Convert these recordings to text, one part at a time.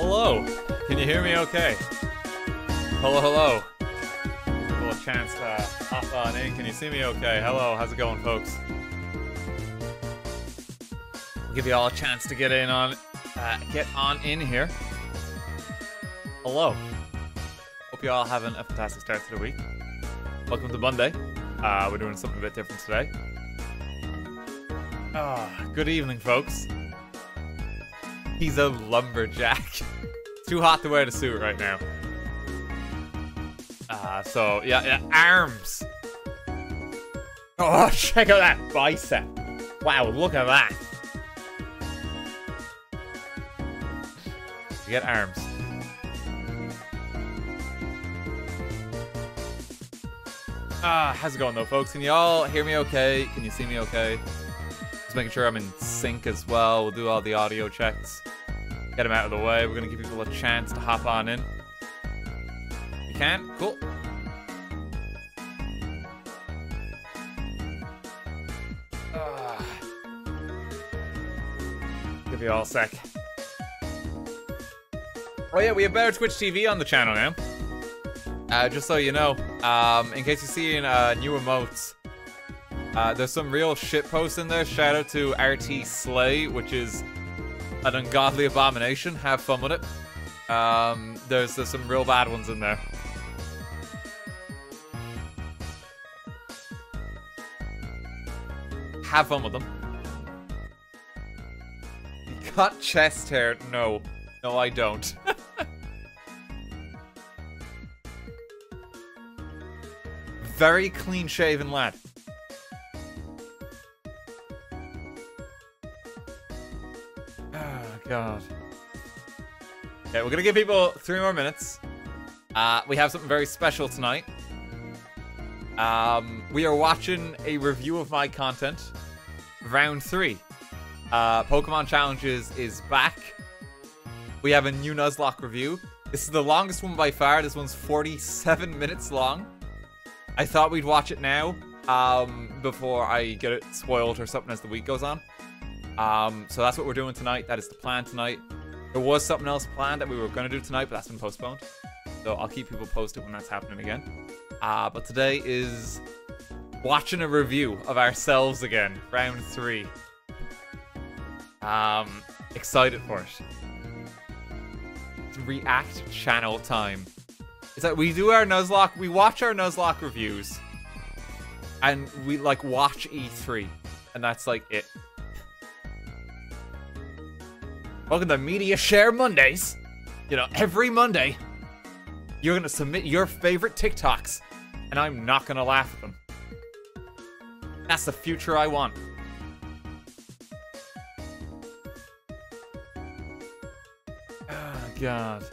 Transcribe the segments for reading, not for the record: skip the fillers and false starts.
Hello. Can you hear me okay? Hello, hello. A chance to hop on in. Can you see me okay? Hello, how's it going, folks? We'll give you all a chance to get on in here. Hello. Hope you all having a fantastic start to the week. Welcome to Monday. We're doing something a bit different today. Good evening, folks. He's a lumberjack. It's too hot to wear the suit right now. So, yeah, arms. Oh, check out that bicep. Wow, look at that. You get arms. How's it going though, folks? Can you all hear me okay? Can you see me okay? Just making sure I'm in sync as well. We'll do all the audio checks. Get them out of the way. We're gonna give people a chance to hop on in. You can? Cool. Give you all a sec. Oh yeah, we have better Twitch TV on the channel now. Just so you know, in case you're seeing new emotes, there's some real shit posts in there. Shout out to RT Slay, which is an ungodly abomination. Have fun with it. There's some real bad ones in there. Have fun with them. You got chest hair? No. No, I don't. Very clean-shaven lad. Oh, God. Okay, we're gonna give people 3 more minutes. We have something very special tonight. We are watching a review of my content. Round 3. Pokemon Challenges is back. We have a new Nuzlocke review. This is the longest one by far. This one's 47 minutes long. I thought we'd watch it now, before I get it spoiled or something as the week goes on. So that's what we're doing tonight. That is the plan tonight. There was something else planned that we were going to do tonight, but that's been postponed. So I'll keep people posted when that's happening again. But today is watching a review of ourselves again. Round 3. Excited for it. It's React channel time. It's like we do our Nuzlocke, we watch our Nuzlocke reviews, and we like watch E3, and that's like it. Welcome to Media Share Mondays. You know, every Monday, you're gonna submit your favorite TikToks, and I'm not gonna laugh at them. That's the future I want. Oh, God.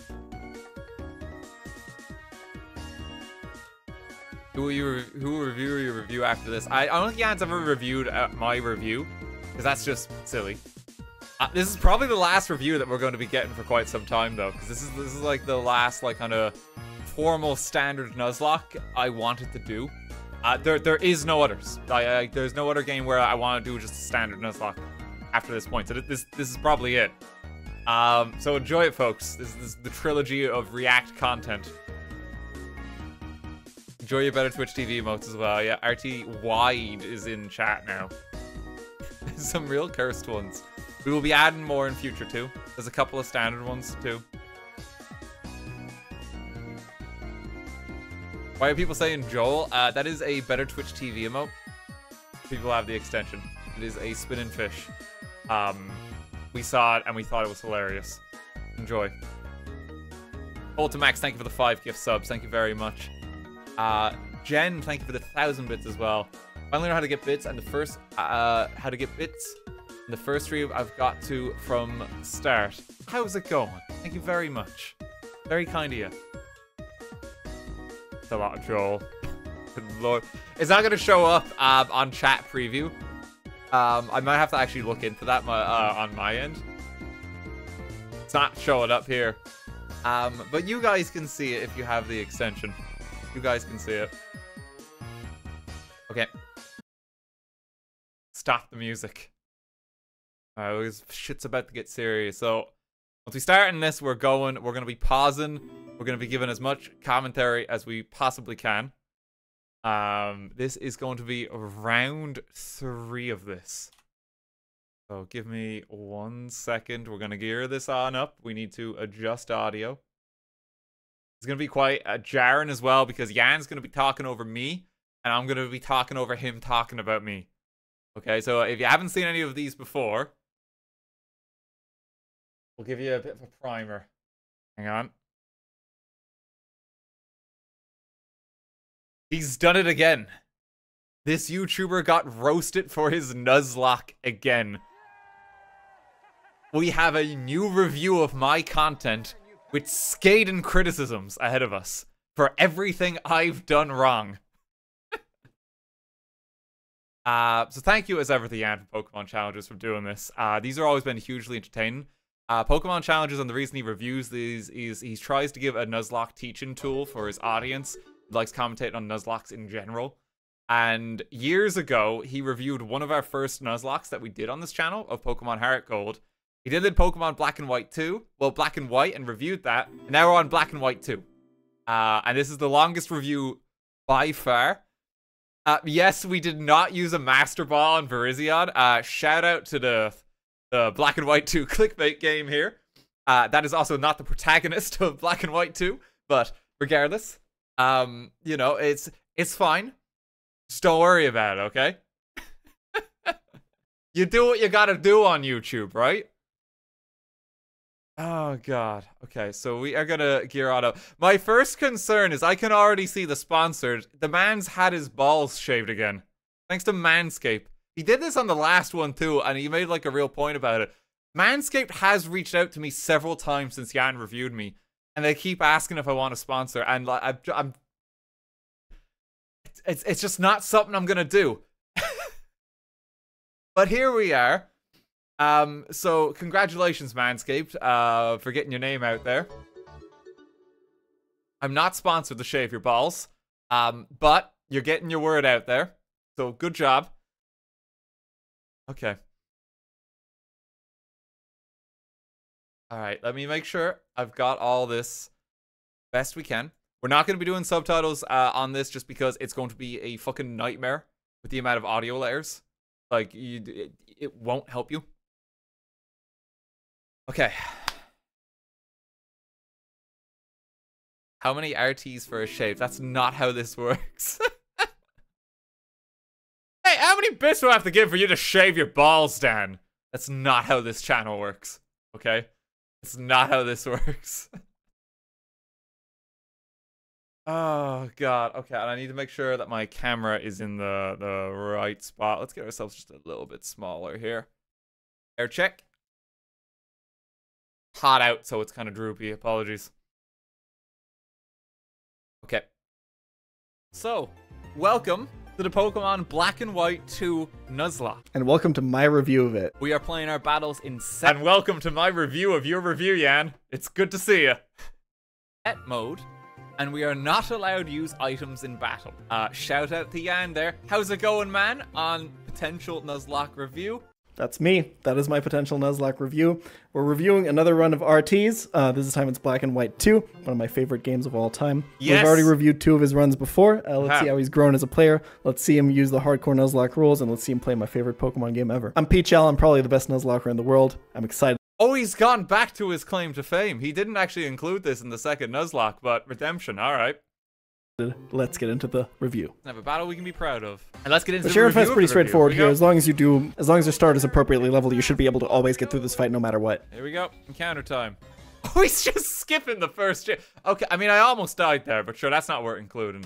Who will review your review after this? I don't think Jan's ever reviewed my review, because that's just silly. This is probably the last review that we're going to be getting for quite some time, though, because this is like the last like kind of formal standard Nuzlocke I wanted to do. There is no others. There's no other game where I want to do just a standard Nuzlocke after this point. So this is probably it. So enjoy it, folks. This is the trilogy of React content. Enjoy your better Twitch TV emotes as well. Yeah, RT Wide is in chat now. Some real cursed ones. We will be adding more in future too. There's a couple of standard ones too. Why are people saying Joel? That is a better Twitch TV emote. People have the extension. It is a spinning fish. We saw it and we thought it was hilarious. Enjoy. Ultimax, thank you for the 5 gift subs. Thank you very much. Jen, thank you for the 1,000 bits as well. Finally know how to get bits, and the first the first 3 I've got to from start. How's it going? Thank you very much. Very kind of you. It's a lot of Joel. Good Lord. It's not gonna show up on chat preview. I might have to actually look into that on my end. It's not showing up here. But you guys can see it if you have the extension. You guys can see it. Okay. Stop the music. Shit's about to get serious. So, Once we start in this, we're going to be pausing. We're going to be giving as much commentary as we possibly can. This is going to be round 3 of this. So give me 1 second. We're going to gear this on up. We need to adjust audio. It's going to be quite jarring as well because Jan's going to be talking over me and I'm going to be talking over him talking about me. Okay, so if you haven't seen any of these before, we'll give you a bit of a primer. Hang on. He's done it again. This YouTuber got roasted for his Nuzlocke again. We have a new review of my content with scathing criticisms ahead of us for everything I've done wrong. So thank you as ever to Jan for Pokemon Challenges for doing this. These have always been hugely entertaining. Pokemon Challenges, and the reason he reviews these is he tries to give a Nuzlocke teaching tool for his audience. He likes commentating on Nuzlockes in general. And years ago, he reviewed one of our first Nuzlockes that we did on this channel of Pokemon Heart Gold. He did it in Pokemon Black and White 2. Well, Black and White, and reviewed that. And now we're on Black and White 2. And this is the longest review by far. Yes, we did not use a Master Ball on Virizion. Shout out to the Black and White 2 clickbait game here. That is also not the protagonist of Black and White 2. But regardless, you know, it's fine. Just don't worry about it, okay? You do what you gotta do on YouTube, right? Oh, God. Okay, so we are gonna gear on up. My first concern is I can already see the sponsored. The man's had his balls shaved again. Thanks to Manscaped. He did this on the last one, too, and he made, like, a real point about it. Manscaped has reached out to me several times since Jan reviewed me, and they keep asking if I want a sponsor, and like, it's just not something I'm gonna do. But here we are. So congratulations, Manscaped, for getting your name out there. I'm not sponsored to shave your balls, but you're getting your word out there. So good job. Okay. All right, let me make sure I've got all this best we can. We're not going to be doing subtitles on this just because it's going to be a fucking nightmare with the amount of audio layers. Like, it won't help you. Okay. How many RTs for a shave? That's not how this works. Hey, how many bits do I have to give for you to shave your balls, Dan? That's not how this channel works. Okay? It's not how this works. Oh, God. Okay, and I need to make sure that my camera is in the right spot. Let's get ourselves just a little bit smaller here. Air check. Hot out, so it's kind of droopy. Apologies. Okay. So, welcome to the Pokemon Black and White 2 Nuzlocke. And welcome to my review of it. We are playing our battles in set. And welcome to my review of your review, Jan. It's good to see you. Set mode. And we are not allowed to use items in battle. Shout out to Jan there. How's it going, man? On potential Nuzlocke review. That's me. That is my potential Nuzlocke review. We're reviewing another run of RTs. This time it's Black and White 2, one of my favorite games of all time. Yes. We've already reviewed 2 of his runs before. Let's see how he's grown as a player. Let's see him use the hardcore Nuzlocke rules, and let's see him play my favorite Pokemon game ever. I'm Peachal. I'm probably the best Nuzlocker in the world. I'm excited. Oh, he's gone back to his claim to fame. He didn't actually include this in the second Nuzlocke, but redemption, alright. Let's get into the review. Have a battle we can be proud of. And let's get into the review. Sheriff Fight's pretty straightforward here. As long as your start is appropriately leveled, you should be able to always get through this fight no matter what. Here we go. Encounter time. Oh, he's just skipping the first. Okay, I mean, I almost died there, but sure, that's not worth including.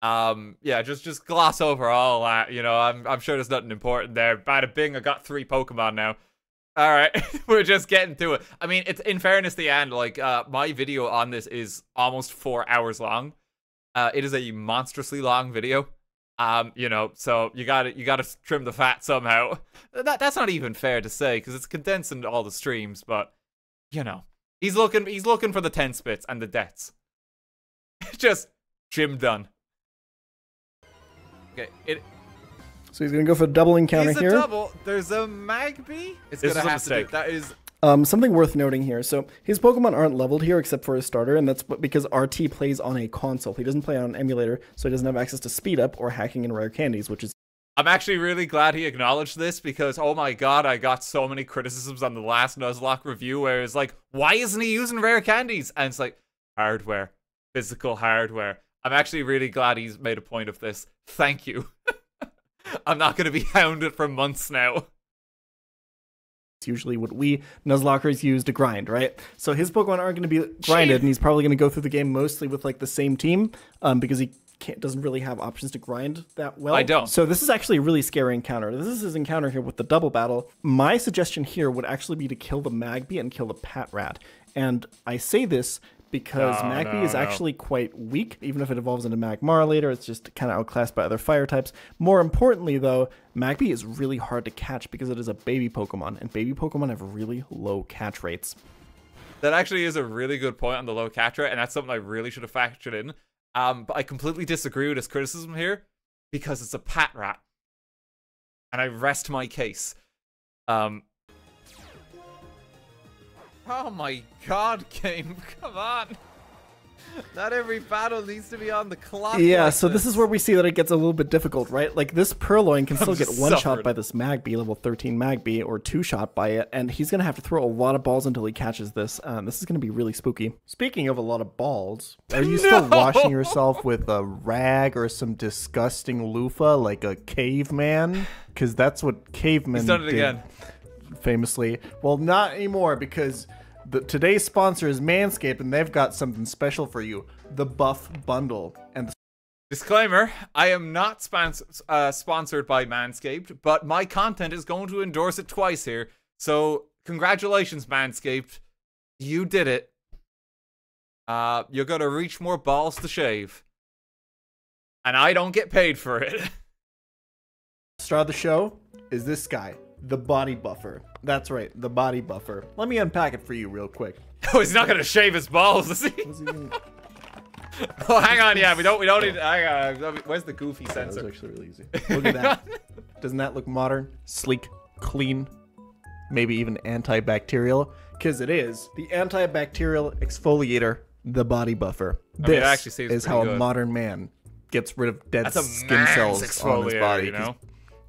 Yeah, just gloss over all that. You know, I'm sure there's nothing important there. Bada bing, I got 3 Pokemon now. All right, we're just getting to it. I mean, it's in fairness to the end, like my video on this is almost 4 hours long. It is a monstrously long video. You know, so you gotta trim the fat somehow. That's not even fair to say because it's condensing all the streams, but you know, he's looking for the 10 spits and the deaths. Just Jim done. Okay, so he's gonna go for a double encounter here. He's a double. There's a Magby. It's gonna have to do. That is Something worth noting here. So his Pokemon aren't leveled here except for his starter, and that's because RT plays on a console. He doesn't play on an emulator, so he doesn't have access to speed up or hacking and rare candies, which is... I'm actually really glad he acknowledged this because, oh my god, I got so many criticisms on the last Nuzlocke review where it's like, why isn't he using rare candies? And it's like, hardware. Physical hardware. I'm actually really glad he's made a point of this. Thank you. I'm not going to be hounded for months now. Usually what we Nuzlockers use to grind, right? So his Pokemon aren't going to be grinded, and he's probably going to go through the game mostly with like the same team, because he doesn't really have options to grind that well. I don't. So this is actually a really scary encounter. This is his encounter here with the double battle. My suggestion here would actually be to kill the Magby and kill the Patrat. And I say this because Magby is actually quite weak. Even if it evolves into Magmar later, it's just kind of outclassed by other fire types. More importantly, though, Magby is really hard to catch because it is a baby Pokemon, and baby Pokemon have really low catch rates. That actually is a really good point on the low catch rate, and that's something I really should have factored in. But I completely disagree with his criticism here because it's a Patrat. And I rest my case. Oh my god, game. Come on. Not every battle needs to be on the clock. Yeah, like so this is where we see that it gets a little bit difficult, right? Like, this Purloin can still get one-shot by this Magby, level 13 Magby, or two-shot by it, and he's going to have to throw a lot of balls until he catches this. This is going to be really spooky. Speaking of a lot of balls, are you still washing yourself with a rag or some disgusting loofah like a caveman? Because that's what cavemen He's done it again. Famously. Well, not anymore, because today's sponsor is Manscaped, and they've got something special for you. The Buff Bundle. And disclaimer, I am not sponsored by Manscaped, but my content is going to endorse it twice here. So, congratulations, Manscaped. You did it. You're going to reach more balls to shave. And I don't get paid for it. Star of the show is this guy. The Body Buffer. That's right, the Body Buffer. Let me unpack it for you real quick. Oh, he's not gonna shave his balls, is he? Oh, hang on, yeah, we don't need. Hang on, where's the goofy sensor? That was actually really easy. Look at that. Doesn't that look modern, sleek, clean, maybe even antibacterial? Because it is the antibacterial exfoliator, the Body Buffer. This actually is how a modern man gets rid of dead skin cells on his body. You know?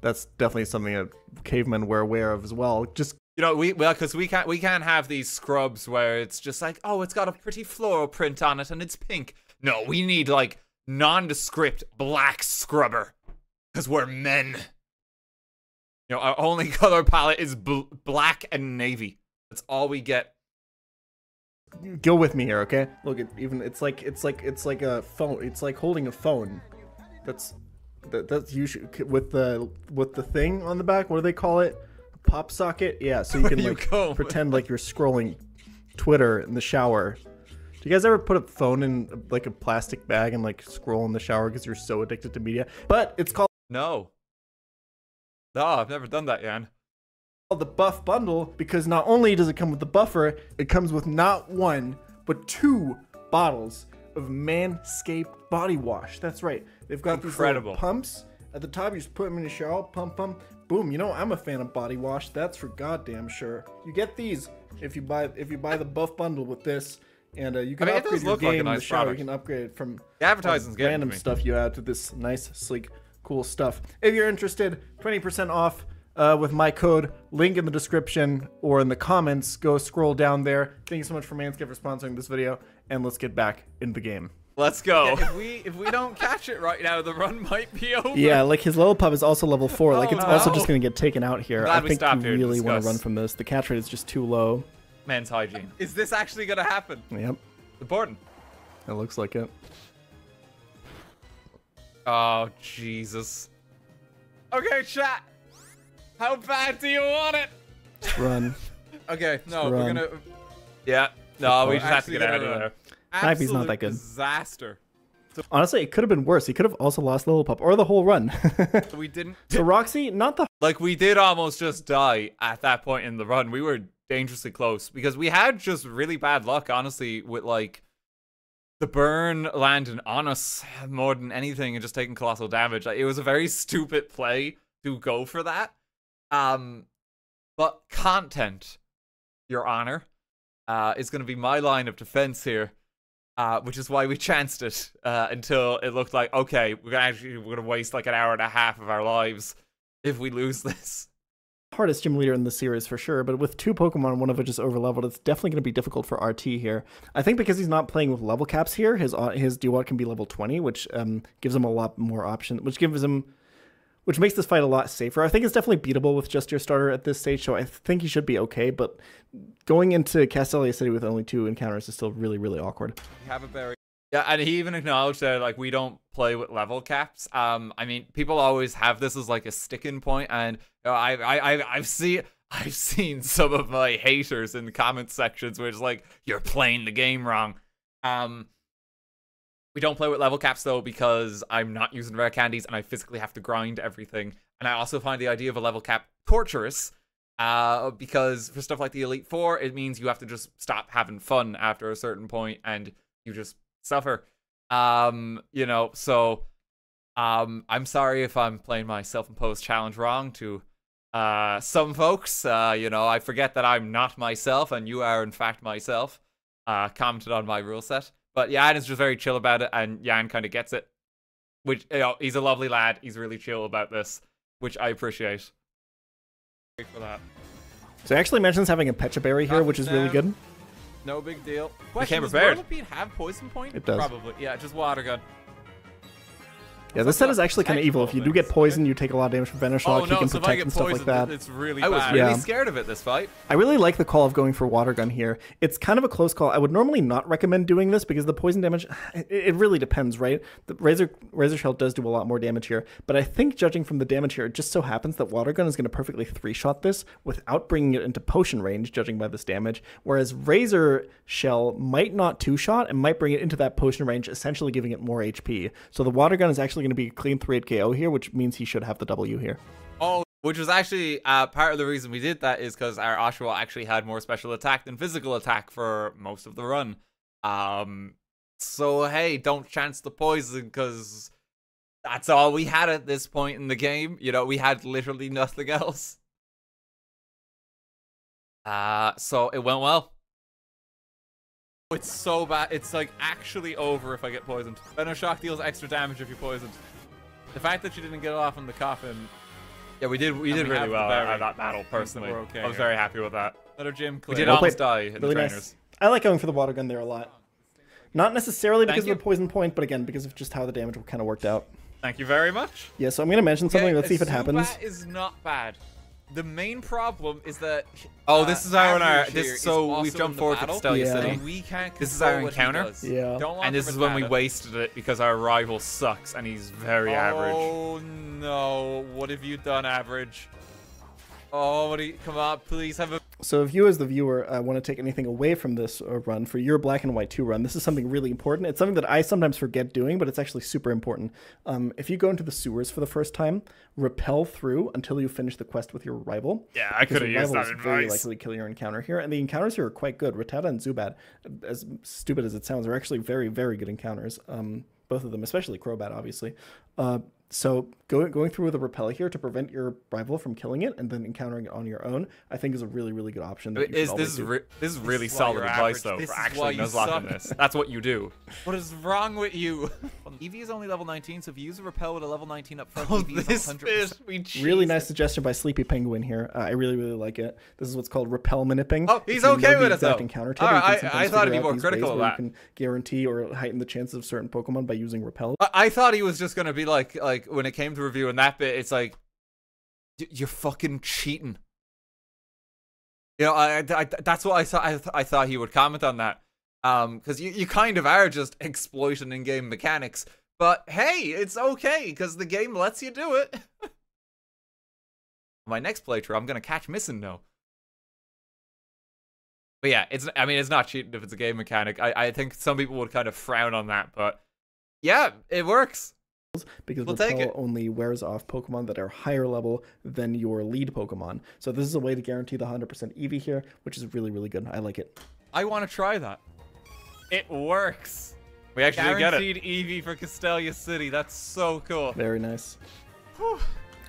That's definitely something that cavemen were aware of as well. Just, you know, because we can't have these scrubs where it's just like, oh, it's got a pretty floral print on it and it's pink. No, we need like nondescript black scrubber because we're men. You know, our only color palette is black and navy. That's all we get. Go with me here, okay? Look, it's like a phone. It's like holding a phone. That's usually with the thing on the back. What do they call it? Pop socket. Yeah, so you can like pretend like you're scrolling Twitter in the shower. Do you guys ever put a phone in like a plastic bag and like scroll in the shower because you're so addicted to media? But it's called No, I've never done that, Jan. The Buff Bundle because not only does it come with the buffer, it comes with not one but 2 bottles of Manscaped body wash. That's right. They've got these little pumps at the top. You just put them in the shower, pump, boom. You know I'm a fan of body wash. That's for goddamn sure. You get these if you buy the Buff Bundle with this, and you can upgrade your game in the shower. You can upgrade it from random stuff you add to this nice, sleek, cool stuff. If you're interested, 20% off with my code. Link in the description or in the comments. Go scroll down there. Thank you so much for Manscaped for sponsoring this video, and let's get back into the game. Let's go. Yeah, if we don't catch it right now, the run might be over. Yeah, like his level pub is also level 4. Like it's also just gonna get taken out here. I think you really want to run from this. The catch rate is just too low. Men's hygiene. Is this actually gonna happen? Yep. Important. It looks like it. Oh Jesus. Okay, chat. How bad do you want it? Just run. Okay, no, we're gonna. Yeah. No, we just have to get out of there. Magby's not that good. Disaster. Honestly, it could have been worse. He could have also lost Lil Pup or the whole run. We didn't. So Roxy, not the like we did almost just die at that point in the run. We were dangerously close because we had just really bad luck, honestly, with like the burn landing on us more than anything and just taking colossal damage. Like, it was a very stupid play to go for that. But content Your Honor, is going to be my line of defense here, which is why we chanced it until it looked like, okay, we're going to waste like an hour and a half of our lives if we lose this. Hardest gym leader in the series for sure, but with 2 Pokemon, one of which is overleveled, it's definitely going to be difficult for RT here. I think because he's not playing with level caps here, his Duat can be level 20, which gives him a lot more option, which makes this fight a lot safer. I think it's definitely beatable with just your starter at this stage, so I think he should be okay, but going into Castelia City with only 2 encounters is still really, really awkward. You have a berry. Yeah, and he even acknowledged that, like, we don't play with level caps. I mean, people always have this as, like, a sticking point, and you know, I've seen some of my haters in the comment sections where it's like, you're playing the game wrong. We don't play with level caps, though, because I'm not using rare candies, and I physically have to grind everything. And I also find the idea of a level cap torturous, because for stuff like the Elite Four, it means you have to just stop having fun after a certain point, and you just suffer. You know, so I'm sorry if I'm playing my self-imposed challenge wrong to some folks. You know, I forget that I'm not myself, and you are in fact myself. Commented on my rule set. But Jan is just very chill about it, and Jan kind of gets it. Which, you know, he's a lovely lad. He's really chill about this, which I appreciate. For that. So he actually mentions having a Pecha Berry here, which is really good. No big deal. Question, does Whirlipede have poison point? It does. Probably. Yeah, just water gun. Yeah, this set is actually kind of evil. If you do get poisoned, you take a lot of damage from Venoshock. He can protect and stuff like that. It's really bad. I was really scared of it this fight. I really like the call of going for Water Gun here. It's kind of a close call. I would normally not recommend doing this because the poison damage, it really depends, right? The Razor Shell does do a lot more damage here, but I think judging from the damage here, it just so happens that Water Gun is going to perfectly 3-shot this without bringing it into potion range, judging by this damage, whereas Razor Shell might not 2-shot and might bring it into that potion range, essentially giving it more HP. So the Water Gun is actually going to be a clean 3-hit KO here, which means he should have the W here. Oh, which was actually part of the reason we did that is because our Oshawott actually had more special attack than physical attack for most of the run. So hey, don't chance the poison because that's all we had at this point in the game. You know, we had literally nothing else. So it went well. It's so bad. It's like actually over if I get poisoned. Venoshock deals extra damage if you're poisoned. The fact that you didn't get off in the coffin. Yeah, we did really well at that battle, personally. Okay, I was very happy with that. Let our gym clear. We did almost die in the trainers. Nice. I like going for the Water Gun there a lot. Not necessarily because of the poison point, but again, because of just how the damage kind of worked out. Thank you very much. Yeah, so I'm going to mention something. Let's see if it happens. Zubat is not bad. The main problem is that this is our we've jumped forward to Castelia City. We can't. This is our encounter. Yeah. And this is when we wasted it because our rival sucks and he's very average. Oh no! What have you done, average? Oh, come on, please have a. So if you as the viewer want to take anything away from this run, for your Black and White 2 run, this is something really important. It's something that I sometimes forget doing, but it's actually super important. If you go into the sewers for the first time, rappel through until you finish the quest with your rival. Yeah, I could have used that advice. Very likely to kill your encounter here, and the encounters here are quite good. Rattata and Zubat, as stupid as it sounds, are actually very, very good encounters. Both of them, especially Crobat, obviously. So going through with a repel here to prevent your rival from killing it and then encountering it on your own, I think is a really, really good option. This is really solid advice, though, for actually nuzlocking this. That's what you do. What is wrong with you? Eevee is only level 19, so if you use a repel with a level 19 up front, Eevee is 100%. Really nice suggestion by Sleepy Penguin here. I really, really like it. This is what's called repel manipping. Oh, he's okay with it, though. Encounter type, I thought he'd be more critical of that. You can guarantee or heighten the chances of certain Pokemon by using repel. I thought he was just going to be like when it came to reviewing that bit, it's like, you're fucking cheating. You know, that's what I thought he would comment on that. Because you kind of are just exploiting in-game mechanics. But hey, it's okay, because the game lets you do it. My next playthrough, I'm going to catch missing now. But yeah, it's not cheating if it's a game mechanic. I think some people would kind of frown on that, but yeah, it works. Because repel only wears off Pokemon that are higher level than your lead Pokemon. So this is a way to guarantee the 100% Eevee here, which is really, really good. I like it. I want to try that. It works. We actually get it. Guaranteed Eevee for Castelia City. That's so cool. Very nice. Whew.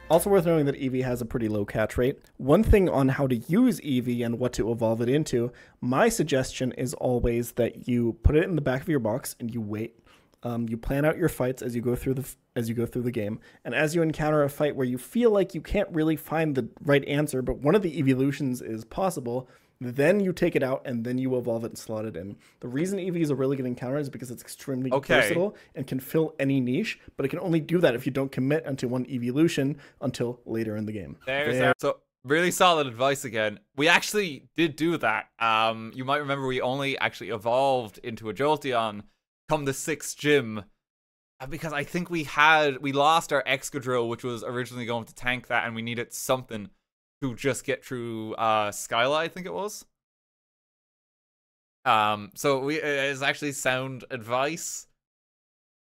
Also worth knowing that Eevee has a pretty low catch rate. One thing on how to use Eevee and what to evolve it into, my suggestion is always that you put it in the back of your box and you wait. You plan out your fights as you go through the game, and as you encounter a fight where you feel like you can't really find the right answer, but one of the evolutions is possible, then you take it out and then you evolve it and slot it in. The reason Eevee is a really good encounter is because it's extremely versatile and can fill any niche, but it can only do that if you don't commit unto one evolution until later in the game. So really solid advice again. We actually did do that. You might remember we only actually evolved into a Jolteon come the 6th gym, because I think we lost our Excadrill, which was originally going to tank that, and we needed something to just get through Skylight, I think it was. So it's actually sound advice.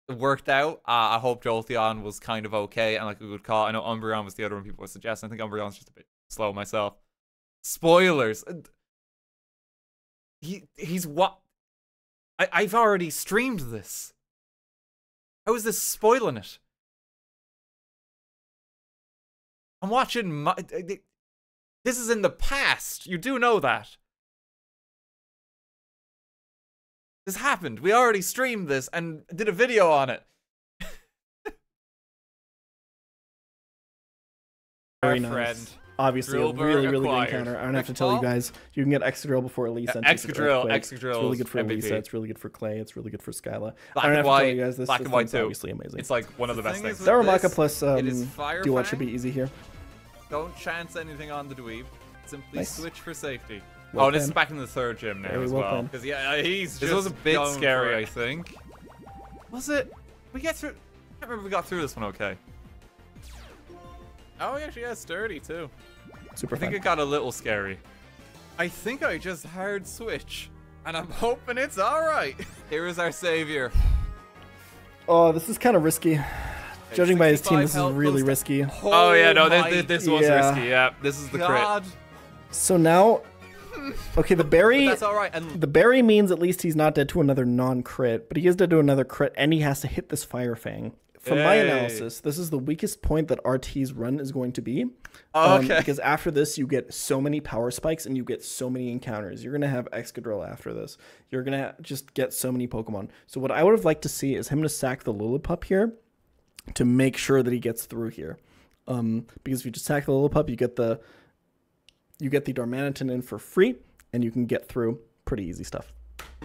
It worked out. I hope Jolteon was kind of okay and like a good call. I know Umbreon was the other one people were suggesting. I think Umbreon's just a bit slow myself. Spoilers. He's what? I've already streamed this. How is this spoiling it? I'm watching this is in the past. You do know that. This happened. We already streamed this and did a video on it. Very nice. Obviously, a really good encounter. I don't have to tell you guys. You can get Excadrill before Elisa. Excadrill it's really good for MVP. Elisa. It's really good for Clay. It's really good for Skyla. Black I don't have and to white, tell you guys. This black and white too. Obviously amazing. It's like one of the best things. Darumaka plus Duo should be easy here. Don't chance anything on the dweeb. Simply switch for safety. Well this is back in the 3rd gym now as well. Because he's this was a bit scary, I think. Was it? We get through. I can't remember if we got through this one okay. Oh, he actually has sturdy too. Super I think it got a little scary. I think I just hard switch, and I'm hoping it's all right. Here is our savior. Oh, this is kind of risky. Judging by his team, this is really risky. Oh yeah, no, this was risky. Yeah, this is the crit. So now, okay, the berry. That's all right. And the berry means at least he's not dead to another non-crit, but he is dead to another crit, and he has to hit this Fire Fang. From my analysis, this is the weakest point that RT's run is going to be. Because after this, you get so many power spikes and you get so many encounters. You're going to have Excadrill after this. You're going to just get so many Pokemon. So what I would have liked to see is him to sack the Lillipup here to make sure that he gets through here. Because if you just sack the Lillipup, you get the Darmanitan in for free, and you can get through pretty easy stuff.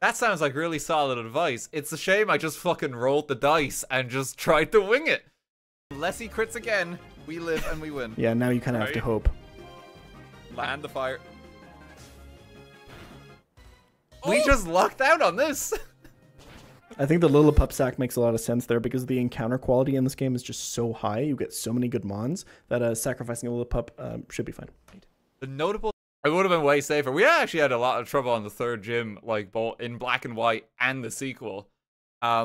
That sounds like really solid advice. It's a shame I just fucking rolled the dice and just tried to wing it. Unless he crits again, we live and we win. Yeah, now you kind of have to hope. Land the fire. We just lucked out on this. I think the Lillipup sack makes a lot of sense there because the encounter quality in this game is just so high. You get so many good mons that sacrificing a Lillipup should be fine. The notable... It would have been way safer. We actually had a lot of trouble on the 3rd gym, like both in Black and White and the sequel.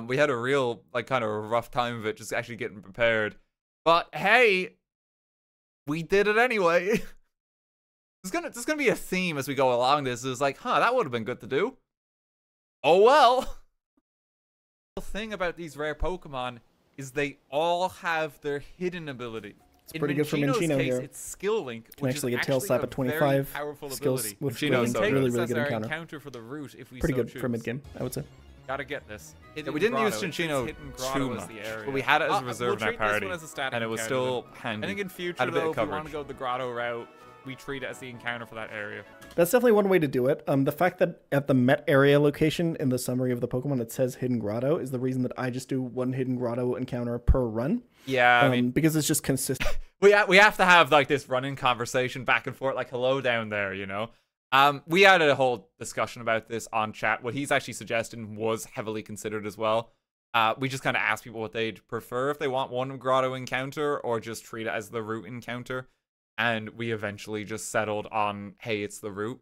We had a real, like, kind of a rough time of it, just actually getting prepared. But hey, we did it anyway. There's gonna be a theme as we go along. This is like, that would have been good to do. Oh well. The thing about these rare Pokemon is they all have their hidden ability. It's pretty good for Minchino case, here. It's Skill Link, can which actually is get Tail Slap at 25. Powerful skills ability. with Skill Link, really good encounter. For the route if we pretty so good choose. for mid game, I would say. Gotta get this. We didn't use Cinchino too much, but we had it as a reserve in our party, and it was still handy. I think in future, though, if we want to go the Grotto route, we treat it as the encounter for that area. That's definitely one way to do it. The fact that at the Met area location in the summary of the Pokemon it says Hidden Grotto is the reason that I just do one Hidden Grotto encounter per run. Yeah, I mean, because it's just consistent. We have to have like this running conversation back and forth, like hello down there, you know. We had a whole discussion about this on chat. What he's actually suggesting was heavily considered as well. We just kind of asked people what they'd prefer, if they want one Grotto encounter or just treat it as the route encounter. And we eventually just settled on, hey, it's the route.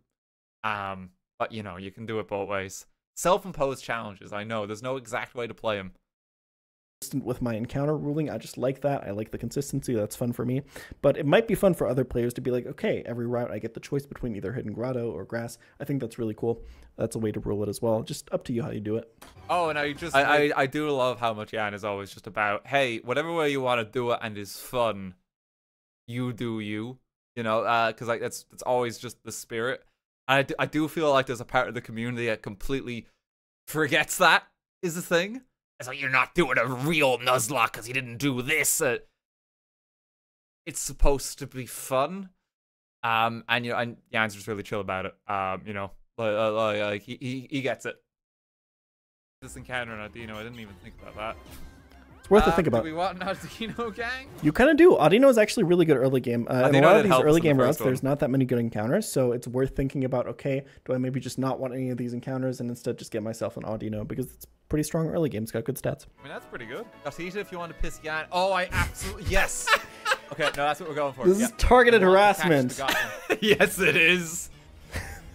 But, you know, you can do it both ways. Self-imposed challenges, I know. There's no exact way to play them. With my encounter ruling, I just like that. I like the consistency. That's fun for me. But it might be fun for other players to be like, okay, every route I get the choice between either Hidden Grotto or Grass. I think that's really cool. That's a way to rule it as well. Just up to you how you do it. Oh, and I do love how much Jan is always just about, hey, whatever way you want to do it and is fun, you do you, you know, because like it's always just the spirit. And I do feel like there's a part of the community that completely forgets that is the thing. It's like, you're not doing a real Nuzlocke because you didn't do this. It's supposed to be fun. And you know, and Jan's just really chill about it. You know, like he gets it. This encounter in Audino, I didn't even think about that. It's worth to think about. Do we want an Audino gang? You kind of do. Audino is actually really good early game. In a lot of these early game routes, one. there's not that many good encounters, so it's worth thinking about, okay, do I maybe just not want any of these encounters and instead just get myself an Audino, because it's pretty strong early game. It's got good stats. I mean, that's pretty good. Gatita, if you want to piss Jan. Oh, I absolutely... Yes! Okay, no, that's what we're going for. This is targeted harassment. Yes, it is.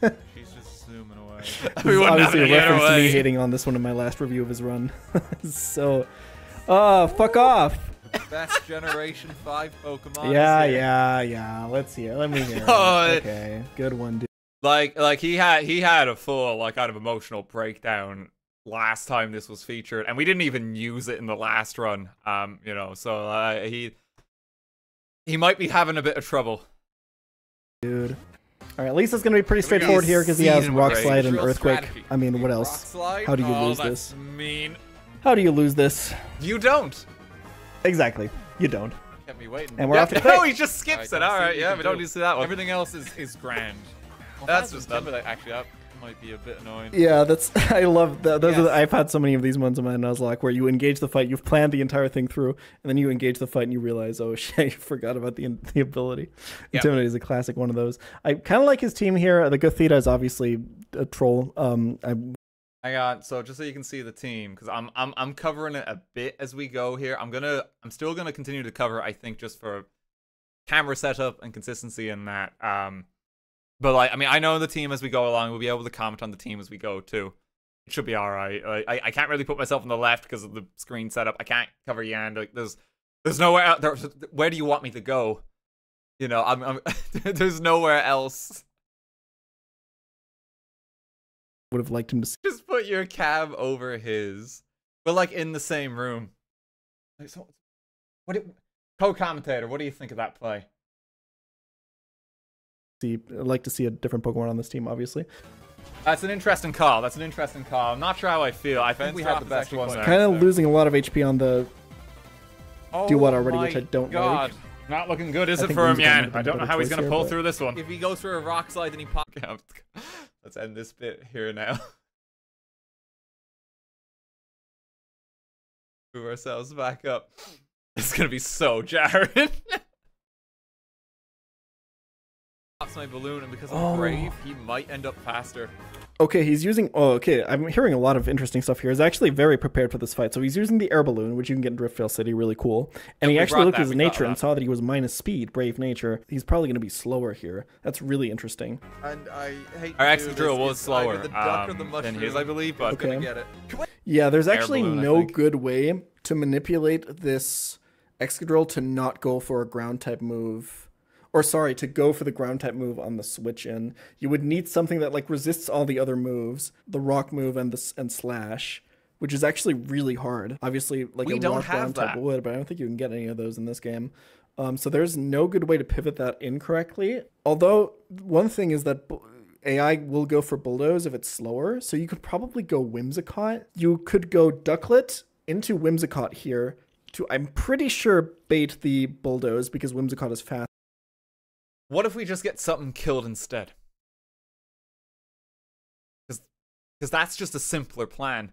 She's just zooming away. This is obviously a reference to me hating on this one in my last review of his run. So, fuck off. Best Generation 5 Pokemon. Yeah. Let's hear. Let me hear. Okay, good one, dude. Like he had a full like kind of emotional breakdown last time this was featured, and we didn't even use it in the last run. You know, so he might be having a bit of trouble. Dude. All right, at least it's going to be pretty straightforward here because he has Rock Slide and Earthquake. I mean, what else? How do you lose this? Mean. How do you lose this? You don't. Exactly. You don't. Kept me waiting. And we're off to No, he just skips it. All right, yeah, we don't need to see that one. Everything else is grand. Well, that's just done. Actually, that might be a bit annoying. Yeah, that's. I love that. Those are I've had so many of these ones in my Nuzlocke where you engage the fight, you've planned the entire thing through, and then you engage the fight and you realize, oh shit, I forgot about the ability. Yep. Intimidate is a classic one of those. I kind of like his team here. The Gothita is obviously a troll. Hang on, so just so you can see the team, because I'm covering it a bit as we go here. I'm still gonna continue to cover, I think, just for camera setup and consistency in that. But like, I mean, I know the team as we go along. We'll be able to comment on the team as we go too. It should be all right. I can't really put myself on the left because of the screen setup. I can't cover Yan. Like, there's nowhere out there. Where do you want me to go? You know, there's nowhere else. Would have liked him to just put your cab over his. We're like in the same room. So, co-commentator, what do you think of that play? I'd like to see a different Pokemon on this team, obviously. That's an interesting call. I'm not sure how I feel. I think we had the best one there. Kind of losing a lot of HP on the do what already, which I don't like. Not looking good, is it, for him, Yan? I don't know how he's going to pull through this one. If he goes through a rock slide, then he pops out. Let's end this bit here now. Move ourselves back up. It's going to be so jarring. Pops my balloon, and because I'm brave, he might end up faster. Okay, he's using... Oh, okay, I'm hearing a lot of interesting stuff here. He's actually very prepared for this fight. So he's using the air balloon, which you can get in Driftvale City, really cool. And he actually looked at his nature and saw that he was minus speed, brave nature. He's probably going to be slower here. That's really interesting. And I hate our Excadrill was slower the duck or the mushroom than his, I believe, but okay. I'm gonna get it. Yeah, there's actually no good way to manipulate this Excadrill to not go for a ground-type move. Or sorry, to go for the ground type move on the switch in. You would need something that like resists all the other moves, the rock move and slash, which is actually really hard. Obviously, like a rock ground type would, but I don't think you can get any of those in this game. So there's no good way to pivot that incorrectly. Although one thing is that AI will go for Bulldoze if it's slower, so you could probably go Whimsicott. You could go Ducklet into Whimsicott here to, I'm pretty sure, bait the Bulldoze because Whimsicott is fast. What if we just get something killed instead? Because that's just a simpler plan.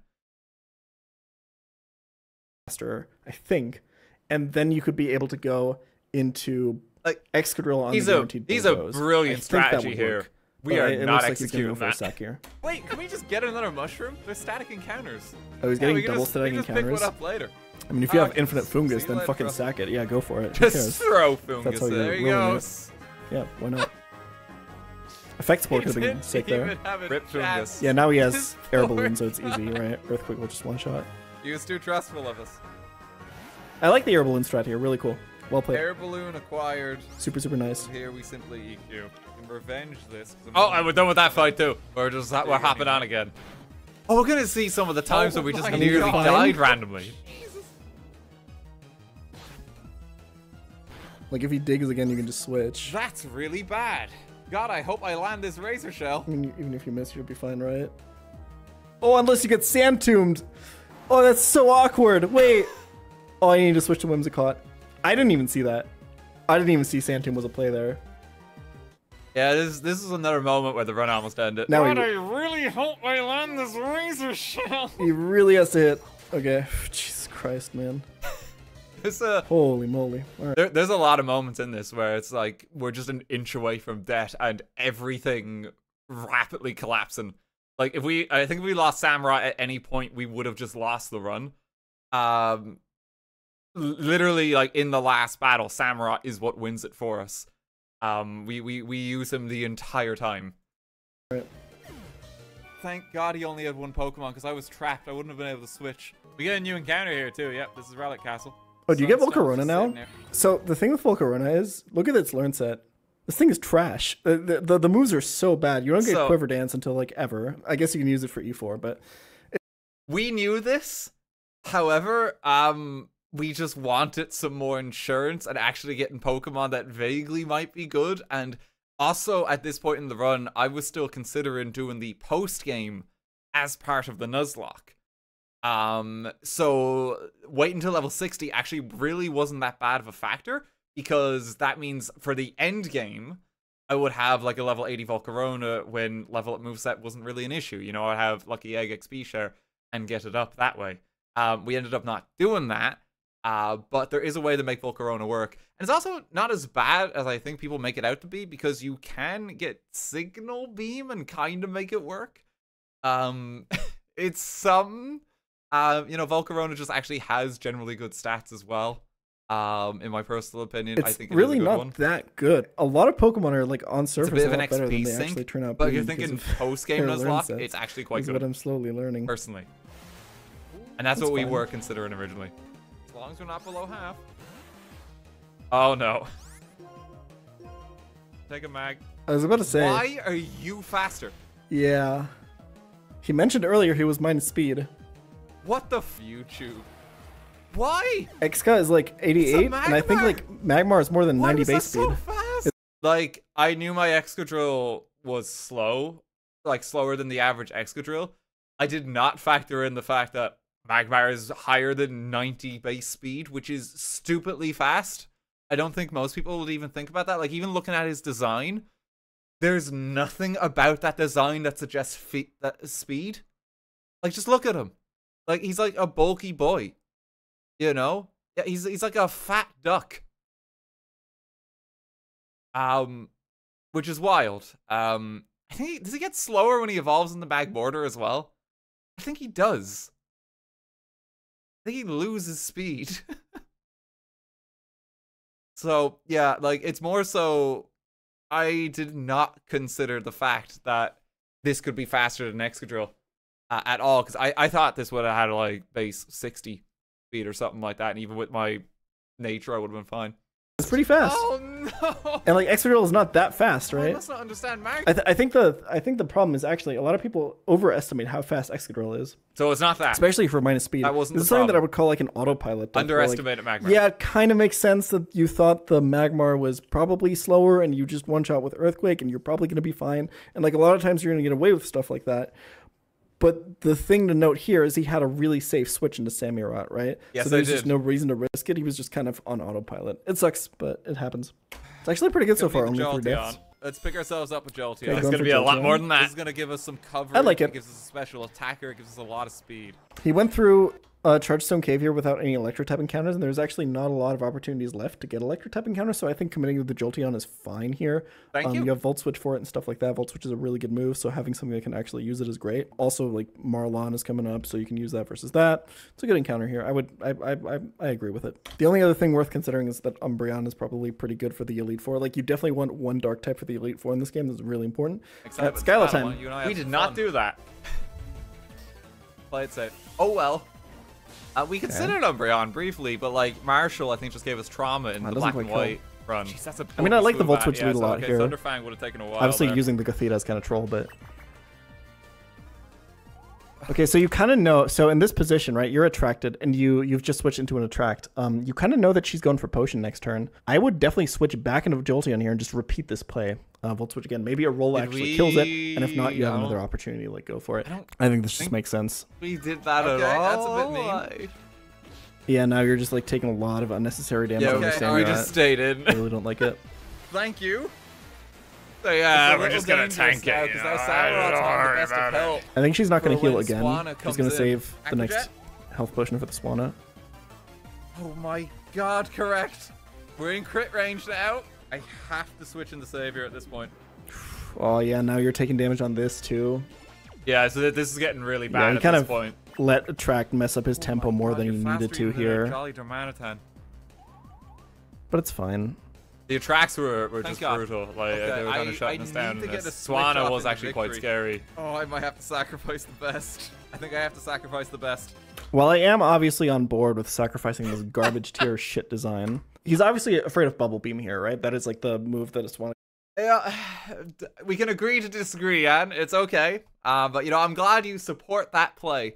Faster, I think. And then you could be able to go into like Excadrill on the guaranteed Bulldoze. He's a brilliant strategy here. We are not executing that. Here. Wait, can we just get another mushroom? They're static encounters. Oh, he's getting double static encounters? Pick one up later. I mean, if you have infinite Fungus, then fucking sack it. Yeah, go for it. Just throw Fungus. There you go. Yeah, why not? Effect Spore could have been sick there. Rip Fungus. Yeah, now he has Air Balloon, so it's easy, right? Earthquake will just one-shot. He was too trustful of us. I like the Air Balloon strat here, really cool. Well played. Air Balloon acquired. Super, super nice. Here we simply EQ. We can revenge this. Oh, and we're done with that fight too. We're hopping on again. Oh, we're gonna see some of the times where we just nearly died randomly. Like if he digs again, you can just switch. That's really bad. God, I hope I land this Razor Shell. I mean, even if you miss, you'll be fine, right? Oh, unless you get sand tombed. Oh, that's so awkward. Wait. Oh, I need to switch to Whimsicott. I didn't even see that. I didn't even see sand tomb was a play there. Yeah, this is another moment where the run almost ended. Now God, I really hope I land this Razor Shell. He really has to hit. Okay. Jesus Christ, man. Holy moly. All right. There's a lot of moments in this where it's like we're just an inch away from death and everything rapidly collapsing. Like I think if we lost Samurai at any point, we would have just lost the run. Literally, like in the last battle, Samurai is what wins it for us. We use him the entire time. Right. Thank God he only had one Pokemon because I was trapped. I wouldn't have been able to switch. We get a new encounter here too. Yep, this is Relic Castle. Oh, do you get Volcarona now? So the thing with Volcarona is, look at its learn set. This thing is trash. The moves are so bad. You don't get Quiver Dance until like ever. I guess you can use it for E4, but we knew this. However, we just wanted some more insurance and actually getting Pokemon that vaguely might be good. And also at this point in the run, I was still considering doing the post game as part of the Nuzlocke. So waiting until level 60 actually really wasn't that bad of a factor, because that means for the end game, I would have like a level 80 Volcarona when level up moveset wasn't really an issue. You know, I'd have Lucky Egg XP share and get it up that way. We ended up not doing that, but there is a way to make Volcarona work. And it's also not as bad as I think people make it out to be, because you can get Signal Beam and kind of make it work. It's some... you know, Volcarona just actually has generally good stats as well. In my personal opinion, it's I think really not one. That good. A lot of Pokemon are like on surface it's a bit of a an lot better than XP they sink, actually turn out. But you're thinking post-game Nuzlocke, it's actually quite good. What I'm slowly learning. Personally. And that's what we were considering originally. As long as we're not below half. Oh no. Take a mag. I was about to say. Why are you faster? Yeah. He mentioned earlier he was minus speed. What the YouTube? Why? Xka is like 88, and I think like Magmar is more than 90 base speed. So fast? Like, I knew my Excadrill was slow, like slower than the average Excadrill. I did not factor in the fact that Magmar is higher than 90 base speed, which is stupidly fast. I don't think most people would even think about that. Like, even looking at his design, there's nothing about that design that suggests speed. Like, just look at him. Like, he's like a bulky boy, you know? Yeah, he's like a fat duck. Which is wild. I think does he get slower when he evolves in the bag border as well? I think he does. I think he loses speed. So, yeah, like, it's more so I did not consider the fact that this could be faster than Excadrill. At all, because I thought this would have had like base 60 speed or something like that, and even with my nature I would have been fine. It's pretty fast. Oh no! And like Excadrill is not that fast, right? I must not understand Mag. I think the problem is actually a lot of people overestimate how fast Excadrill is. So it's not that, especially for minus speed. That wasn't this is something that I would call like an autopilot. Underestimated Magmar. Yeah, it kind of makes sense that you thought the Magmar was probably slower, and you just one shot with Earthquake, and you're probably gonna be fine. And like a lot of times you're gonna get away with stuff like that. But the thing to note here is he had a really safe switch into Samurott, right? Yes, so there's just no reason to risk it. He was just kind of on autopilot. It sucks, but it happens. It's actually pretty good so far. Only 3 deaths. Let's pick ourselves up with Jolteon. Okay, it's going to be a lot more than that. This is going to give us some cover. I like it. It gives us a special attacker. It gives us a lot of speed. He went through Chargestone Cave here without any electric type encounters, and there's actually not a lot of opportunities left to get electric type encounters, so I think committing with the Jolteon is fine here. Thank you. You have Volt Switch for it and stuff like that. Volt Switch is a really good move, so having something that can actually use it is great. Also, like Marlon is coming up, so you can use that versus that. It's a good encounter here. I agree with it. The only other thing worth considering is that Umbreon is probably pretty good for the Elite Four. Like, you definitely want one Dark type for the Elite Four in this game. This is really important. Skyla time. We did not do that. Play it safe. Oh well. We considered Umbreon briefly, but like Marshall, I think, just gave us trauma in the black and white run. Jeez, that's I mean, I like the Volt Switch lead a lot here. Thunderfang would have taken a while. Obviously, using the Gothita is kind of troll, but Okay, so you kind of know. So in this position, right, you're attracted, and you've just switched into an attract. You kind of know that she's going for potion next turn. I would definitely switch back into Jolteon here and just repeat this play. We'll switch again. Maybe a roll actually kills it, and if not, you have another opportunity to like go for it. I think this just makes sense. We did that at all. That's a bit mean. Yeah, now you're just like taking a lot of unnecessary damage. Yeah, okay. We just stayed in. I really don't like it. Thank you. So yeah, we're just gonna tank it. Because our Samurot's on the best of health. I think she's not gonna heal again. She's gonna save the next health potion for the Swanna. Oh my god, correct. We're in crit range now. I have to switch into Savior at this point. Oh yeah, now you're taking damage on this too. Yeah, so this is getting really bad at this point. Let Attract mess up his tempo more than he needed to here. But it's fine. The attracts were just brutal. Like they were gonna shut us down. Swanna was actually quite scary. Oh, I might have to sacrifice the best. I think I have to sacrifice the best. Well, I am obviously on board with sacrificing this garbage tier shit design. He's obviously afraid of Bubble Beam here, right? That is like the move that Swanna. Yeah, we can agree to disagree, Anne. It's okay. But you know, I'm glad you support that play.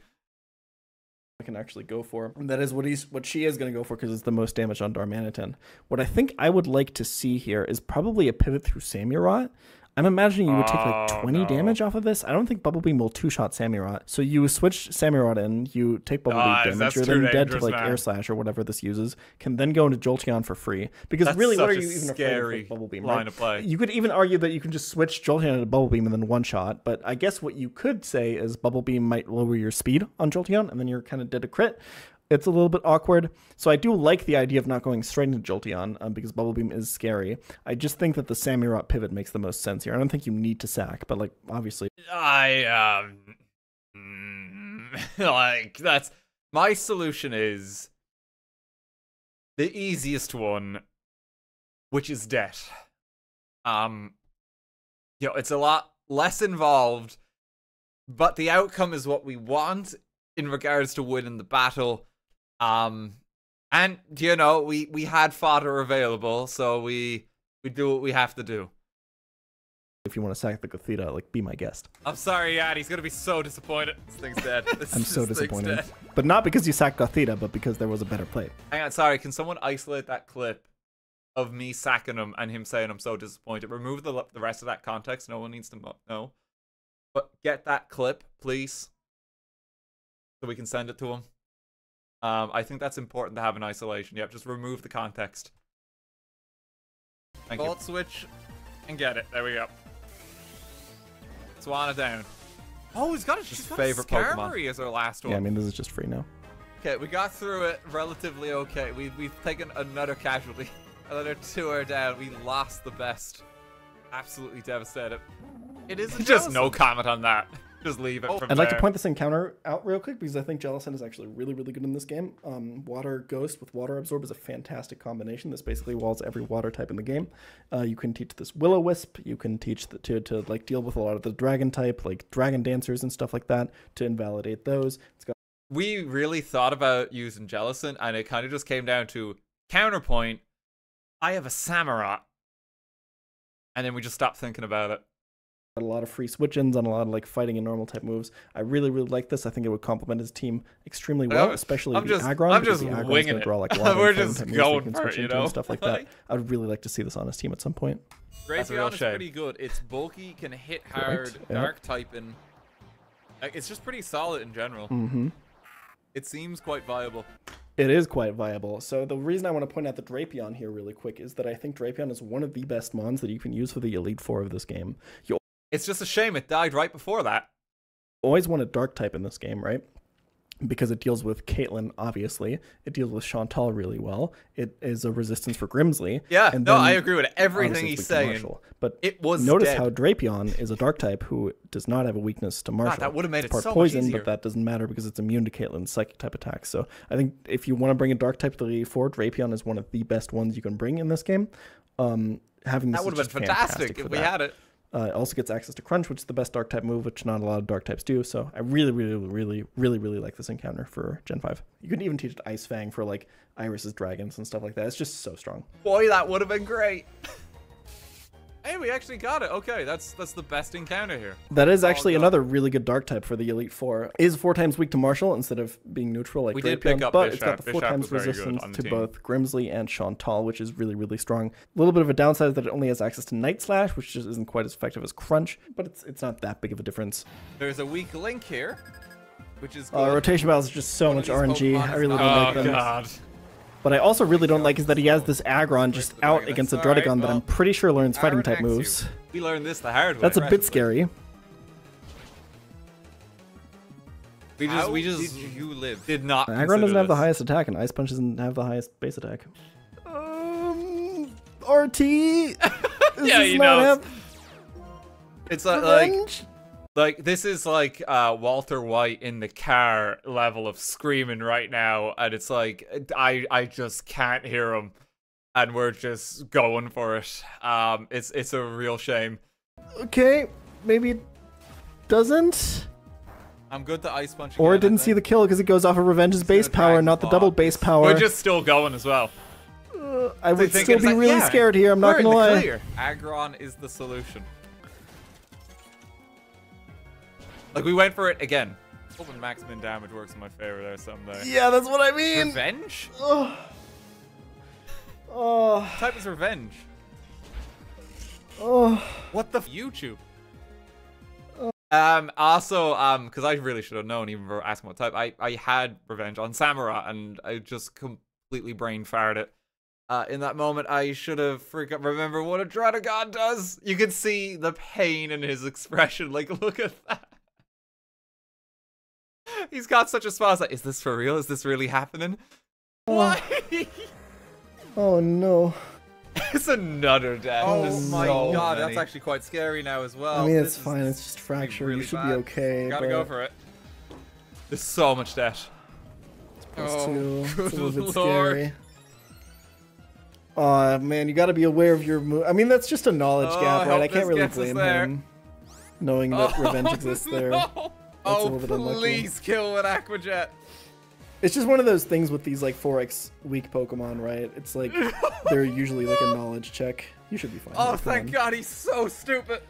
I can actually go for. And that is what she is going to go for because it's the most damage on Darmanitan. What I think I would like to see here is probably a pivot through Samurott. I'm imagining you would take like 20 damage off of this. I don't think Bubble Beam will two-shot Samurott. So you switch Samurott in, you take Bubble Beam damage, you're then dead to like Air Slash or whatever this uses, can then go into Jolteon for free. Because really, what are you even afraid of Bubble Beam, right? Of play. You could even argue that you can just switch Jolteon into Bubble Beam and then one-shot, but I guess what you could say is Bubble Beam might lower your speed on Jolteon, and then you're kind of dead to crit. It's a little bit awkward. So I do like the idea of not going straight into Jolteon because Bubble Beam is scary. I just think that the Samurott pivot makes the most sense here. I don't think you need to sack, but like obviously. Like that's my solution is the easiest one, which is debt. You know, it's a lot less involved, but the outcome is what we want in regards to winning the battle. And you know, we had fodder available, so we do what we have to do. If you want to sack the Gothita, like, be my guest. I'm sorry, Yad, he's gonna be so disappointed. This thing's dead. I'm so disappointed. But not because you sacked Gothita, but because there was a better play. Hang on, sorry, can someone isolate that clip of me sacking him and him saying I'm so disappointed? Remove the rest of that context. No one needs to know. But get that clip, please, so we can send it to him. I think that's important to have in isolation. Yep, just remove the context. Thank you. Bolt switch and get it. There we go. Swanna down. Oh, he's got his favorite Pokemon as our last one. Yeah, I mean, this is just free now. Okay, we got through it relatively okay. We've taken another casualty. Another 2 are down. We lost the best. Absolutely devastated. It is just no comment on that. Just leave it from I'd like to point this encounter out real quick because I think Jellicent is actually really, really good in this game. Water Ghost with Water Absorb is a fantastic combination. This basically walls every water type in the game. You can teach this Will-O-Wisp. You can teach to like deal with a lot of the dragon type, like Dragon Dancers and stuff like that, to invalidate those. We really thought about using Jellicent, and it kind of just came down to counterpoint. I have a Samurott, and then we just stopped thinking about it. A lot of free switch-ins on a lot of like fighting and normal type moves. I really, really like this. I think it would complement his team extremely well, especially the Aggron. I'm just winging it. Like we're just going for it, you know? And stuff like that. I would really like to see this on his team at some point. Raytheon is pretty good. It's bulky, can hit hard, dark typing. It's just pretty solid in general. Mm-hmm. It seems quite viable. It is quite viable. So the reason I want to point out the Drapion here really quick is that I think Drapion is one of the best mons that you can use for the Elite Four of this game. It's just a shame it died right before that. Always want a dark type in this game, right? Because it deals with Caitlyn, obviously. It deals with Chantal really well. It is a resistance for Grimsley. Yeah, and no, I agree with everything he's saying. But it was notice dead. How Drapion is a dark type who does not have a weakness to Marshall. God, that would have made it's it so poison, much easier. But that doesn't matter because it's immune to Caitlyn's psychic type attacks. So I think if you want to bring a dark type to the Elite Four, Drapion is one of the best ones you can bring in this game. Having this that would have been fantastic if we had it. It also gets access to Crunch, which is the best dark type move, which not a lot of dark types do. So I really, really, really, really, really like this encounter for Gen 5. You could even teach it Ice Fang for like Iris's dragons and stuff like that. It's just so strong. Boy, that would have been great. Hey, we actually got it. Okay, that's the best encounter here. That is actually another really good dark type for the Elite Four. Is 4 times weak to martial instead of being neutral like We did Drapion, pick up but Bishop. it's got the 4 Bishop times was very good resistance on the to team. both Grimsley and Chantal, which is really, really strong. A little bit of a downside is that it only has access to Night Slash, which just isn't quite as effective as Crunch, but it's not that big of a difference. There's a weak link here, which is good. Rotation battles is just so much RNG. I really don't like them. God. But I also really don't like is that he has this Aggron just out against a Drudigon that I'm pretty sure learns fighting type moves. We learned this the hard way. That's a bit scary. We just you live? did not. Aggron doesn't have the this. highest attack, and Ice Punch doesn't have the highest base attack. RT. Yeah, you know. It's like this is like Walter White in the car level of screaming right now, and it's like I just can't hear him, and we're just going for it. It's a real shame. Okay, maybe it doesn't. I'm good to Ice Punch. Or it again, didn't see the kill because it goes off of Revenge's base gonna power, drag not the the double bot. base power. We're just still going as well. I would Thinking still it's be like, really yeah, scared here, I'm not we're in gonna the lie. clear. Aggron is the solution. Like, we went for it again. Hoping max min damage works in my favor there someday. Yeah, that's what I mean. Revenge? Oh. What type is Revenge? Oh. What the YouTube? Also, because I really should have known even for asking what type. I had Revenge on Samurott, and I just completely brain fired it. In that moment, I should have remember what a Drudigon does. You could see the pain in his expression. Like, look at that. He's got such a smile. It's like, is this for real? Is this really happening? Why? Oh no. It's another death. Oh There's my so god, many. that's actually quite scary now as well. I mean, This it's is fine. It's just fracture. really You should bad. be okay. Gotta but go for it. There's so much death. It's too- good it's a little bit lord. scary. Oh man, you got to be aware of your move. I mean, that's just a knowledge Oh, gap, I right? hope I can't this really gets us blame there. him, knowing that Revenge exists there. No. That's a Oh, little bit unlucky. please kill with Aquajet. It's just one of those things with these like 4x weak Pokemon, right? It's like they're usually like a knowledge check. You should be fine. Oh, Come thank on. God, he's so stupid.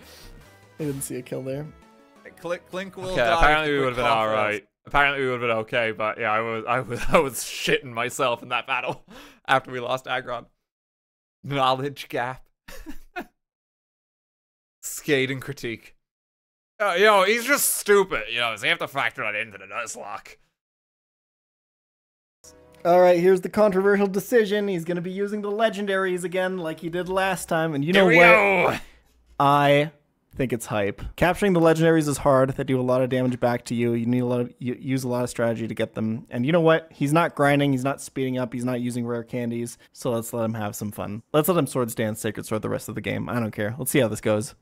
I didn't see a kill there. Clink will Okay, die. apparently we quick would have been cough all fast. right. Apparently we would have been okay, but yeah, I was shitting myself in that battle after we lost Aggron. Knowledge gap. Skating critique. He's just stupid. So you have to factor that into the Nuzlocke. All right, here's the controversial decision. He's going to be using the legendaries again like he did last time. And you know Here we what? go. I think it's hype. Capturing the legendaries is hard. They do a lot of damage back to you. You need use a lot of strategy to get them. And you know what? He's not grinding. He's not speeding up. He's not using rare candies. So let's let him have some fun. Let's let him Swords Dance Sacred Sword the rest of the game. I don't care. Let's see how this goes.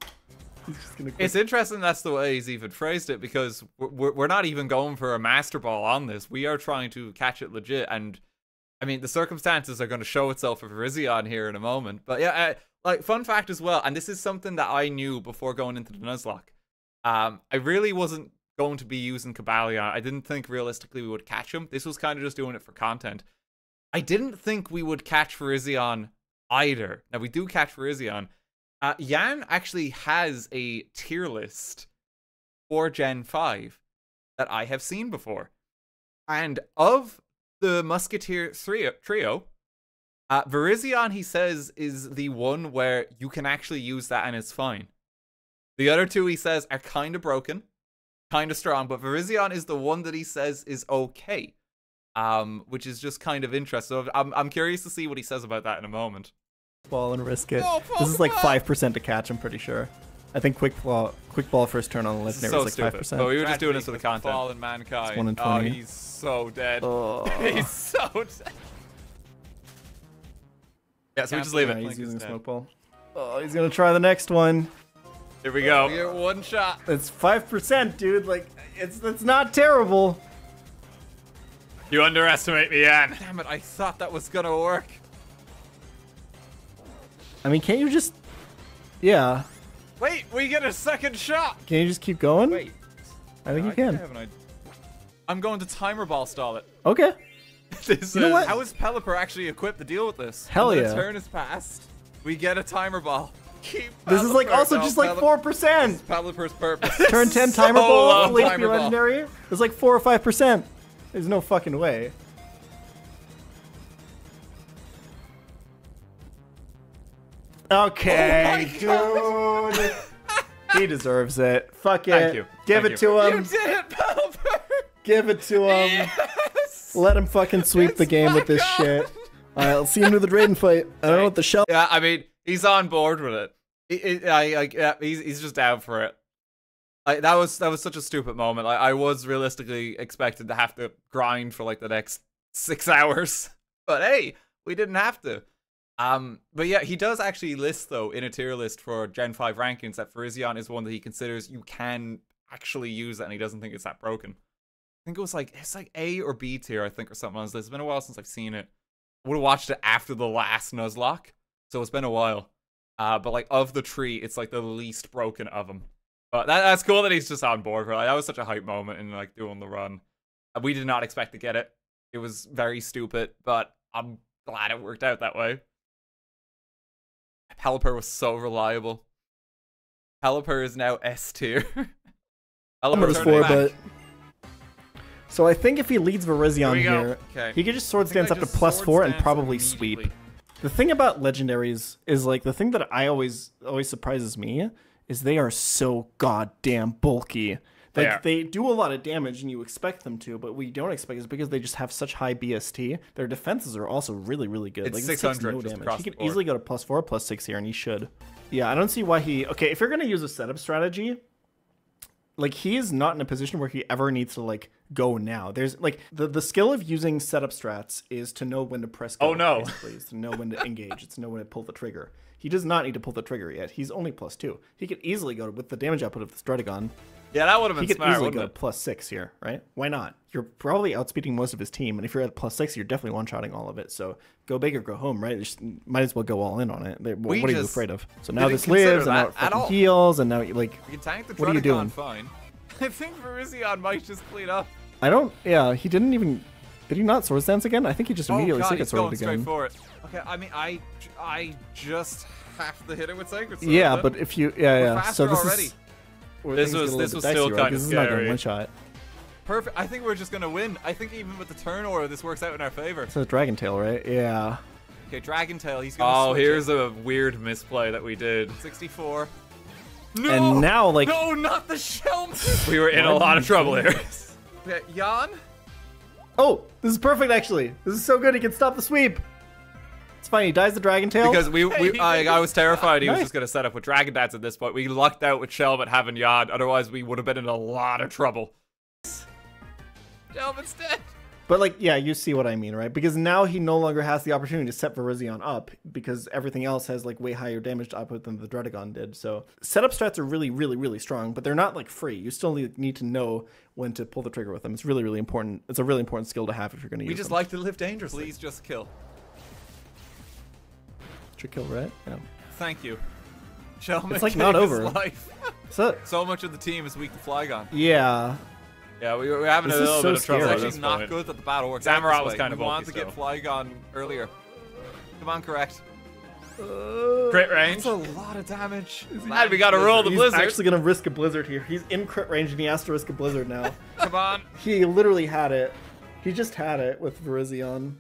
He's just gonna It's interesting that's the way he's even phrased it, because we're not even going for a Master Ball on this. We are trying to catch it legit, and I mean the circumstances are going to show itself for Virizion here in a moment. But yeah, like fun fact as well, and this is something that I knew before going into the Nuzlocke. I really wasn't going to be using Cobalion. I didn't think realistically we would catch him. This was kind of just doing it for content. I didn't think we would catch Virizion either. Now we do catch Virizion. Yan actually has a tier list for Gen 5 that I have seen before. And of the Musketeer trio, Virizion, he says, is the one where you can actually use that and it's fine. The other two, he says, are kind of broken, kind of strong, but Virizion is the one that he says is okay, which is just kind of interesting. So I'm curious to see what he says about that in a moment. ball and risk it. No, This is like Pokemon! 5% to catch, I'm pretty sure. I think quick ball first turn on the This is legendary so is like stupid. 5%. But we were just doing this for the content. Fallen mankind. It's 1 in Oh, 20. he's so dead. Oh. He's so dead. Yeah, so we just leave Yeah, it. he's Link using is dead. smoke ball. Oh, he's gonna try the next one. Here we go. We get one shot. It's 5%, dude. Like, it's not terrible. You underestimate me, Yan. Damn it, I thought that was gonna work. I mean, can't you just... Yeah. Wait, we get a second shot. Can you just keep going? Wait. I think you can. I'm going to timer ball stall it. Okay. This You know is- what? How is Pelipper actually equipped to deal with this? Hell When yeah. the turn is passed, we get a timer ball. This is like also just like 4%. Pelipper's purpose. Turn 10 timer ball, full HP legendary. It's like 4 or 5%. There's no fucking way. Okay, dude. He deserves it. Fuck it. Thank you. Give it to him. You did it, Pelipper. Give it to him. Yes. Let him fucking sweep the game with this shit. All right, let's see him do the Drayden fight. I don't know what the shell. Yeah, I mean, he's on board with it. He's just down for it. That was such a stupid moment. I was realistically expected to have to grind for like the next 6 hours, but hey, we didn't have to. But yeah, he does actually list though in a tier list for Gen 5 rankings that Virizion is one that he considers you can actually use it, and he doesn't think it's that broken. I think it's like A or B tier, I think, or something on this list. It's been a while since I've seen it. I would have watched it after the last Nuzlocke, so it's been a while. But like of the tree, it's like the least broken of them. But that's cool that he's just on board for it. Like, that was such a hype moment in like doing the run. We did not expect to get it. It was very stupid, but I'm glad it worked out that way. Pelipper was so reliable. Pelipper is now S tier. Pelipper's 4, but so I think if he leads Virizion here, okay, he could just Sword Stance up to +4 and probably sweep. The thing about legendaries is like the thing that I always surprises me is they are so goddamn bulky. Like they do a lot of damage and you expect them to, but what you don't expect is because they just have such high BST. Their defenses are also really, really good. It's like 600 no damage. He could board. easily go to +4, +6 here, and he should. Yeah, I don't see why he. Okay, if you're gonna use a setup strategy, like he is not in a position where he ever needs to like go now. There's like the skill of using setup strats is to know when to press go. Oh no! Basically, is to know when to engage. It's to know when to pull the trigger. He does not need to pull the trigger yet. He's only +2. He could easily go with the damage output of the Stratagon. Yeah, that would have been smart. He could easily go to +6 here, right? Why not? You're probably outspeeding most of his team, and if you're at +6, you're definitely one-shotting all of it. So go big or go home, right? Just might as well go all in on it. What are you afraid of? So now this lives, and now it fucking heals, and now like, you tank the what are you doing? Fine. I think Virizion might just clean up. I don't. Yeah, he didn't even. Did he not Sword Stance again? I think he just immediately Sacred Sword again. Straight for it. Okay, I mean, I just have to hit it with Sacred Sword. Yeah, but if you, so this already. This was still kind of scary. Not going one shot. Perfect. I think we're just gonna win. I think even with the turn order, this works out in our favor. So Dragon Tail, right? Yeah. Okay, Dragon Tail. He's gonna. Oh, here's a weird misplay that we did. 64. No! And now, like, no, not the shell. We were in a lot of trouble here. Okay, Jan. Oh, this is perfect. Actually, this is so good. He can stop the sweep. It's fine. He dies the Dragon Tail. Because I was terrified he was just gonna set up with Dragon Dance at this point. We lucked out with Shelmet having Yad. Otherwise, we would have been in a lot of trouble. Shelmet's dead. But like, yeah, you see what I mean, right? Because now he no longer has the opportunity to set Virizion up because everything else has like way higher damage output than the Dratagon did. So setup strats are really, really, really strong, but they're not like free. You still need to know when to pull the trigger with them. It's really, really important. It's a really important skill to have if you're going to use them. We just like to live dangerously. Please just kill. Trick kill, right? Yeah. Thank you. Shelmet it's like not over. Life. So much of the team is weak to Flygon. Yeah. Yeah, we're having a little bit of trouble. It's actually not point. Good that the battle works. Samurott was kind of bulky. We wanted to get Flygon earlier. Come on, correct. Crit range. That's a lot of damage. Glad we got to roll the blizzard. He's actually going to risk a blizzard here. He's in crit range and he has to risk a blizzard now. Come on. He literally had it. He just had it with Virizion.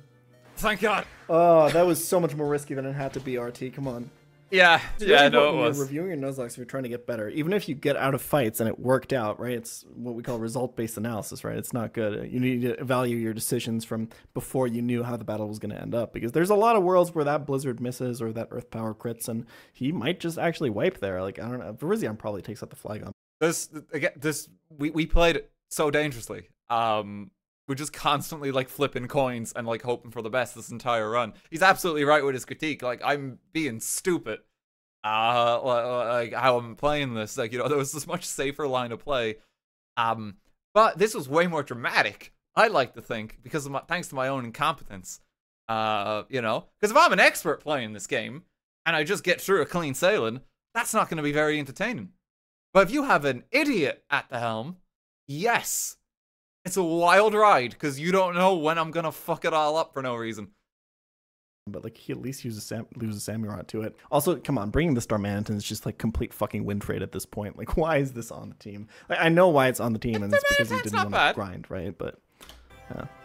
Thank God. Oh, that was so much more risky than it had to be, RT. Come on. Yeah, I know it was. You're reviewing your Nuzlocke if you're trying to get better. Even if you get out of fights and it worked out, right? It's what we call result-based analysis, right? It's not good. You need to evaluate your decisions from before you knew how the battle was going to end up. Because there's a lot of worlds where that Blizzard misses or that Earth Power crits, and he might just actually wipe there. Like, I don't know. Virizion probably takes out the Flygon. We played it so dangerously. We're just constantly like flipping coins and like hoping for the best this entire run. He's absolutely right with his critique. Like, I'm being stupid. Like how I'm playing this. Like, you know, there was this much safer line of play. But this was way more dramatic. I like to think because of thanks to my own incompetence. You know, because if I'm an expert playing this game and I just get through a clean sailing, that's not going to be very entertaining. But if you have an idiot at the helm, yes. It's a wild ride, because you don't know when I'm going to fuck it all up for no reason. but like he at least loses Samurott to it. Also, come on, bringing this Darmanitan is just like complete fucking win trade at this point. Like, why is this on the team? Like, I know why it's on the team, and it's because he didn't want to grind, right? But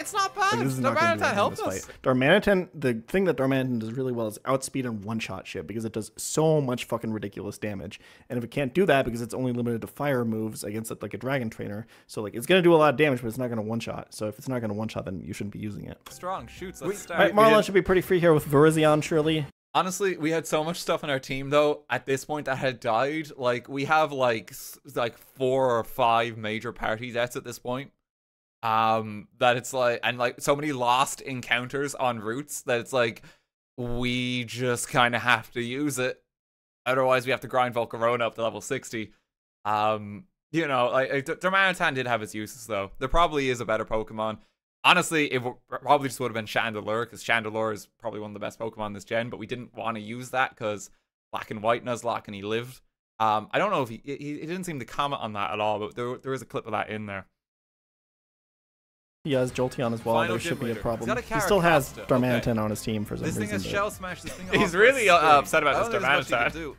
it's not bad. Like, Darmanitan helps us. Darmanitan, the thing that Darmanitan does really well is outspeed and one-shot shit, because it does so much fucking ridiculous damage. And if it can't do that because it's only limited to fire moves against like a dragon trainer, so like it's gonna do a lot of damage, but it's not gonna one-shot. So if it's not gonna one-shot, then you shouldn't be using it. Strong shoots. Let's start. Right, Marlon should be pretty free here with Virizion, surely. Honestly, we had so much stuff in our team though at this point that had died. Like we have like 4 or 5 major party deaths at this point. That it's like, and like so many lost encounters on routes that it's like we just kind of have to use it, otherwise we have to grind Volcarona up to level 60. You know, like Darmanitan did have its uses though. There probably is a better Pokemon. Honestly, it probably just would have been Chandelure, because Chandelure is probably one of the best Pokemon this gen, but we didn't want to use that because Black and White Nuzlocke and he lived. I don't know if he didn't seem to comment on that at all, but there is a clip of that in there. He has Jolteon as well. There should be a problem. He still has Darmanitan on his team for some reason. This thing has Shell Smash. This thing he's really upset about this Darmanitan.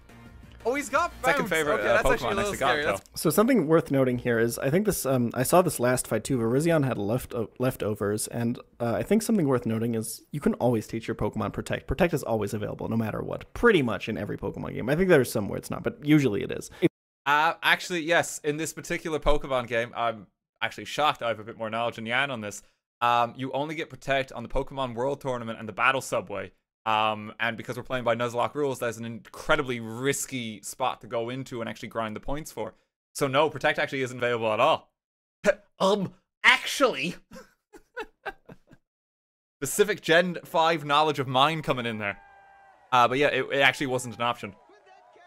Oh, he's got second favorite Pokemon next to Gato. So something worth noting here is, I think this, I saw this last fight too. Virizion had leftovers, and I think something worth noting is you can always teach your Pokemon Protect. Protect is always available, no matter what. Pretty much in every Pokemon game. I think there's some where it's not, but usually it is. Actually, yes. In this particular Pokemon game, I'm actually shocked. I have a bit more knowledge than Yan on this. You only get Protect on the Pokemon World Tournament and the Battle Subway. And because we're playing by Nuzlocke rules, that's an incredibly risky spot to go into and actually grind the points for. So no, Protect actually isn't available at all. Actually. Specific Gen 5 knowledge of mine coming in there. But yeah, it actually wasn't an option.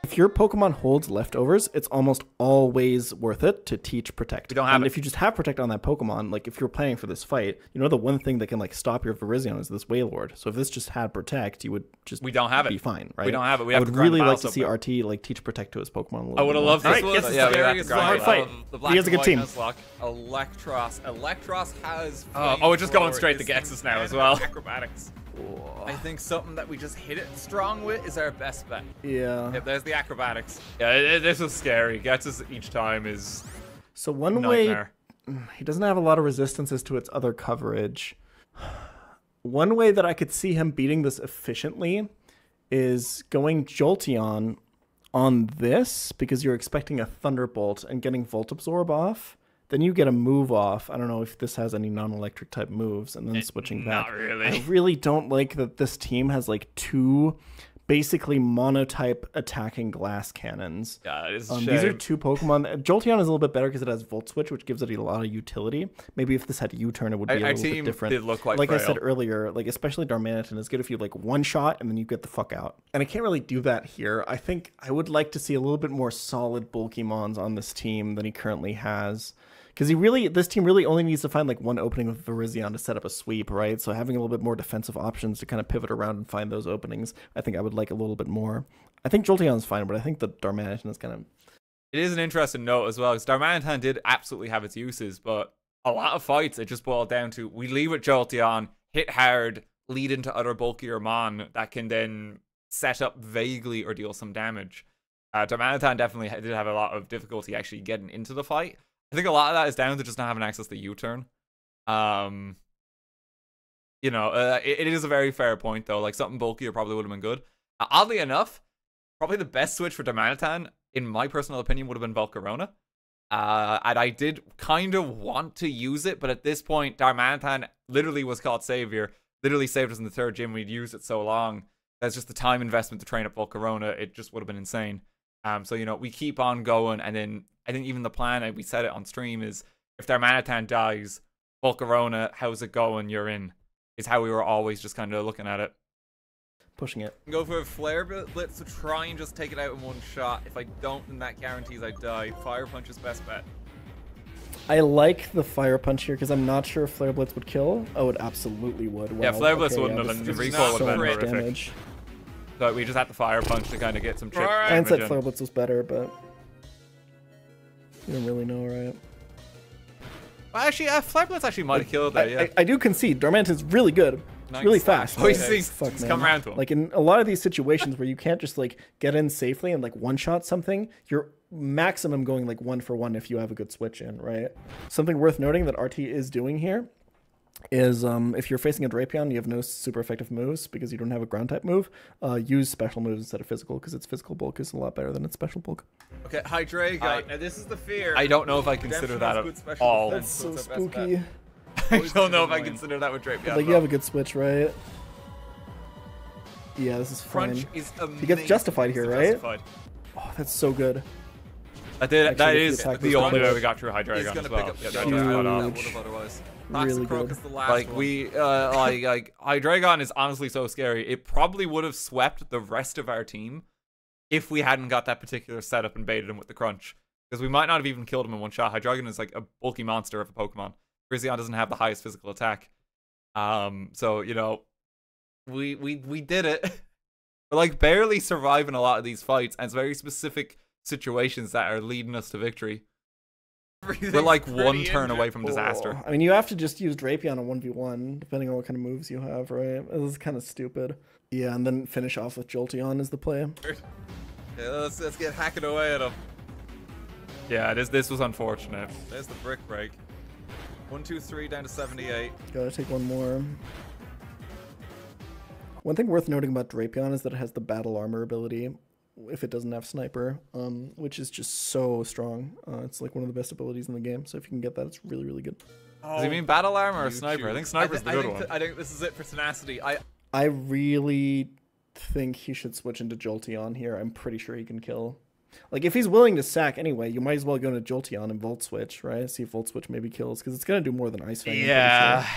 If your Pokemon holds leftovers, it's almost always worth it to teach Protect. We don't have and it. If you just have Protect on that Pokemon, like if you're planning for this fight, you know the one thing that can like stop your Virizion is this Wailord. So if this just had Protect, you would just be fine, right? We don't have it. I would really like to see RT like teach Protect to his Pokemon a little I would have loved this one. Yeah, it's a hard fight. He has a good team. Electros has we're just going straight to Gexus now as well. Acrobatics. I think something that we just hit it strong with is our best bet. Yeah. Yep, there's the acrobatics. Yeah, this is scary. Gexus each time is so one nightmare. Way he doesn't have a lot of resistances to its other coverage. One way that I could see him beating this efficiently is going Jolteon on this, because you're expecting a Thunderbolt and getting Volt Absorb off. Then you get a move off. I don't know if this has any non-electric type moves, and then switching back. Not really. I really don't like that this team has like 2 basically monotype attacking glass cannons. Yeah, it is a these shame. are 2 Pokemon. Jolteon is a little bit better because it has Volt Switch, which gives it a lot of utility. Maybe if this had U-turn, it would be a little bit different. Did look quite like frail. I said earlier, like especially Darmanitan is good if you like one shot and then you get the fuck out. And I can't really do that here. I think I would like to see a little bit more solid Bulkymons on this team than he currently has. Because this team really only needs to find like one opening with Virizion to set up a sweep, right? So having a little bit more defensive options to kind of pivot around and find those openings, I think I would like a little bit more. I think Jolteon's fine, but I think the Darmanitan is kind of... It is an interesting note as well, because Darmanitan did absolutely have its uses, but a lot of fights, it just boiled down to, we leave with Jolteon, hit hard, lead into other bulkier mon that can then set up vaguely or deal some damage. Darmanitan definitely did have a lot of difficulty actually getting into the fight. I think a lot of that is down to just not having access to U-turn. You know, it is a very fair point, though. Like, something bulkier probably would have been good. Oddly enough, probably the best switch for Darmanitan, in my personal opinion, would have been Volcarona. And I did kind of want to use it, but at this point, Darmanitan literally was called Savior. Literally saved us in the 3rd gym. We'd used it so long. That's just the time investment to train up Volcarona. It just would have been insane. So, you know, we keep on going, and then I think even the plan, and we said it on stream, is if Darmanitan dies, Volcarona, how's it going? You're in. Is how we were always just kind of looking at it. Pushing it. Go for a Flare Blitz to try and just take it out in one shot. If I don't, then that guarantees I die. Fire Punch is best bet. I like the Fire Punch here because I'm not sure if Flare Blitz would kill. Oh, it absolutely would. Wow. Yeah, Flare Blitz wouldn't have been. The recoil would have been horrific. Damage. So we just had the Fire Punch to kind of get some chip damage. I said Flare Blitz was better, but you don't really know, right? Well, actually, Flare Blitz actually might have killed that, yeah. I do concede. Darmanitan's really good. Nice. really fast. Oh, he's come around to him. Like in a lot of these situations where you can't just like get in safely and like one-shot something, you're maximum going like 1-for-1 if you have a good switch in, right? Something worth noting that RT is doing here is if you're facing a Drapion, you have no super effective moves because you don't have a ground type move, use special moves instead of physical because its physical bulk is a lot better than its special bulk. Okay, Hydreigon. Now this is the fear. I don't know if I consider that at all. That's so spooky. I don't know if I consider that with Drapion. Like you have a good switch, right? Yeah, this is fine. Crunch is amazing. He gets justified here, right? Justified. Oh, that's so good. That is the only way we got through Hydreigon as well. He's gonna pick up otherwise. Really good. Is the last like one. we like Hydreigon is honestly so scary. It probably would have swept the rest of our team if we hadn't got that particular setup and baited him with the crunch. Because we might not have even killed him in one shot. Hydreigon is like a bulky monster of a Pokemon. Grizzlyon doesn't have the highest physical attack. So you know, we did it. We're like barely surviving a lot of these fights, and it's very specific situations that are leading us to victory. We're like one turn away from disaster. I mean, you have to just use Drapion on 1v1, depending on what kind of moves you have, right? This is kind of stupid. Yeah, and then finish off with Jolteon as the play. Yeah, let's get hacking away at him. Yeah, this was unfortunate. There's the brick break. 1, 2, 3 down to 78. Gotta take one more. One thing worth noting about Drapion is that it has the battle armor ability if it doesn't have sniper, which is just so strong. It's like one of the best abilities in the game, so if you can get that, it's really, really good. Does he mean battle armor or sniper? I think sniper's the good one. I think this is it for tenacity. I really think he should switch into Jolteon here. I'm pretty sure he can kill. Like, if he's willing to sack anyway, you might as well go into Jolteon and Volt Switch, right? See if Volt Switch maybe kills, because it's going to do more than Ice Fang. Yeah. Sure.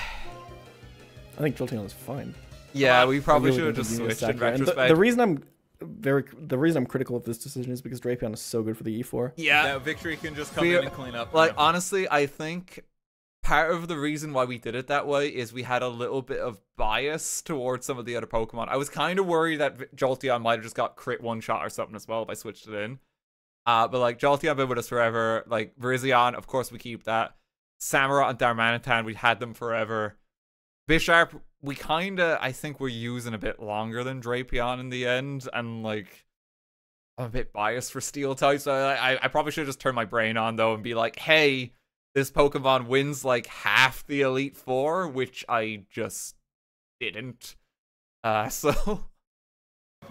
I think Jolteon is fine. Yeah, we probably should have just switched in retrospect. The reason I'm critical of this decision is because Drapion is so good for the E4. Yeah. Now Victory can just come in and clean up. Like, honestly, I think part of the reason why we did it that way is we had a little bit of bias towards some of the other Pokemon. I was kind of worried that Jolteon might have just got crit one shot or something as well if I switched it in. But like Jolteon been with us forever. Like Virizion, of course we keep that. Samurott and Darmanitan, we had them forever. Bisharp, we kind of, I think we're using a bit longer than Drapion in the end. And like, I'm a bit biased for Steel types. So I probably should just turn my brain on though and be like, hey, this Pokemon wins like half the Elite Four, which I just didn't. So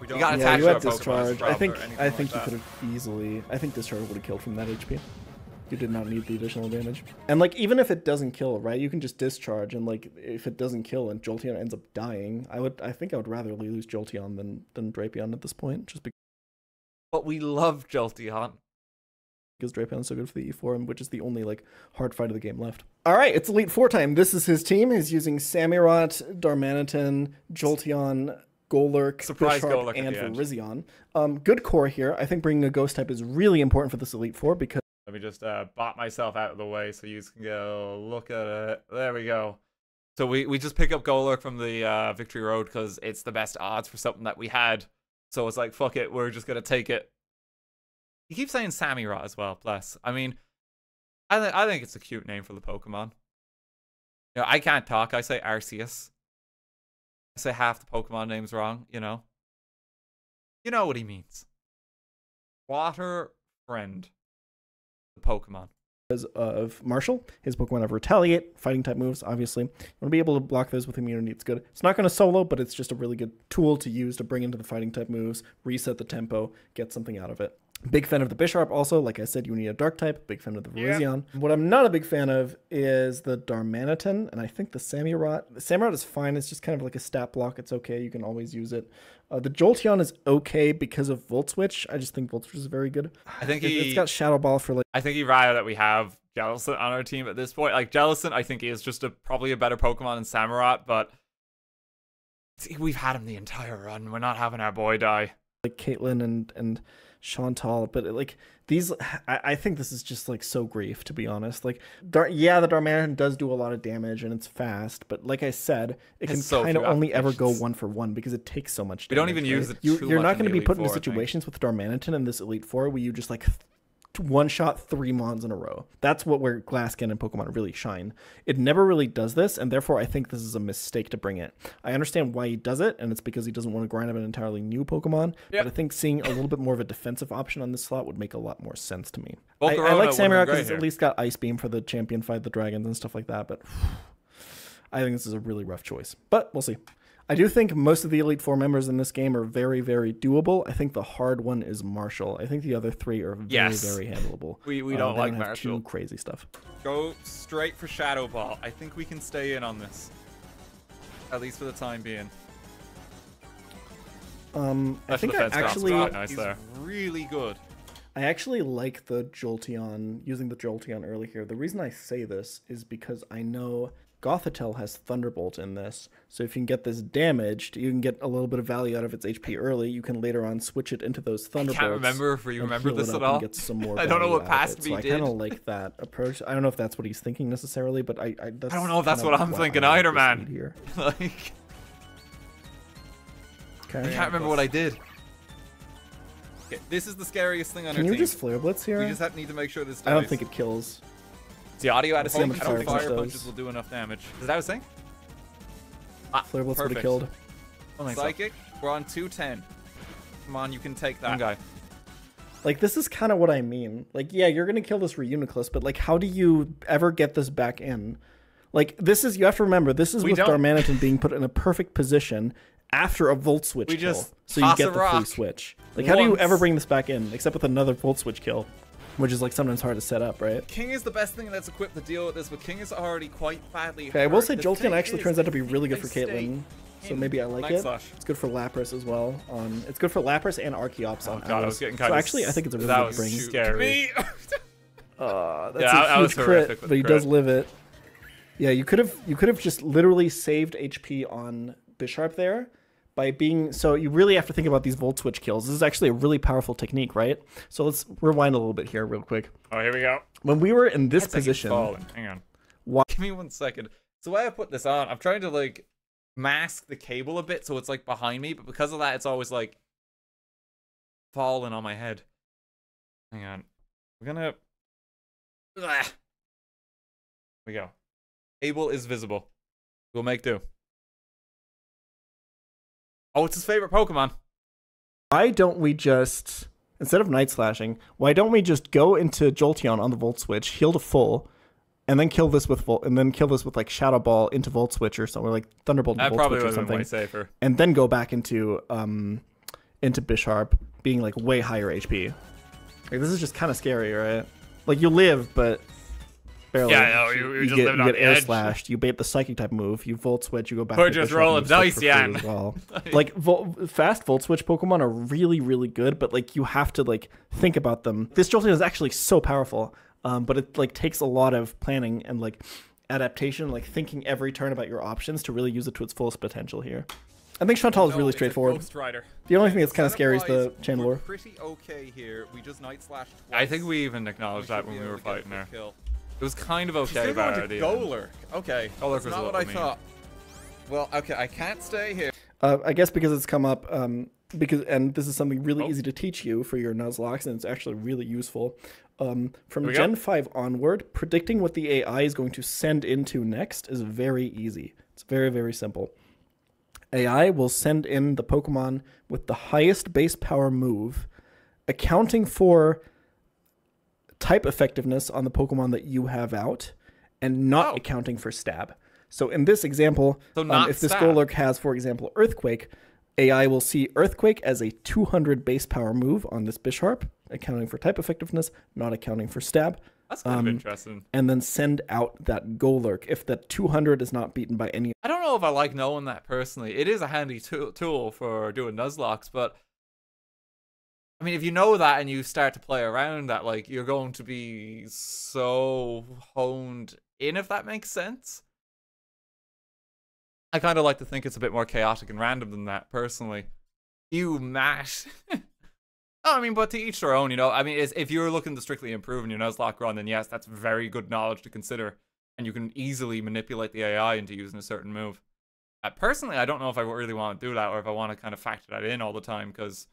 we gotta attach you had our discharge. Pokemon. I think you could have easily. I think discharge would have killed from that HP. You did not need the additional damage. And like, even if it doesn't kill, right? You can just discharge, and like, if it doesn't kill and Jolteon ends up dying, I think I would rather lose Jolteon than Drapion at this point, just because. But we love Jolteon. Because Drapion is so good for the E4, which is the only like hard fight of the game left. All right, it's Elite Four time. This is his team. He's using Samurott, Darmanitan, Jolteon, Golurk, Bisharp, and Virizion. Good core here. I think bringing a Ghost type is really important for this Elite Four because. Let me just bot myself out of the way so you can go look at it. There we go. So we just pick up Golurk from the Victory Road because it's the best odds for something that we had. So it's like, fuck it, we're just gonna take it. He keeps saying Samurott as well, bless. I mean, I think it's a cute name for the Pokemon. You know, I can't talk. I say Arceus. I say half the Pokemon names wrong, you know. You know what he means. Water friend. The Pokemon. Because of Marshall, his Pokemon have Retaliate, fighting type moves, obviously. You want to be able to block those with immunity, it's good. It's not going to solo, but it's just a really good tool to use to bring into the fighting type moves, reset the tempo, get something out of it. Big fan of the Bisharp also. Like I said, you need a dark type. Big fan of the Virizion. Yeah. What I'm not a big fan of is the Darmanitan, and I think the Samurott. The Samurott is fine. It's just kind of like a stat block. It's okay. You can always use it. The Jolteon is okay because of Volt Switch. I just think Volt Switch is very good. I think it's got Shadow Ball for like. I think he'd rather that we have Jellicent on our team at this point. Like Jellicent, I think he is just probably a better Pokemon than Samurott, but we've had him the entire run. We're not having our boy die. Like Caitlyn and Chantal, but like these, I think this is just like so grief, to be honest. Like, yeah, the Darmanitan does do a lot of damage and it's fast, but like I said, it can kind of only ever go 1-for-1 because it takes so much damage. We don't even use it. You're not going to be put into situations with Darmanitan in this Elite Four where you just like one-shot 3 Mons in a row. That's where Glasskin and Pokemon really shine. It never really does this, and therefore I think this is a mistake to bring it. I understand why he does it, and it's because he doesn't want to grind up an entirely new Pokemon, but I think seeing a little bit more of a defensive option on this slot would make a lot more sense to me. I like Samurott because it's at least got Ice Beam for the champion fight the dragons and stuff like that, but I think this is a really rough choice. But we'll see. I do think most of the Elite Four members in this game are very, very doable. I think the hard one is Marshall. I think the other 3 are very, very handleable. We don't like Marshall. Too crazy stuff. Go straight for Shadow Ball. I think we can stay in on this, at least for the time being. I think I actually nice there. Really good. I actually like the Jolteon, using the Jolteon early here. The reason I say this is because I know Gothitelle has Thunderbolt in this, so if you can get this damaged, you can get a little bit of value out of its HP early. You can later on switch it into those Thunderbolts. I can't remember if you remember this at all. Get some more I don't know what past me did. So I kind of like that approach. I don't know if that's what he's thinking necessarily, but I don't know if that's what I'm thinking either, man. Here. Like, I can't remember what I did. Okay, this is the scariest thing on our team. Can you just Flare Blitz here? We just need to make sure this dies. I don't think it kills. The audio out of sync. I don't think fire punches will do enough damage. Is that what I was saying? Flare Blitz would have killed. Psychic, we're on 210. Come on, you can take that guy. Like, this is kind of what I mean. Like, yeah, you're going to kill this Reuniclus, but, like, how do you ever get this back in? Like, this is, you have to remember, this is with Darmanitan being put in a perfect position after a Volt Switch kill. So you get the free switch. Like, how do you ever bring this back in, except with another Volt Switch kill? Which is, like, sometimes hard to set up, right? King is the best thing that's equipped to deal with this, but King is already quite badly hurt. Okay, I will say Jolteon actually turns out to be really good for Caitlyn. So maybe I like it. It's good for Lapras as well. It's good for Lapras and Archeops on God, I was getting kind of actually, I think it's a really good bring. Scary. That's a huge crit, but he does live it. Yeah, you could have just literally saved HP on Bisharp there by being, so you really have to think about these Volt Switch kills. This is actually a really powerful technique, right? So let's rewind a little bit here real quick. Oh, here we go. When we were in this position, hang on. Give me 1 second. So the way I put this on, I'm trying to like mask the cable a bit so it's like behind me, but because of that, it's always like falling on my head. Hang on. We're gonna. Here we go. Cable is visible. We'll make do. Oh, it's his favorite Pokemon. Why don't we just, instead of Night Slashing, why don't we just go into Jolteon on the Volt Switch, heal to full, and then kill this with like Shadow Ball into Volt Switch or something, like Thunderbolt into Volt Switch or something. Way safer. And then go back into Bisharp, being like way higher HP. Like, this is just kind of scary, right? Like, you live, but barely. Yeah, no, you just get air slashed. You bait the Psychic type move. You Volt Switch. You go back. We're just rolling dice, yeah. As well. Like fast Volt Switch Pokemon are really, really good, but like you have to like think about them. This Jolteon is actually so powerful, but it like takes a lot of planning and like adaptation, like thinking every turn about your options to really use it to its fullest potential here. I think Chantal is really straightforward. The only thing that's kind of scary is the Chandelure. We're pretty okay here. We just Night Slash twice. I think we even acknowledged that when we were fighting there. It was kind of okay, but Golurk. Okay, Golurk was not what I thought. Well, okay, I can't stay here. I guess because it's come up, and this is something really easy to teach you for your Nuzlocke, and it's actually really useful. From Gen 5 onward, predicting what the AI is going to send into next is very easy. It's very, very simple. AI will send in the Pokemon with the highest base power move, accounting for type effectiveness on the Pokemon that you have out, and not accounting for stab. So in this example, if this Golurk has, for example, Earthquake, AI will see Earthquake as a 200 base power move on this Bisharp, accounting for type effectiveness, not accounting for stab. That's kind of interesting. And then send out that Golurk if that 200 is not beaten by any. I don't know if I like knowing that personally. It is a handy tool for doing Nuzlocks, but I mean, if you know that and you start to play around that, like, you're going to be so honed in, if that makes sense. I kind of like to think it's a bit more chaotic and random than that, personally. You mash. I mean, but to each their own, you know. I mean, if you're looking to strictly improve in your Nuzlocke run, then yes, that's very good knowledge to consider. And you can easily manipulate the AI into using a certain move. Personally, I don't know if I really want to do that or if I want to kind of factor that in all the time, because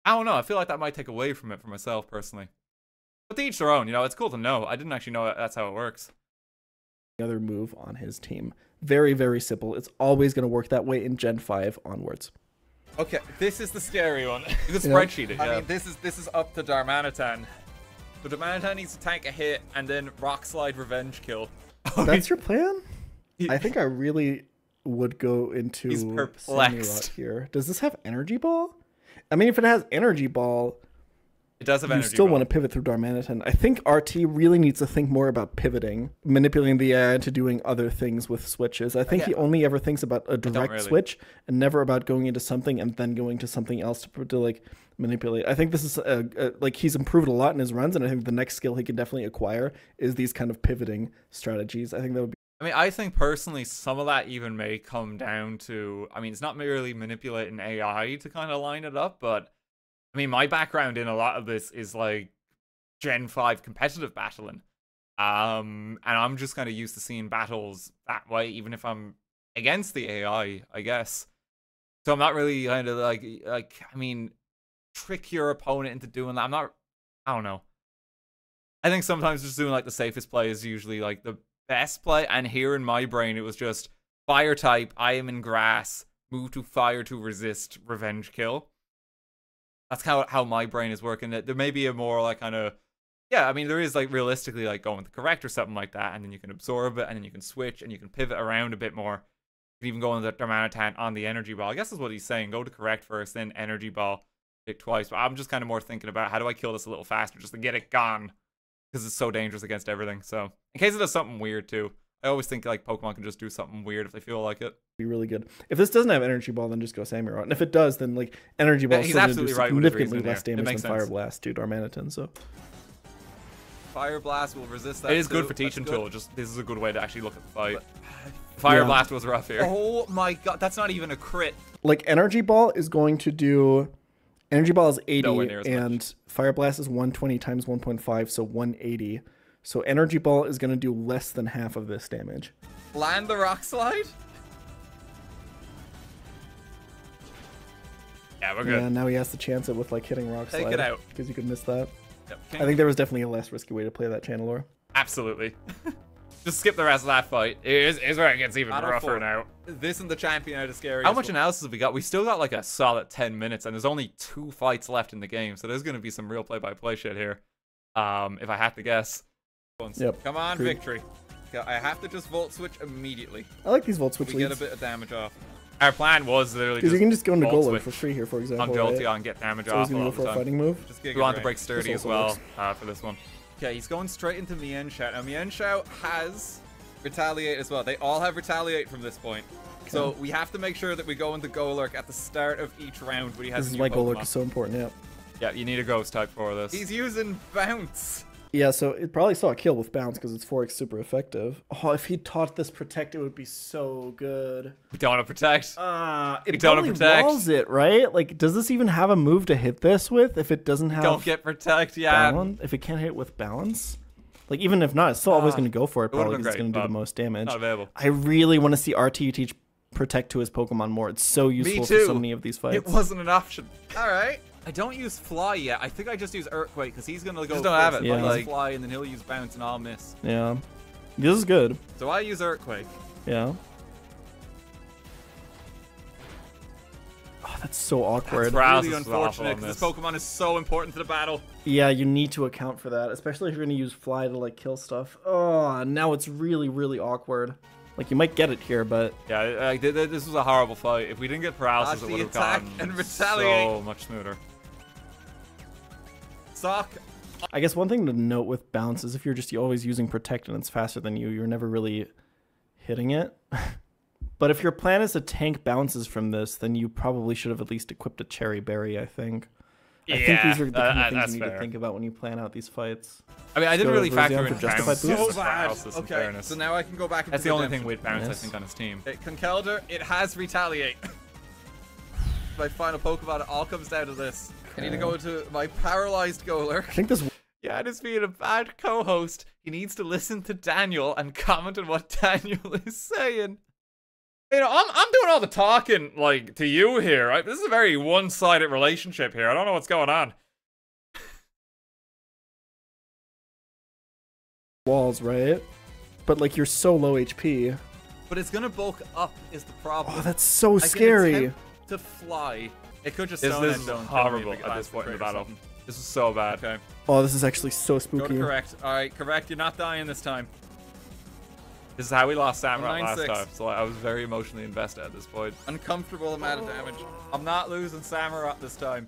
I don't know. I feel like that might take away from it for myself, personally. But to each their own, you know, it's cool to know. I didn't actually know that's how it works. Other move on his team. Very, very simple. It's always going to work that way in Gen 5 onwards. Okay, this is the scary one. You can spreadsheet it. I mean, this is up to Darmanitan. So Darmanitan needs to tank a hit and then Rock Slide Revenge Kill. That's your plan? I think I really would go into He's perplexed here. Does this have Energy Ball? I mean, if it has Energy Ball, it does have energy. You still ball. Want to pivot through Darmanitan. I think RT really needs to think more about pivoting, manipulating the AI into doing other things with switches. I think he only ever thinks about a direct switch and never about going into something and then going to something else to like manipulate. I think this is like he's improved a lot in his runs, and I think the next skill he can definitely acquire is these kind of pivoting strategies. I think that would be. I mean, I think personally some of that even may come down to, I mean, it's not merely manipulating AI to kind of line it up, but I mean, my background in a lot of this is like Gen 5 competitive battling. And I'm just kind of used to seeing battles that way, even if I'm against the AI, I guess. So I'm not really kind of like, I mean, trick your opponent into doing that. I don't know. I think sometimes just doing like the safest play is usually like the best play. And here in my brain, it was just fire type, I am in grass, move to fire to resist, revenge kill. That's how my brain is working. There may be a more like kind of, yeah, I mean, there is like realistically like going to correct or something like that, and then you can absorb it, and then you can switch, and you can pivot around a bit more. You can even go on the Darmanitan on the energy ball. I guess that's what he's saying. Go to correct first, then energy ball, hit twice. But I'm just kind of more thinking about how do I kill this a little faster just to get it gone, because it's so dangerous against everything. So in case it does something weird too, I always think like Pokemon can just do something weird if they feel like it. Be really good. If this doesn't have Energy Ball, then just go Samurott. And if it does, then like Energy Ball he's absolutely right with significantly less damage than Fire Blast to Darmanitan. So Fire Blast will resist that. It is good for teaching tool. Just this is a good way to actually look at the fight. Fire Blast was rough here. Oh my god, that's not even a crit. Like Energy Ball is going to do. Energy Ball is 80, and Fire Blast is 120 times 1.5, so 180. So Energy Ball is going to do less than half of this damage. Land the Rock Slide? Yeah, we're good. Yeah, now he has to chance it with like hitting Rock Slide. Take it out. Because you could miss that. Yep. I think there was definitely a less risky way to play that Channelor. Absolutely. Just skip the rest of that fight. It's where it gets even rougher now. This and the champion are the scariest. How much analysis have we got? We still got like a solid 10 minutes, and there's only 2 fights left in the game, so there's going to be some real play-by-play shit here. If I had to guess. Yep. Come on, victory. I have to just Volt Switch immediately. I like these Volt Switch leads. Get a bit of damage off. Our plan was literally because you can just go into Golem for free here, for example. On Jolteon and get damage off. So he's going to go for a fighting move. We want to break Sturdy as well for this one. Okay, he's going straight into Mienshao. Now, Mienshao has Retaliate as well. They all have Retaliate from this point. Okay. So we have to make sure that we go into Golurk at the start of each round when he has a new Pokemon. This is why Golurk is so important, yeah. Yeah, you need a Ghost type for this. He's using Bounce. Yeah, so it probably saw a kill with Bounce because it's 4x super effective. Oh, if he taught this Protect, it would be so good. We don't want to Protect. It probably walls it, right? Like, does this even have a move to hit this with if it doesn't have... Don't get Protect, yeah. Balance? If it can't hit with Balance? Like, even if not, it's still always going to go for it, probably, because it's going to do the most damage. Not available. I really want to see RT teach Protect to his Pokemon more. It's so useful for so many of these fights. It wasn't an option. All right. I don't use Fly yet. I think I just use Earthquake because he's going to go first. Don't have it. Yeah. Like, Fly, and then he'll use Bounce, and I'll miss. Yeah. This is good. So I use Earthquake. Yeah. Oh, that's so awkward. That's really unfortunate because this Pokemon is so important to the battle. Yeah, you need to account for that, especially if you're going to use Fly to, like, kill stuff. Oh, now it's really, really awkward. Like, you might get it here, but... Yeah, this was a horrible fight. If we didn't get paralysis, it would have gone and retaliate so much smoother. Sock. I guess one thing to note with Bounce is if you're just always using Protect and it's faster than you, you're never really hitting it. But if your plan is to tank bounces from this, then you probably should have at least equipped a Cherry Berry, I think. Yeah, I think these are the kind of things you need to think about when you plan out these fights. I mean, I didn't really factor in Justified so bad. Okay, so now I can go back. That's the only thing with Bounce, I think, on his team. Conkeldurr, it has Retaliate. My final Pokemon, it all comes down to this. I need to go into my paralyzed Golurk. I think this... Yeah, it is being a bad co-host. He needs to listen to Daniel and comment on what Daniel is saying. You know, I'm doing all the talking, like, to you here, right? This is a very one-sided relationship here. I don't know what's going on. walls, right? But like you're so low HP. But it's gonna bulk up is the problem. Oh, that's so scary. To fly. It could just this is horrible at this point in the battle. This is so bad. Okay. Oh, this is actually so spooky. Go to correct. All right, correct. You're not dying this time. This is how we lost Samurott last 9-6. time, so I was very emotionally invested at this point. Uncomfortable amount of damage. I'm not losing Samurott this time.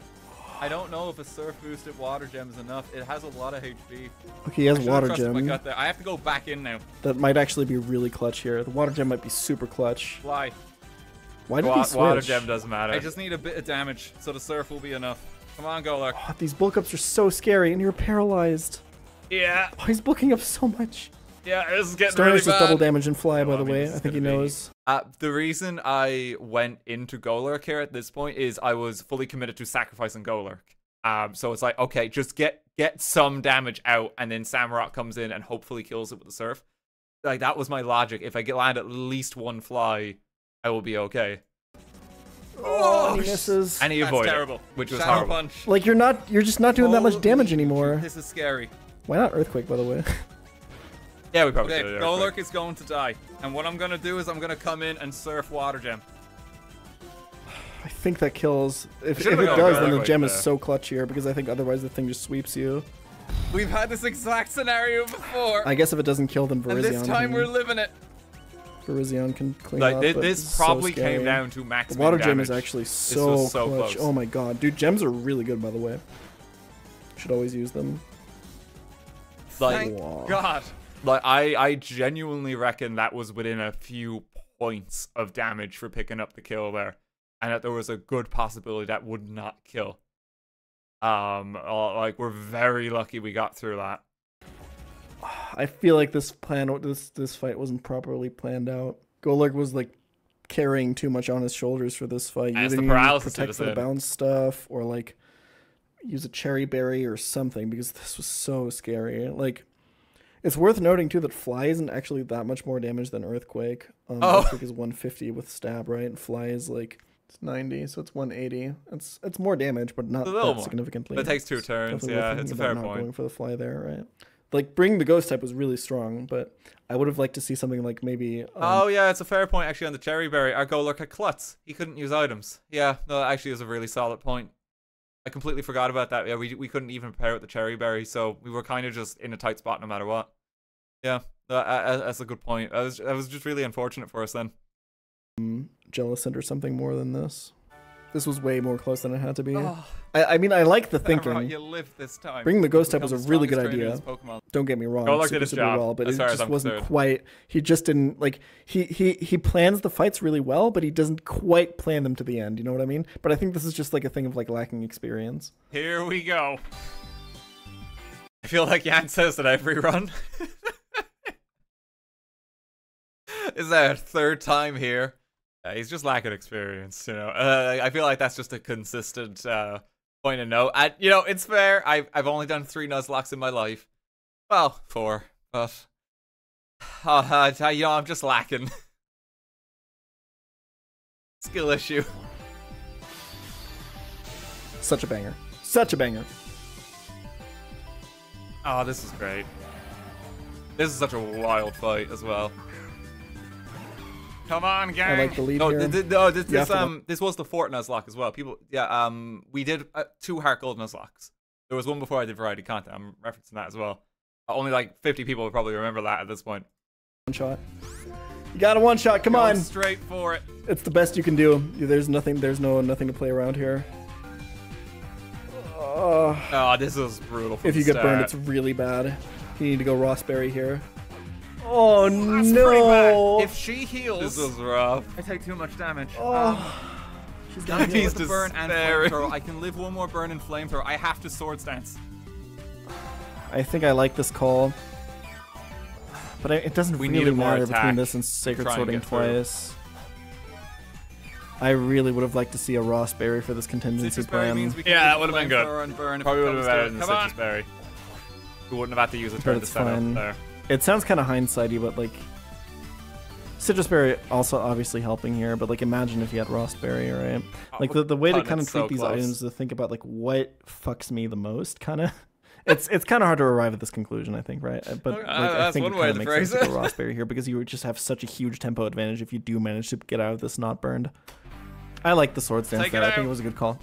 I don't know if a surf boosted water gem is enough. It has a lot of HP. Okay, he has water gem. I have to go back in now. That might actually be really clutch here. The water gem might be super clutch. Fly. Why did he switch? Water gem doesn't matter. I just need a bit of damage, so the surf will be enough. Come on, Golurk. Oh, these bulk ups are so scary, and you're paralyzed. Yeah. Oh, he's bulking up so much. Yeah, this is getting Starting really with bad. double damage and fly, by the way. I think he knows. The reason I went into Golurk here at this point is I was fully committed to sacrificing Golurk. So it's like, okay, just get some damage out, and then Samurott comes in and hopefully kills it with the surf. Like, that was my logic. If I land at least one fly, I will be okay. Oh, he misses. And he avoided it, which was Shadow horrible. punch. Like, you're just not doing that much damage anymore. This is scary. Why not Earthquake, by the way? Yeah, we probably Okay, should. Golurk is going to die. And what I'm going to do is I'm going to come in and surf water gem. I think that kills. If it Should've does, gone then the gem is there. so clutch here, because I think otherwise the thing just sweeps you. We've had this exact scenario before. I guess if it doesn't kill, then And this time we're living it. Virizion can clean Like, up. this probably came down to max The water gem damage. is actually so so clutch. close. Oh my god. Dude, gems are really good, by the way. Should always use them. Like, Thank Wow. God. Like, I genuinely reckon that was within a few points of damage for picking up the kill there. And that there was a good possibility that would not kill. Like, we're very lucky we got through that. I feel like this fight wasn't properly planned out. Golurk was like carrying too much on his shoulders for this fight. You As the didn't even paralysis protect for the bounce stuff, or like use a cherry berry or something, because this was so scary. Like, it's worth noting too that fly isn't actually that much more damage than earthquake. Earthquake is 150 with stab, right? And fly is like, it's 90, so it's 180. It's more damage, but not that significantly. It takes 2 turns. Yeah, it's a fair point. Going for the fly there, right? Like, bringing the ghost type was really strong, but I would have liked to see something like maybe. Oh yeah, it's a fair point actually on the cherry berry. Our Golurk had Klutz. He couldn't use items. Yeah, no, that actually is a really solid point. I completely forgot about that. Yeah, we couldn't even pair with the cherry berry, so we were kind of just in a tight spot no matter what. Yeah, that's a good point. That was just really unfortunate for us then. Jellicent or something more than this. This was way more close than it had to be. Oh. I mean, I like the thinking. You live this time. Bringing the ghost type was a really good idea. Don't get me wrong. Golurk did his job, well, but it just wasn't quite. He just didn't like. He plans the fights really well, but he doesn't quite plan them to the end. You know what I mean? But I think this is just like a thing of like lacking experience. Here we go. I feel like Jan says that every run. Is that our 3rd time here? He's just lacking experience, you know. I feel like that's just a consistent point of note. And, you know, it's fair. I've only done 3 Nuzlocks in my life. Well, 4, but you know, I'm just lacking. Skill issue. Such a banger. Such a banger. Oh, this is great. This is such a wild fight as well. Come on, gang! I like the lead here. This was the 4th Nuzlocke as well. People, yeah, we did 2 Heart Gold Nuzlocks. There was one before I did variety content. I'm referencing that as well. Only like 50 people would probably remember that at this point. One shot. You got a one shot. Come on. Straight for it. It's the best you can do. There's nothing. There's nothing to play around here. Oh, this was brutal. If you get burned, it's really bad. You need to go Rossberry here. Oh no! If she heals, this was rough. I take too much damage. She's got He's the burn and flamethrower. I can live one more burn and flamethrower. I have to sword stance. I think I like this call, but it doesn't really matter between this and Sacred Sorting twice. I really would have liked to see a Rossberry for this contingency plan. Yeah, that would have been good. Probably would have been better than the Citrus Berry. We wouldn't have had to use a turn to set up there. It sounds kind of hindsighty, but like Citrus Berry also obviously helping here. But like, imagine if you had Rossberry, right? Like the way to kind of treat these items is to think about like what fucks me the most, kind of, It's kind of hard to arrive at this conclusion, I think, right? But like, I think one it way kind to of makes phrase sense to it. go Rossberry here because you would just have such a huge tempo advantage if you do manage to get out of this not burned. I like the sword stance there. I think it was a good call.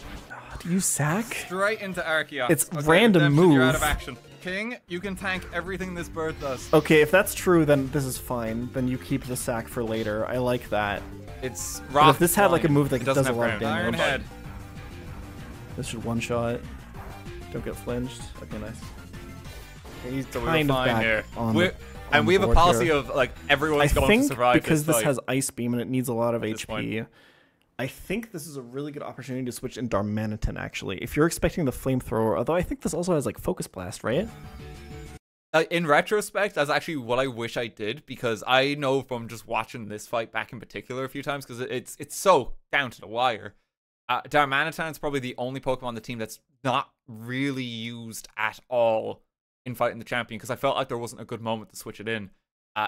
Do you sack? Straight into Archeops. It's random move. You're out of action. King, you can tank everything this bird does. Okay, if that's true, then this is fine. Then you keep the sack for later. I like that. It's rock. But if this had like a move that does a lot of damage, Iron Head. This should one shot. Don't get flinched. Okay, nice. Okay, he's so kind of back here. And we have a policy of like everyone's going to survive. Because this fight. has Ice Beam and it needs a lot of HP. I think this is a really good opportunity to switch in Darmanitan, actually. If you're expecting the Flamethrower, although I think this also has, like, Focus Blast, right? In retrospect, that's actually what I wish I did, because I know from just watching this fight back in particular a few times, because it's so down to the wire. Darmanitan is probably the only Pokemon on the team that's not really used at all in fighting the champion, because I felt like there wasn't a good moment to switch it in.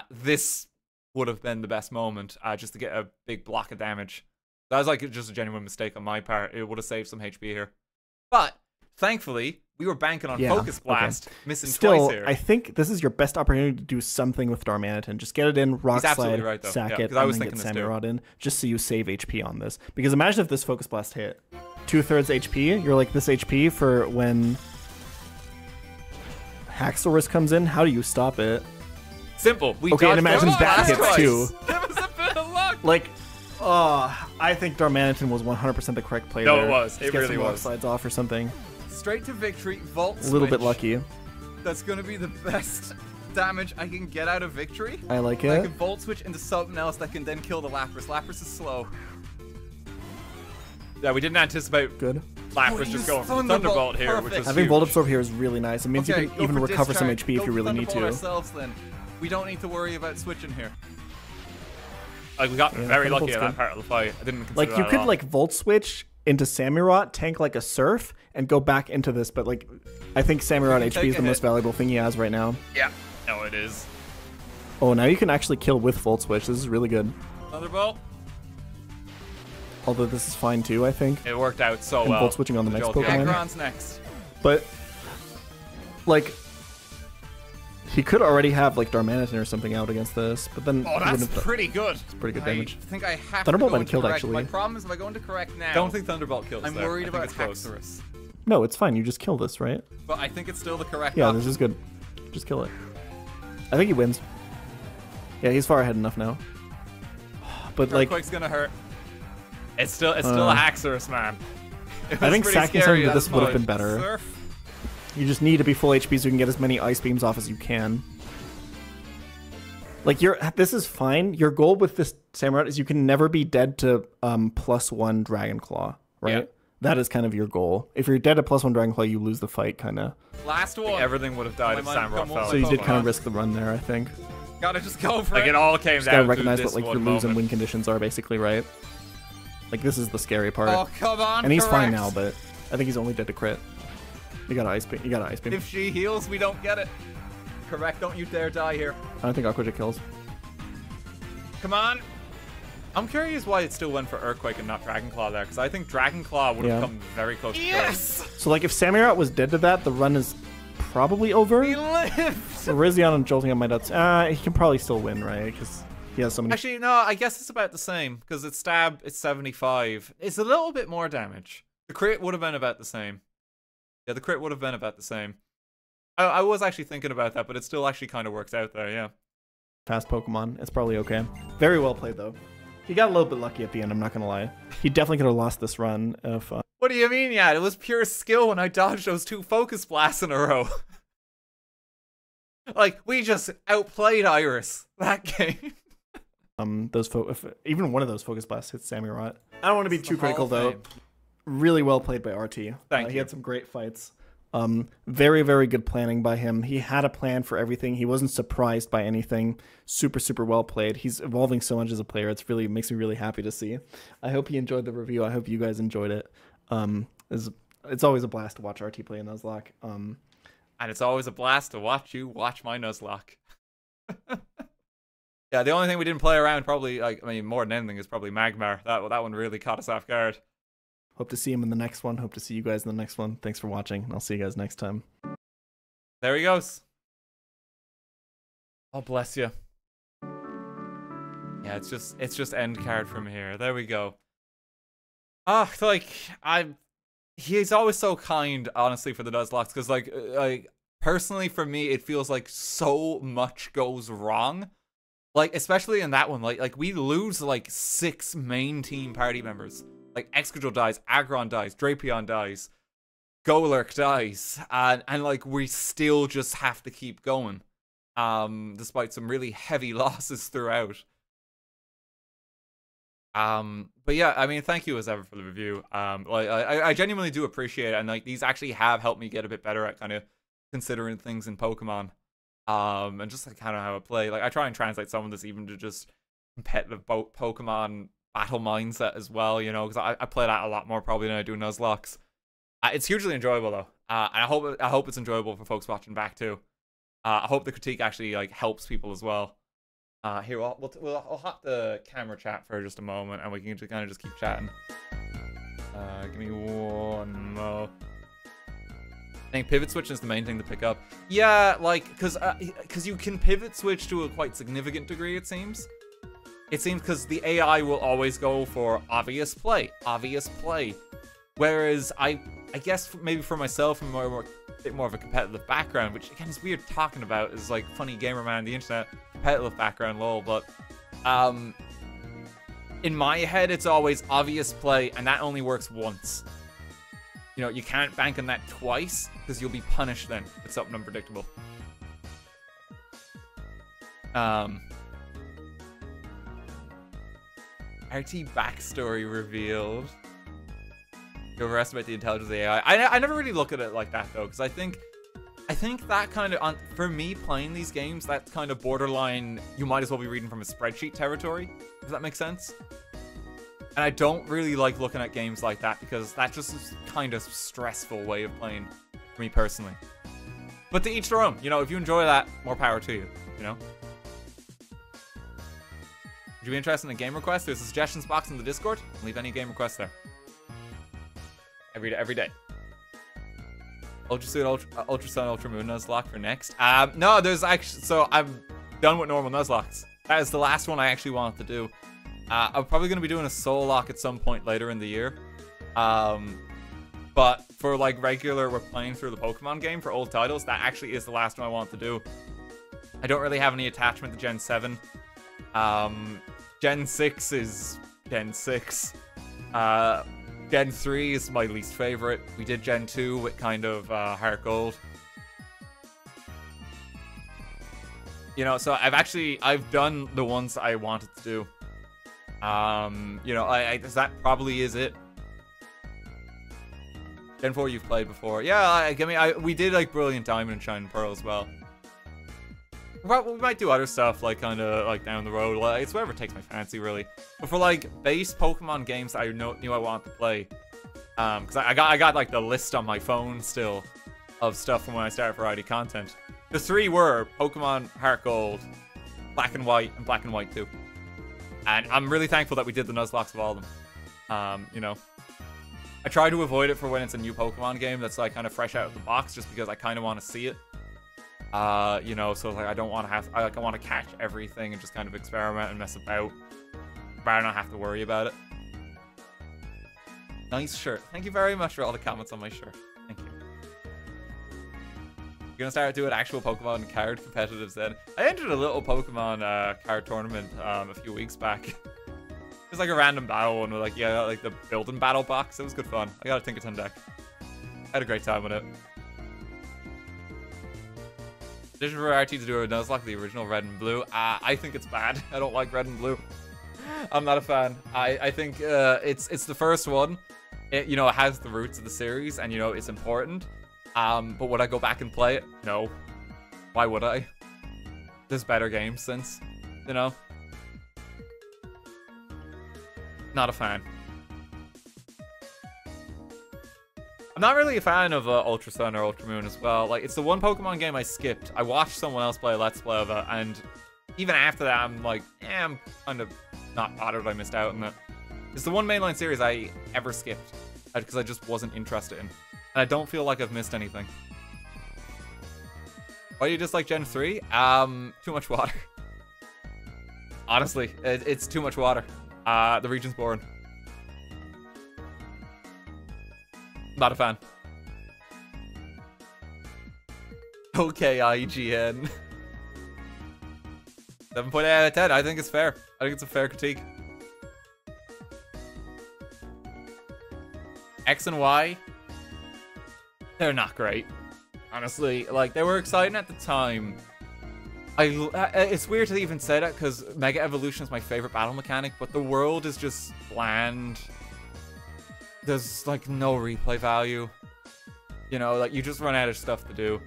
This would have been the best moment, just to get a big block of damage. That was like just a genuine mistake on my part. It would have saved some HP here. But, thankfully, we were banking on Focus Blast, missing twice here. I think this is your best opportunity to do something with Darmanitan. Just get it in, Rock Slide, right, sack it, and then get Samurott in, just so you save HP on this. Because imagine if this Focus Blast hit 2/3 HP, you're like this HP for when Haxorus comes in, how do you stop it? Simple. Okay, and imagine that hits too. That was a bit of luck. Like, I think Darmanitan was 100% the correct play there. No, it was. It really was. Slides off or something. Straight to victory, Volt Switch. A little bit lucky. That's going to be the best damage I can get out of victory. I like it. I can Volt Switch into something else that can then kill the Lapras. Lapras is slow. Yeah, we didn't anticipate Lapras just going for Thunderbolt here, which is having Volt Absorb here is really nice. It means you can even recover some HP if you really need to. Ourselves, then. We don't need to worry about switching here. Like, we got very lucky at that part of the fight. I didn't consider like, you could, like, Volt Switch into Samurott, tank like a Surf, and go back into this, but, like, I think Samurott HP is the most valuable thing he has right now. Yeah. No, it is. Oh, now you can actually kill with Volt Switch. This is really good. Thunderbolt. Although this is fine, too, I think. It worked out so and well. Volt Switching on the next Pokemon. Aggron's next. But, like, he could already have, like, Darmanitan or something out against this, but then... Oh, that's pretty good. It's pretty good damage. I think I have Thunderbolt to go might have killed, correct. actually. My problem is if I go into correct now... Don't think Thunderbolt kills I'm worried about Haxorus. No, it's fine. You just kill this, right? But I think it's still the correct option. option. This is good. Just kill it. I think he wins. Yeah, he's far ahead enough now. But, like... Earthquake's gonna hurt. It's still a Haxorus, man. I think sacking something to this would have been better. Surf. You just need to be full HP so you can get as many Ice Beams off as you can. Like, this is fine. Your goal with this Samurott is you can never be dead to +1 Dragon Claw, right? Yeah. That is kind of your goal. If you're dead to +1 Dragon Claw, you lose the fight, kind of. Last one. Everything would have died if Samurott fell. So you did kind of risk the run there, I think. Gotta just go for it. Like, it all came just down gotta recognize to this what, like, your lose and win conditions are, basically, right? Like, this is the scary part. Oh, come on, and he's fine now, but I think he's only dead to crit. You got an Ice Beam. You got an Ice Beam. If she heals, we don't get it. Correct, don't you dare die here. I don't think Aqua Jet kills. Come on. I'm curious why it still went for Earthquake and not Dragon Claw there, because I think Dragon Claw would have come very close to killing. So, like, if Samurott was dead to that, the run is probably over. He lives! Rizion and Jolting on my nuts. He can probably still win, right? Because he has so many... Actually, no, I guess it's about the same, because it's stab, it's 75. It's a little bit more damage. The crit would have been about the same. Yeah, the crit would have been about the same. I was actually thinking about that, but it still actually kind of works out there, yeah. Fast Pokemon. It's probably okay. Very well played, though. He got a little bit lucky at the end, I'm not going to lie. He definitely could have lost this run if... What do you mean, yeah? It was pure skill when I dodged those 2 Focus Blasts in a row. Like, we just outplayed Iris that game. If even one of those Focus Blasts hits Samurott. I don't want to be too critical, though. Really well played by RT. Thank you. He had some great fights. Very, very good planning by him. He had a plan for everything. He wasn't surprised by anything. Super, super well played. He's evolving so much as a player. It makes me really happy to see. I hope he enjoyed the review. I hope you guys enjoyed it. It's always a blast to watch RT play in Nuzlocke. And it's always a blast to watch you watch my Nuzlocke. Yeah, the only thing we didn't play around probably, more than anything, is probably Magmar. That one really caught us off guard. Hope to see him in the next one. Hope to see you guys in the next one. Thanks for watching. I'll see you guys next time. There he goes. Oh, bless you. Yeah, it's just end card from here. There we go. Like, he's always so kind, honestly, for the Nuzlocke, because like personally for me, it feels like so much goes wrong. Like, especially in that one, like we lose like 6 main team party members. Like Excadrill dies, Aggron dies, Drapion dies, Golurk dies, and like we still just have to keep going. Despite some really heavy losses throughout. But yeah, I mean, thank you as ever for the review. Like I genuinely do appreciate it, and like these actually have helped me get a bit better at kind of considering things in Pokemon. And just like kind of how I play. Like I try and translate some of this even to just competitive Pokemon battle mindset as well, you know, because I play that a lot more probably than I do Nuzlocke. It's hugely enjoyable though, and I hope it's enjoyable for folks watching back too. I hope the critique actually like helps people as well. Here, I'll hop the camera chat for just a moment, and we can just kind of just keep chatting. Give me one more. I think pivot switch is the main thing to pick up. Yeah, like, because you can pivot switch to a quite significant degree, it seems. It seems because the AI will always go for obvious play. Whereas I guess maybe for myself, I'm a bit more of a competitive background, which again is weird talking about, is like funny gamer man on the internet, competitive background, lol, but in my head it's always obvious play, and that only works once. You know, you can't bank on that twice, because you'll be punished then with something unpredictable. RT backstory revealed. You overestimate the intelligence of the AI. I never really look at it like that though, because I think that kind of, for me playing these games, that's kind of borderline, you might as well be reading from a spreadsheet territory, if that makes sense. And I don't really like looking at games like that, because that's just a kind of stressful way of playing for me personally. But to each their own, you know, if you enjoy that, more power to you, you know? Would you be interested in a game request? There's a suggestions box in the Discord. Leave any game requests there. Every day. Ultra Sun, Ultra Moon Nuzlocke for next. No, there's actually, so I'm done with normal Nuzlocks. That is the last one I actually wanted to do. I'm probably going to be doing a soul lock at some point later in the year. But for like regular, we're playing through the Pokemon game for old titles, that actually is the last one I want to do. I don't really have any attachment to Gen 7. Gen 6 is Gen 6. Gen 3 is my least favorite. We did Gen 2 with kind of Heart Gold. You know, so I've done the ones I wanted to do. You know, that probably is it. Gen 4 you've played before. Yeah, we did like Brilliant Diamond and Shining Pearl as well. We might do other stuff, like, kind of, like, down the road. Like, it's whatever takes my fancy, really. But for, like, base Pokemon games that I knew I wanted to play, because I got, like, the list on my phone still of stuff from when I started Variety Content. The 3 were Pokemon Heart Gold, Black and White, and Black and White 2. And I'm really thankful that we did the Nuzlocke of all of them. You know, I try to avoid it for when it's a new Pokemon game that's, like, kind of fresh out of the box, just because I kind of want to see it. You know, so like I don't want to I want to catch everything and just kind of experiment and mess about, rather not have to worry about it. Nice shirt. Thank you very much for all the comments on my shirt. Thank you. You're gonna start doing actual Pokemon card competitives then. I entered a little Pokemon card tournament a few weeks back. It was like a random battle one with like, yeah, like the building battle box. It was good fun. I got a Tinkaton deck. I had a great time with it. Decision for RT to do a Nuzlocke, the original Red and Blue. I think it's bad. I don't like Red and Blue. I'm not a fan. I think it's the first one. You know, it has the roots of the series, and you know it's important. But would I go back and play it? No. Why would I? There's better games since, you know. Not a fan. I'm not really a fan of Ultra Sun or Ultra Moon as well. Like, it's the one Pokemon game I skipped. I watched someone else play a Let's Play of it, and even after that, I'm like, I'm kind of not bothered I missed out on it. It's the one mainline series I ever skipped, because I just wasn't interested in. And I don't feel like I've missed anything. Why do you dislike Gen 3? Too much water. Honestly, it's too much water. The region's boring. Not a fan. Okay, IGN. 7.8 out of 10. I think it's fair. I think it's a fair critique. X and Y, they're not great. Honestly, like, they were exciting at the time. It's weird to even say that because Mega Evolution is my favorite battle mechanic, but the world is just bland. There's, like, no replay value. You know, like, you just run out of stuff to do.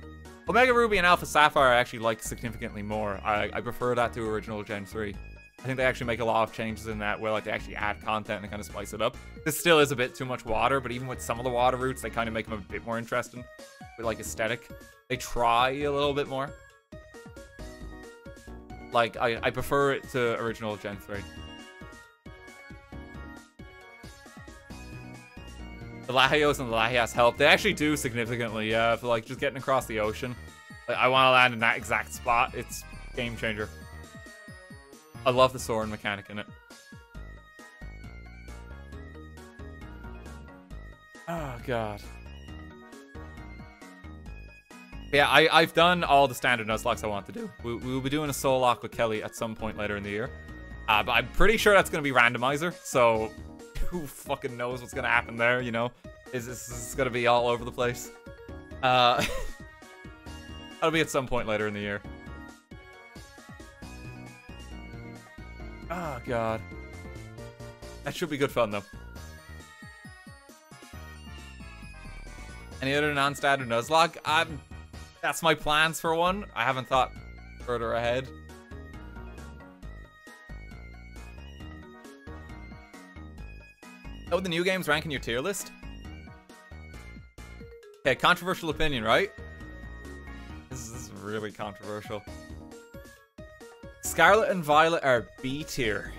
Omega Ruby and Alpha Sapphire I actually like significantly more. I prefer that to original Gen 3. I think they actually make a lot of changes in that where, like, they actually add content and kind of spice it up. This still is a bit too much water, but even with some of the water routes, they kind of make them a bit more interesting with, like, aesthetic. They try a little bit more. Like, I prefer it to original Gen 3. The Lahios and the Lahias help. They actually do significantly, yeah, for, like, just getting across the ocean. Like, I want to land in that exact spot. It's game changer. I love the soaring mechanic in it. Oh, God. Yeah, I've done all the standard Nuzlocks I want to do. We'll be doing a solo lock with Kelly at some point later in the year. But I'm pretty sure that's going to be randomizer, so who fucking knows what's going to happen there, you know? Is this going to be all over the place? That'll be at some point later in the year. Oh, God. That should be good fun, though. Any other non-standard Nuzlocke? That's my plans for one. I haven't thought further ahead. Oh, the new games rank in your tier list? Okay, controversial opinion, right? This is really controversial. Scarlet and Violet are B tier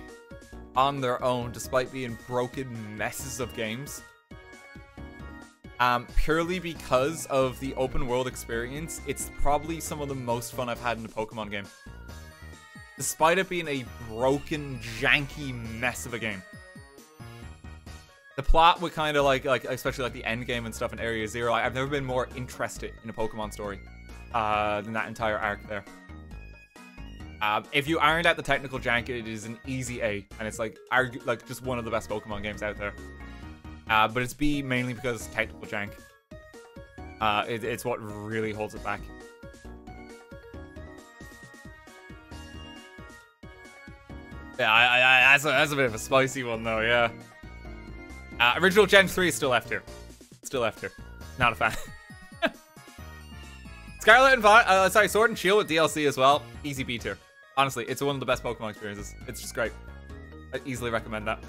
on their own, despite being broken messes of games. Purely because of the open world experience, it's probably some of the most fun I've had in a Pokemon game. Despite it being a broken, janky mess of a game. The plot would kind of like especially like the end game and stuff in Area Zero. I've never been more interested in a Pokemon story than that entire arc there. If you aren't at the technical jank, it is an easy A, and it's like just one of the best Pokemon games out there. But it's B mainly because it's technical jank. It's what really holds it back. Yeah, that's a bit of a spicy one though. Yeah. Original Gen 3 is still F tier. Still F tier. Not a fan. Scarlet and Sword and Shield with DLC as well. Easy B tier. Honestly, it's one of the best Pokemon experiences. It's just great. I easily recommend that.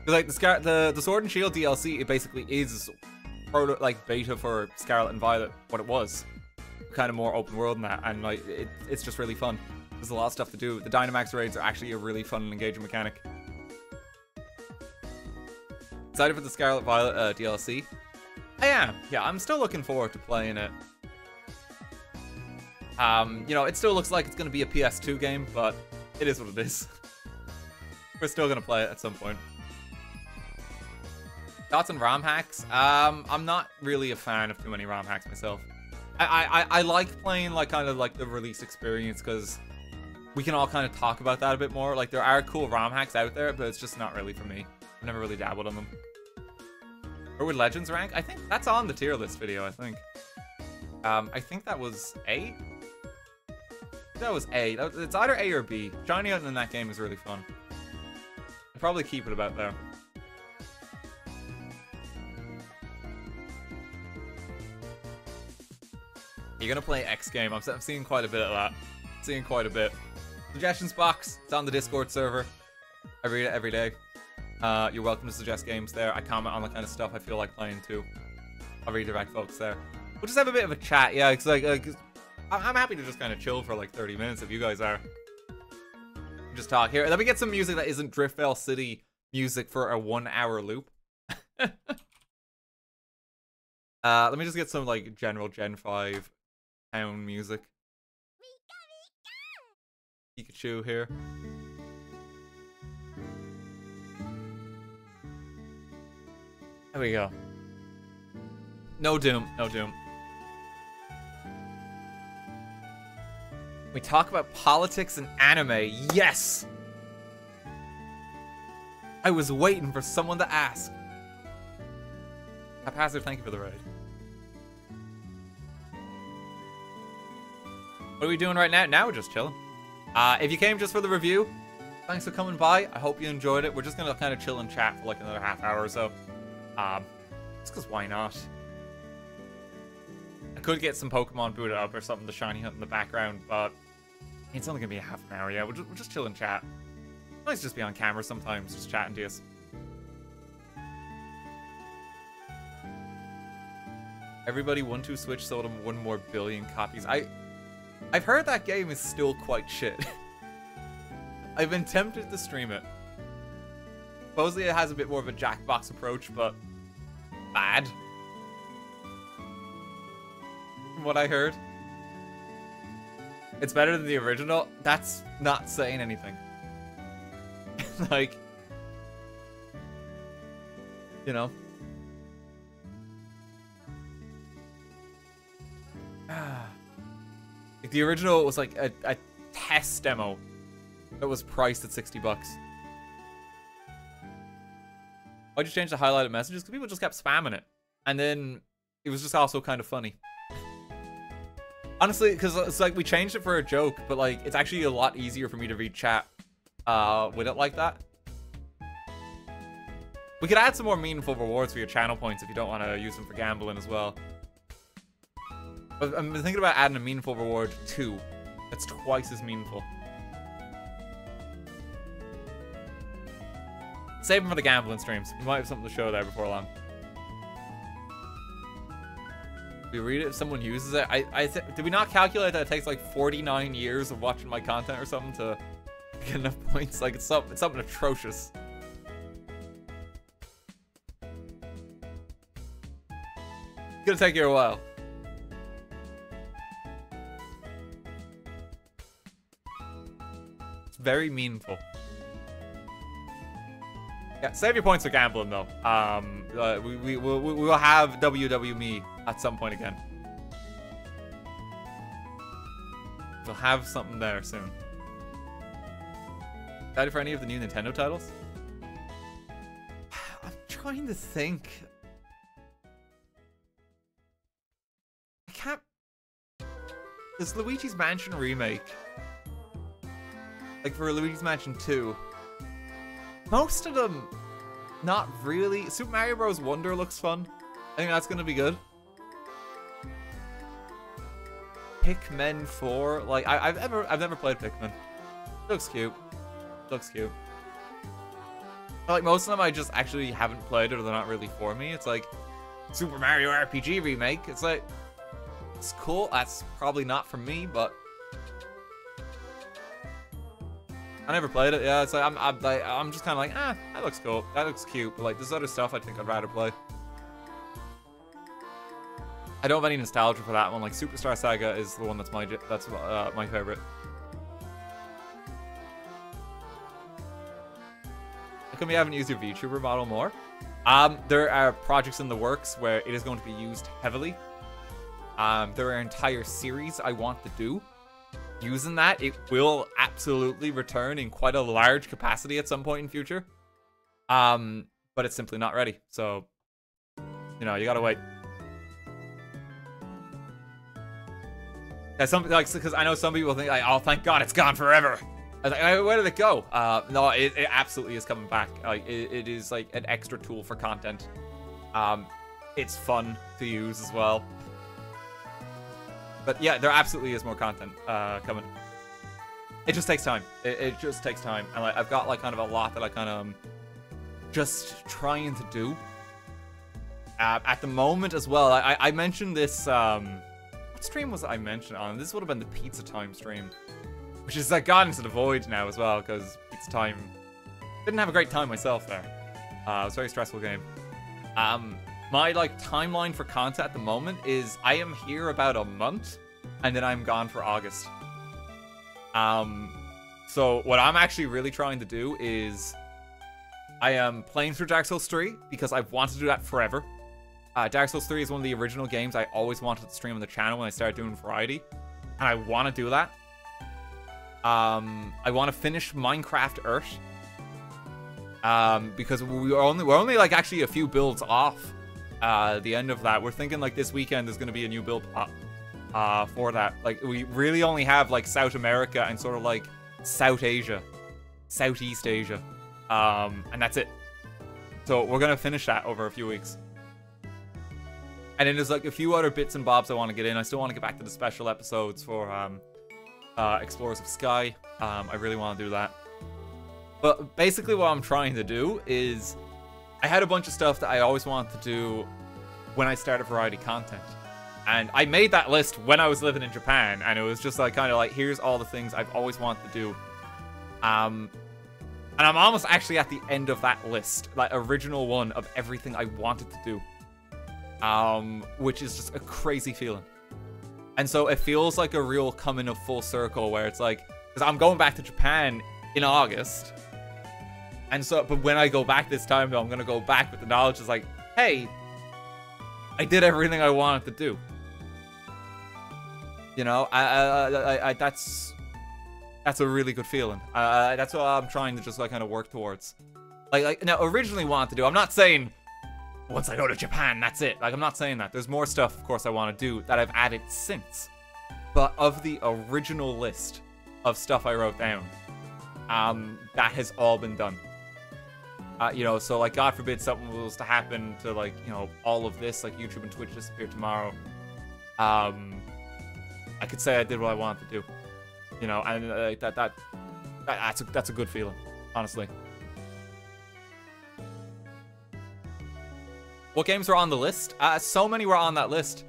Like the Sword and Shield DLC, it basically is beta for Scarlet and Violet, what it was. Kind of more open world than that, and like it's just really fun. There's a lot of stuff to do. The Dynamax raids are actually a really fun and engaging mechanic. Excited for the Scarlet Violet DLC? I am. Yeah, I'm still looking forward to playing it. You know, it still looks like it's going to be a PS2 game, but it is what it is. We're still going to play it at some point. Thoughts on ROM hacks? I'm not really a fan of too many ROM hacks myself. I like playing like kind of like the release experience because we can all kind of talk about that a bit more. Like there are cool ROM hacks out there, but it's just not really for me. I've never really dabbled in them. Where would Legends rank? I think that's on the tier list video, I think. I think that was A? That was A. It's either A or B. Shiny Hunting in that game is really fun. I'd probably keep it about there. You're gonna play X game. I'm seeing quite a bit of that. Seeing quite a bit. Suggestions box. It's on the Discord server. I read it every day. You're welcome to suggest games there. I comment on the kind of stuff I feel like playing too. I'll redirect folks there. We'll just have a bit of a chat. Yeah, it's like I'm happy to just kind of chill for like 30 minutes if you guys are. Just talk here. Let me get some music that isn't Driftvale City music for a 1-hour loop. Let me just get some like general Gen 5 town music. Pikachu here. There we go. No Doom, no Doom. We talk about politics and anime. Yes! I was waiting for someone to ask. Haphazard, thank you for the raid. What are we doing right now? Now we're just chilling. If you came just for the review, thanks for coming by. I hope you enjoyed it. We're just gonna kind of chill and chat for like another half hour or so. Just because why not? I could get some Pokemon booted up or something to shiny hunt in the background, but it's only gonna be a half an hour. Yeah, we'll just chill and chat. Nice just be on camera sometimes, just chatting to you. Everybody 1-2 Switch sold him 1 more billion copies. I've heard that game is still quite shit. I've been tempted to stream it. Supposedly it has a bit more of a Jackbox approach, but bad. From what I heard. It's better than the original. That's not saying anything. Like, you know. Like the original was like a test demo that was priced at $60. Why'd you change the highlighted messages? Because people just kept spamming it. And then it was just also kind of funny. Honestly, because it's like we changed it for a joke, but like it's actually a lot easier for me to read chat with it like that. We could add some more meaningful rewards for your channel points if you don't want to use them for gambling as well. But I'm thinking about adding a meaningful reward too. That's twice as meaningful. Save them for the gambling streams. We might have something to show there before long. We read it if someone uses it. Did we not calculate that it takes like 49 years of watching my content or something to get enough points? Like it's something atrocious. It's gonna take you a while. It's very meaningful. Yeah, save your points for gambling though. We will have WWMe at some point again. We'll have something there soon. Excited for any of the new Nintendo titles? I'm trying to think. I can't. There's Luigi's Mansion remake. Like for Luigi's Mansion 2. Most of them, not really. Super Mario Bros. Wonder looks fun. I think that's gonna be good. Pikmin 4, like I've never played Pikmin. Looks cute. Looks cute. But like most of them, I just actually haven't played it, or they're not really for me. It's like Super Mario RPG remake. It's like it's cool. That's probably not for me, but. I never played it. Yeah, it's like I'm just kind of like, that looks cool, that looks cute. But like, there's other stuff I think I'd rather play. I don't have any nostalgia for that one. Like Superstar Saga is the one that's my favorite. How come you haven't used your VTuber model more? There are projects in the works where it is going to be used heavily. There are entire series I want to do. Using that, it will absolutely return in quite a large capacity at some point in future. But it's simply not ready. So, you know, you gotta wait. Yeah, because I know some people think like, oh, thank God, it's gone forever. I was like, where did it go? No, it absolutely is coming back. Like, it is like an extra tool for content. It's fun to use as well. But yeah, there absolutely is more content coming. It just takes time. It just takes time. And like, I've got like kind of a lot that I kind of just trying to do. At the moment as well, I mentioned this, what stream was I mentioned on? This would have been the Pizza Time stream. Which is like gone into the void now as well, because Pizza Time didn't have a great time myself there. It was a very stressful game. My like timeline for content at the moment is I am here about a month and then I'm gone for August. So what I'm actually really trying to do is I am playing through Dark Souls 3 because I've wanted to do that forever. Dark Souls 3 is one of the original games I always wanted to stream on the channel when I started doing variety, and I want to do that. I want to finish Minecraft Earth, because we're only like actually a few builds off the end of that. We're thinking like this weekend there's going to be a new build for that. Like we really only have like South America and sort of like South Asia, Southeast Asia, and that's it. So we're gonna finish that over a few weeks. And then there's like a few other bits and bobs I want to get in. I still want to get back to the special episodes for Explorers of Sky. I really want to do that. But basically what I'm trying to do is I had a bunch of stuff that I always wanted to do when I started variety content. And I made that list when I was living in Japan, and it was just like kind of like, here's all the things I've always wanted to do. And I'm almost actually at the end of that list, like original one of everything I wanted to do. Which is just a crazy feeling. And so it feels like a real coming of full circle where it's like, because I'm going back to Japan in August. And so, but when I go back this time, though, I'm going to go back with the knowledge it's like, hey, I did everything I wanted to do. You know, that's a really good feeling. That's what I'm trying to just like kind of work towards. Like now, originally wanted to do, I'm not saying once I go to Japan, that's it. Like, I'm not saying that. There's more stuff, of course, I want to do that I've added since. But of the original list of stuff I wrote down, that has all been done. You know, so, like, God forbid something was to happen to, like, you know, all of this, like, YouTube and Twitch disappear tomorrow. I could say I did what I wanted to do. You know, and that's a good feeling, honestly. What games were on the list? So many were on that list.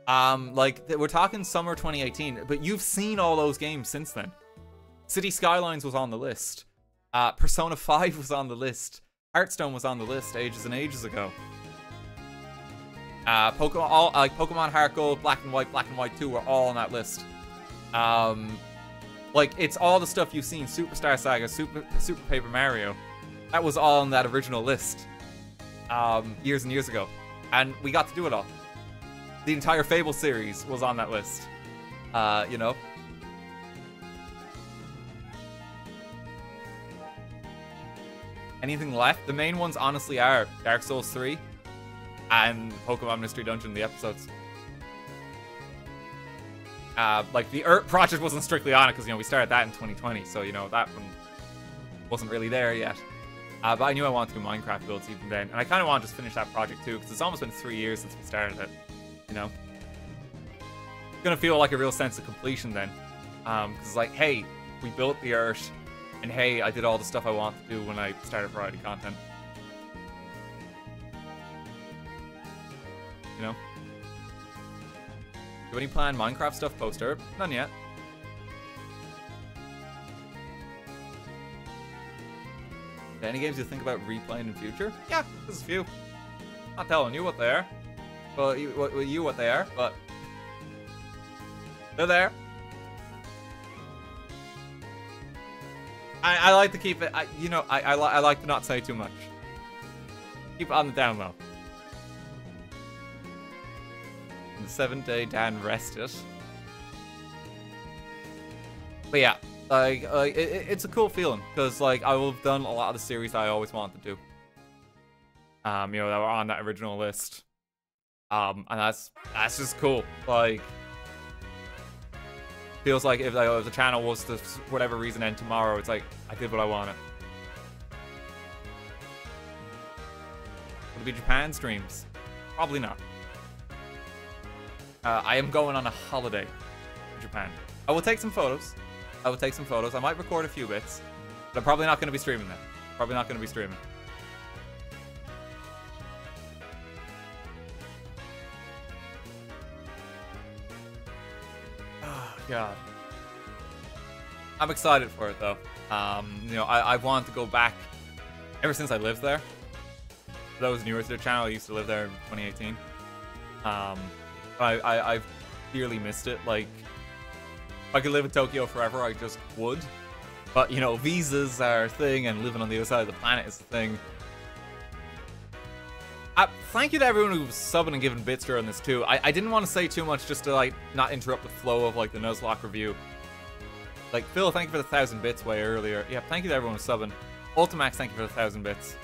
Like, we're talking summer 2018, but you've seen all those games since then. City Skylines was on the list. Persona 5 was on the list. Hearthstone was on the list ages and ages ago. Pokemon Heart Gold, Black and White 2 were all on that list. Like, it's all the stuff you've seen. Superstar Saga, Super Paper Mario. That was all on that original list. Years and years ago, and we got to do it all. The entire Fable series was on that list. You know. Anything left? The main ones honestly are Dark Souls 3 and Pokemon Mystery Dungeon, the episodes. Like the Earth project wasn't strictly on it because, you know, we started that in 2020, so, you know, that one wasn't really there yet. But I knew I wanted to do Minecraft builds even then. And I kind of want to just finish that project too, because it's almost been 3 years since we started it, you know? It's going to feel like a real sense of completion then. Because it's like, hey, we built the Earth, and hey, I did all the stuff I wanted to do when I started variety content. You know? Do any planned Minecraft stuff post-Earth? None yet. Any games you think about replaying in future? Yeah, there's a few. Not telling you what they are. Well, what they are, but they're there. I like to keep it. I like to not say too much. Keep it on the down low. And the 7th day Dan rested. But yeah. Like it's a cool feeling, because, like, I will have done a lot of the series that I always wanted to do. You know, that were on that original list. And that's just cool. Like, feels like if the channel was to, for whatever reason, end tomorrow, it's like, I did what I wanted. Will it be Japan streams? Probably not. I am going on a holiday to Japan. I will take some photos. I might record a few bits, but I'm probably not going to be streaming that. Probably not going to be streaming. Oh, God. I'm excited for it, though. You know, I want to go back ever since I lived there. For those newer to the channel, I used to live there in 2018. I've dearly missed it. Like, if I could live in Tokyo forever, I just would. But, you know, visas are a thing, and living on the other side of the planet is a thing. Thank you to everyone who was subbing and giving bits during this, too. I didn't want to say too much just to, like, not interrupt the flow of, like, the Nuzlocke review. Like, Phil, thank you for the 1,000 bits way earlier. Yeah, thank you to everyone who's subbing. Ultimax, thank you for the 1,000 bits.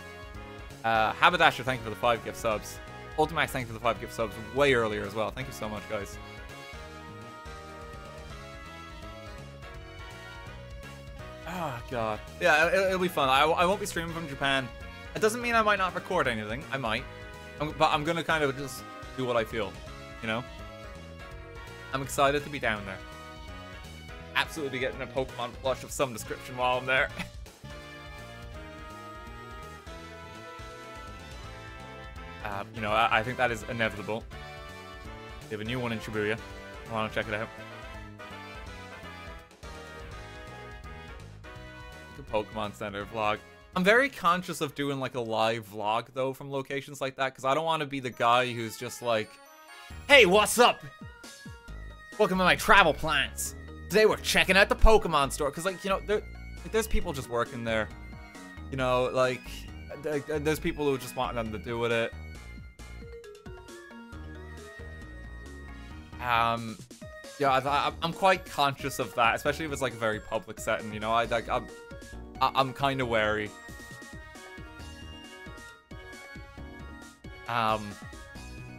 Haberdasher, thank you for the 5 gift subs. Ultimax, thank you for the 5 gift subs way earlier as well. Thank you so much, guys. Oh, God. Yeah, it'll be fun. I won't be streaming from Japan. It doesn't mean I might not record anything. I might. But I'm going to kind of just do what I feel, you know? I'm excited to be down there. Absolutely be getting a Pokemon plush of some description while I'm there. You know, I think that is inevitable. They have a new one in Shibuya. I want to check it out. The Pokemon Center vlog. I'm very conscious of doing like a live vlog though from locations like that, because I don't want to be the guy who's just like, hey, what's up? Welcome to my travel plans. Today we're checking out the Pokemon store, because like, you know, there's people just working there. You know, like there's people who just want nothing to do with it. Yeah, I'm quite conscious of that, especially if it's like a very public setting. You know, I'm kind of wary.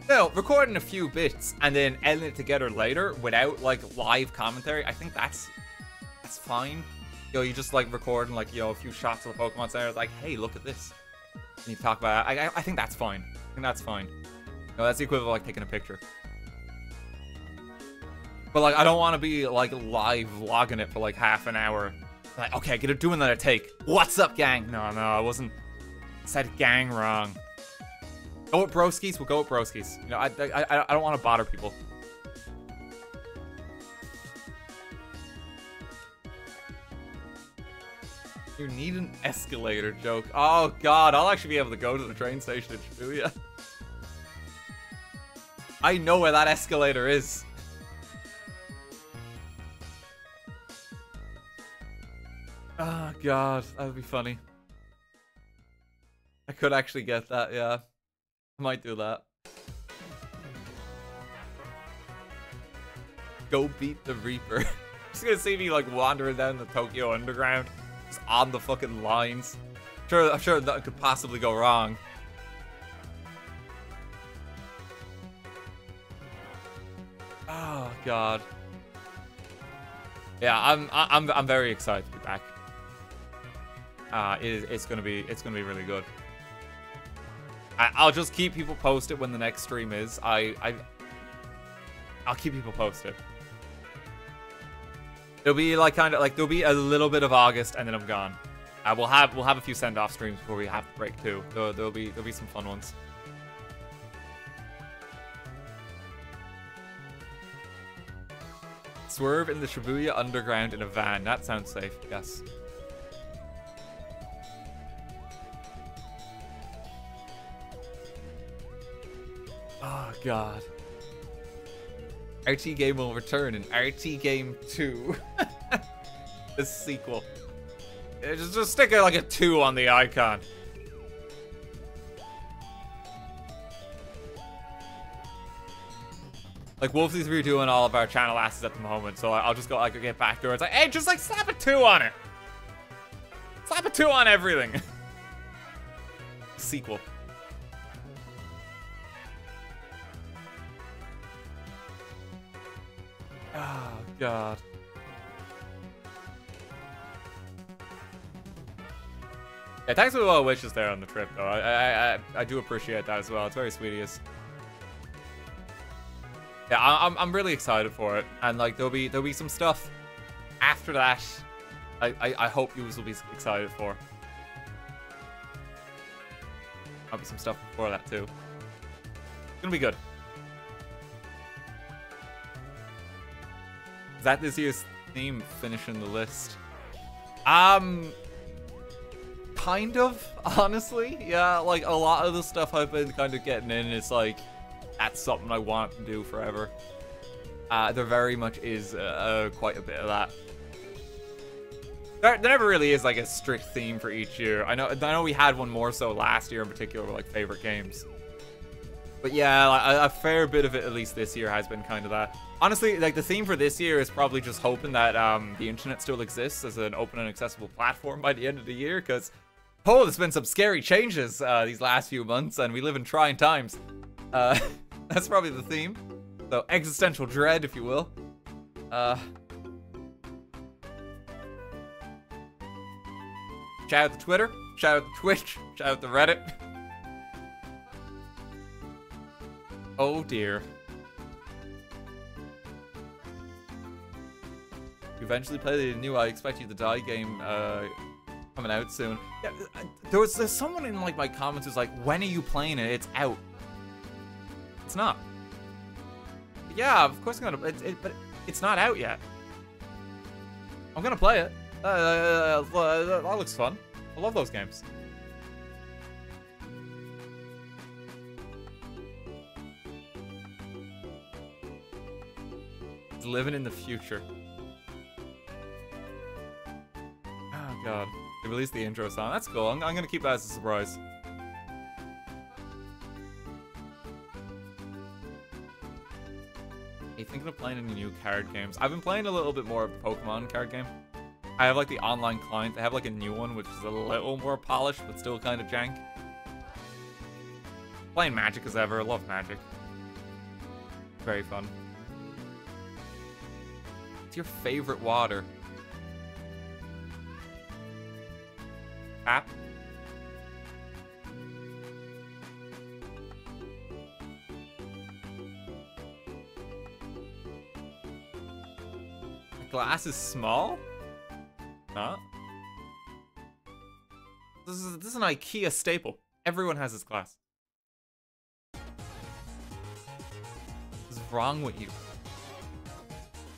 No, recording a few bits and then editing it together later without like live commentary, I think that's fine. You know, you just like recording like, you know, a few shots of the Pokemon Center, like, hey, look at this. And you talk about it. I think that's fine. I think that's fine. No, that's the equivalent of like taking a picture. But like, I don't want to be like live vlogging it for like half an hour. Like, okay, I gotta do another take. What's up, gang? No, I wasn't. I said gang wrong. Go with broskies. We'll go with broskies. You know, I don't want to bother people. You need an escalator joke. Oh God, I'll actually be able to go to the train station in Shibuya. I know where that escalator is. Oh God, that would be funny. I could actually get that, yeah. I might do that. Go beat the Reaper. Just gonna see me like wandering down the Tokyo Underground, just on the fucking lines. I'm sure that could possibly go wrong. Oh God. Yeah, I'm very excited to be back. It's gonna be really good. I'll just keep people posted when the next stream is. I'll keep people posted. It'll be like kind of like there'll be a little bit of August and then I'm gone. We'll have a few send-off streams before we have to break too. There'll be some fun ones. Swerve in the Shibuya Underground in a van. That sounds safe. Yes. Oh God. RTGame will return in RTGame 2. The sequel. Just stick like a 2 on the icon. Like Wolfie's redoing all of our channel assets at the moment, so I'll just go like get back there. It's like, hey, just like slap a 2 on it. Slap a 2 on everything. Sequel. Oh God. Yeah, thanks for the well wishes there on the trip, though. I do appreciate that as well. It's very sweet of you. Yeah, I'm really excited for it, and like there'll be some stuff after that. I hope you will be excited for. There'll be some stuff before that too. It's gonna be good. Is that this year's theme? Finishing the list. Kind of, honestly. Yeah, like a lot of the stuff I've been kind of getting in is like, that's something I want to do forever. There very much is quite a bit of that. There never really is like a strict theme for each year. I know we had one more so last year in particular with like favorite games. But yeah, a fair bit of it at least this year has been kind of that. Honestly, like the theme for this year is probably just hoping that the internet still exists as an open and accessible platform by the end of the year, because oh, there's been some scary changes these last few months, and we live in trying times. That's probably the theme. So existential dread, if you will. Shout out to Twitter, shout out to Twitch, shout out to Reddit. Oh dear. You eventually play the new I Expect You to Die game coming out soon. Yeah, there's someone in like my comments who's like, when are you playing it? It's out. It's not. Yeah, of course I'm gonna, but it's not out yet. I'm gonna play it. That looks fun. I love those games. It's living in the future. Oh god. They released the intro song. That's cool. I'm gonna keep that as a surprise. Are you thinking of playing any new card games? I've been playing a little bit more of the Pokemon card game. I have like the online client. They have like a new one which is a little more polished but still kind of jank. Playing Magic as ever. I love Magic. Very fun. What's your favorite water? Tap? The glass is small? Huh? This is an IKEA staple. Everyone has this glass. What's wrong with you?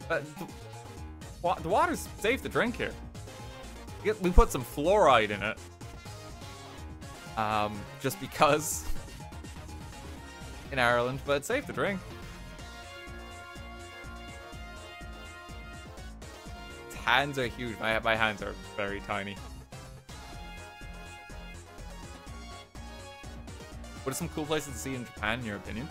The water's safe to drink here. We put some fluoride in it. Just because. In Ireland, but it's safe to drink. Hands are huge. My hands are very tiny. What are some cool places to see in Japan, in your opinion?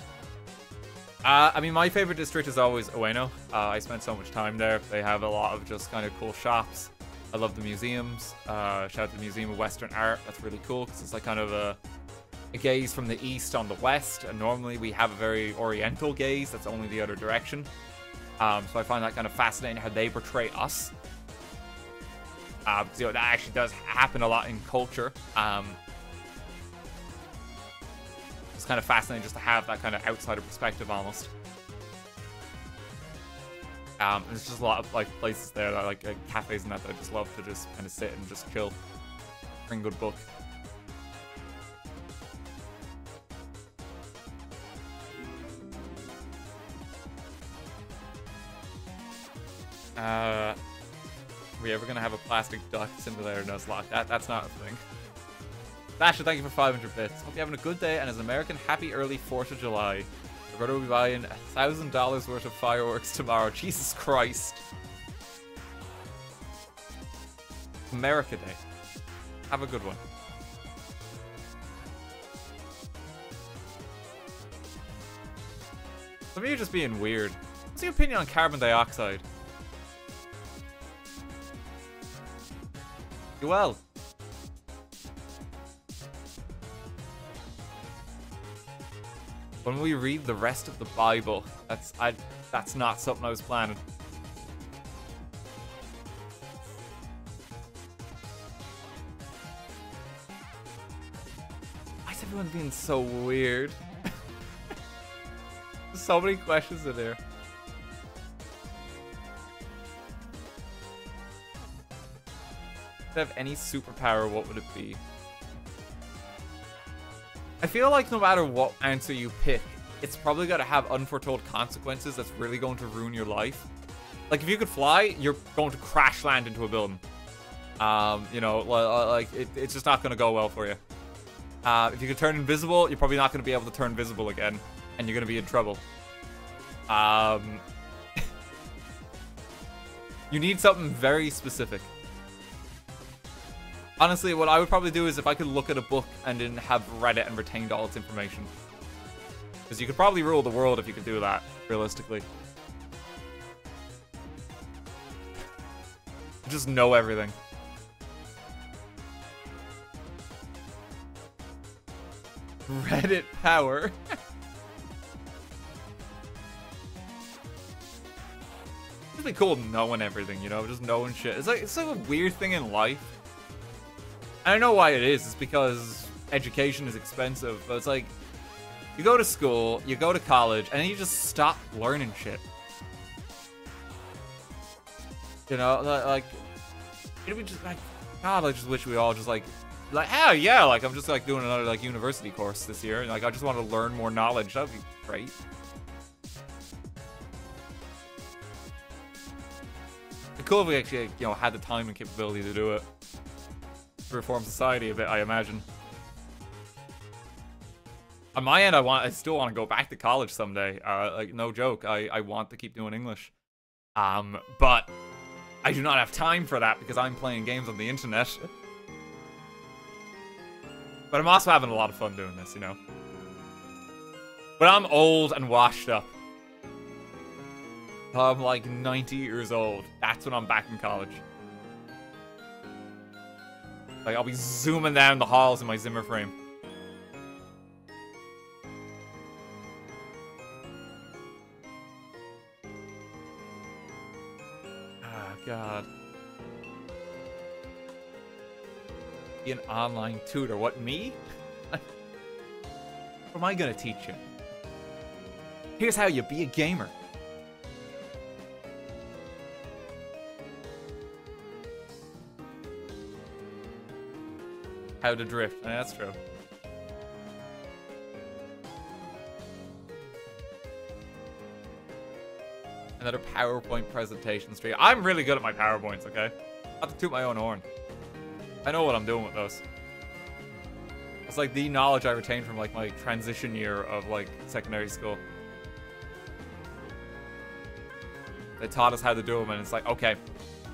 I mean, my favorite district is always Ueno. I spent so much time there. They have a lot of just kind of cool shops. I love the museums. Shout out to the Museum of Western Art. That's really cool because it's like kind of a gaze from the east on the west. And normally we have a very oriental gaze that's only the other direction. So I find that kind of fascinating how they portray us. Because, you know, that actually does happen a lot in culture. It's kind of fascinating just to have that kind of outsider perspective almost. There's just a lot of like places there that like cafes and that I just love to just kind of sit and just chill. Bring a good book. Are we ever gonna have a plastic duck simulator Nuzlocke? That's not a thing. Dasher, thank you for 500 bits. Hope you're having a good day, and as an American, happy early 4th of July. My brother will be buying $1,000 worth of fireworks tomorrow. Jesus Christ. America Day. Have a good one. Some of you are just being weird. What's your opinion on carbon dioxide? You well? When we read the rest of the Bible, that's not something I was planning. Why is everyone being so weird? There's so many questions in there. If I have any superpower, what would it be? I feel like no matter what answer you pick, it's probably going to have unforetold consequences that's really going to ruin your life. Like, if you could fly, you're going to crash land into a building. You know, like, it's just not going to go well for you. If you could turn invisible, you're probably not going to be able to turn visible again, and you're going to be in trouble. You need something very specific. Honestly, what I would probably do is if I could look at a book and then have read it and retained all its information. Because you could probably rule the world if you could do that, realistically. Just know everything. Reddit power. It'd be cool knowing everything, you know, just knowing shit. It's like a weird thing in life. And I know why it is. It's because education is expensive. But it's like, you go to school, you go to college, and then you just stop learning shit. You know, like, it'd be just like, God, I just wish we all just like, hell yeah, like, I'm just like doing another like university course this year. And like, I just want to learn more knowledge. That'd be great. It'd be cool if we actually, you know, had the time and capability to do it. Reform society a bit, I imagine. On my end, I still want to go back to college someday. Like, no joke, I want to keep doing English. But I do not have time for that because I'm playing games on the internet. But I'm also having a lot of fun doing this, you know. But I'm old and washed up. I'm like 90 years old. That's when I'm back in college. Like, I'll be zooming down the halls in my Zimmer frame. Ah, God. Be an online tutor. What, me? What am I gonna teach you? Here's how you be a gamer. How to drift. Yeah, that's true. Another PowerPoint presentation stream. I'm really good at my PowerPoints, okay? Not to toot my own horn. I know what I'm doing with those. It's like the knowledge I retained from like my transition year of like secondary school. They taught us how to do them and it's like, okay,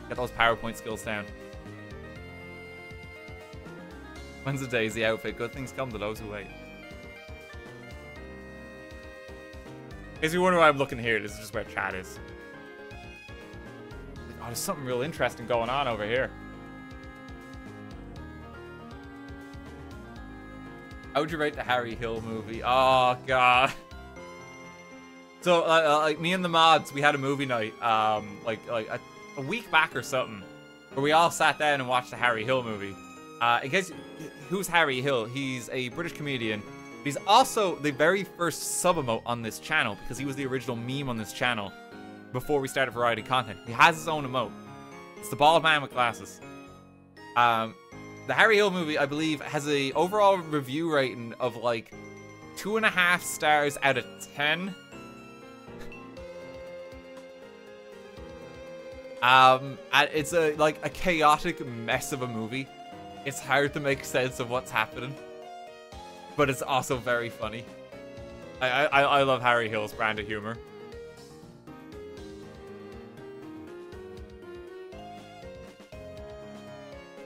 get those PowerPoint skills down. When's the Daisy outfit? Good things come to those who wait. In case you wonder why I'm looking here, this is just where chat is. Oh, there's something real interesting going on over here. How would you rate the Harry Hill movie? Oh, God. So, like, me and the mods, we had a movie night, like a week back or something, where we all sat down and watched the Harry Hill movie. In case, who's Harry Hill? He's a British comedian. He's also the very first sub-emote on this channel, because he was the original meme on this channel before we started variety content. He has his own emote. It's the bald man with glasses. The Harry Hill movie, I believe, has a overall review rating of like 2.5 stars out of 10. And it's like a chaotic mess of a movie. It's hard to make sense of what's happening, but it's also very funny. I love Harry Hill's brand of humor.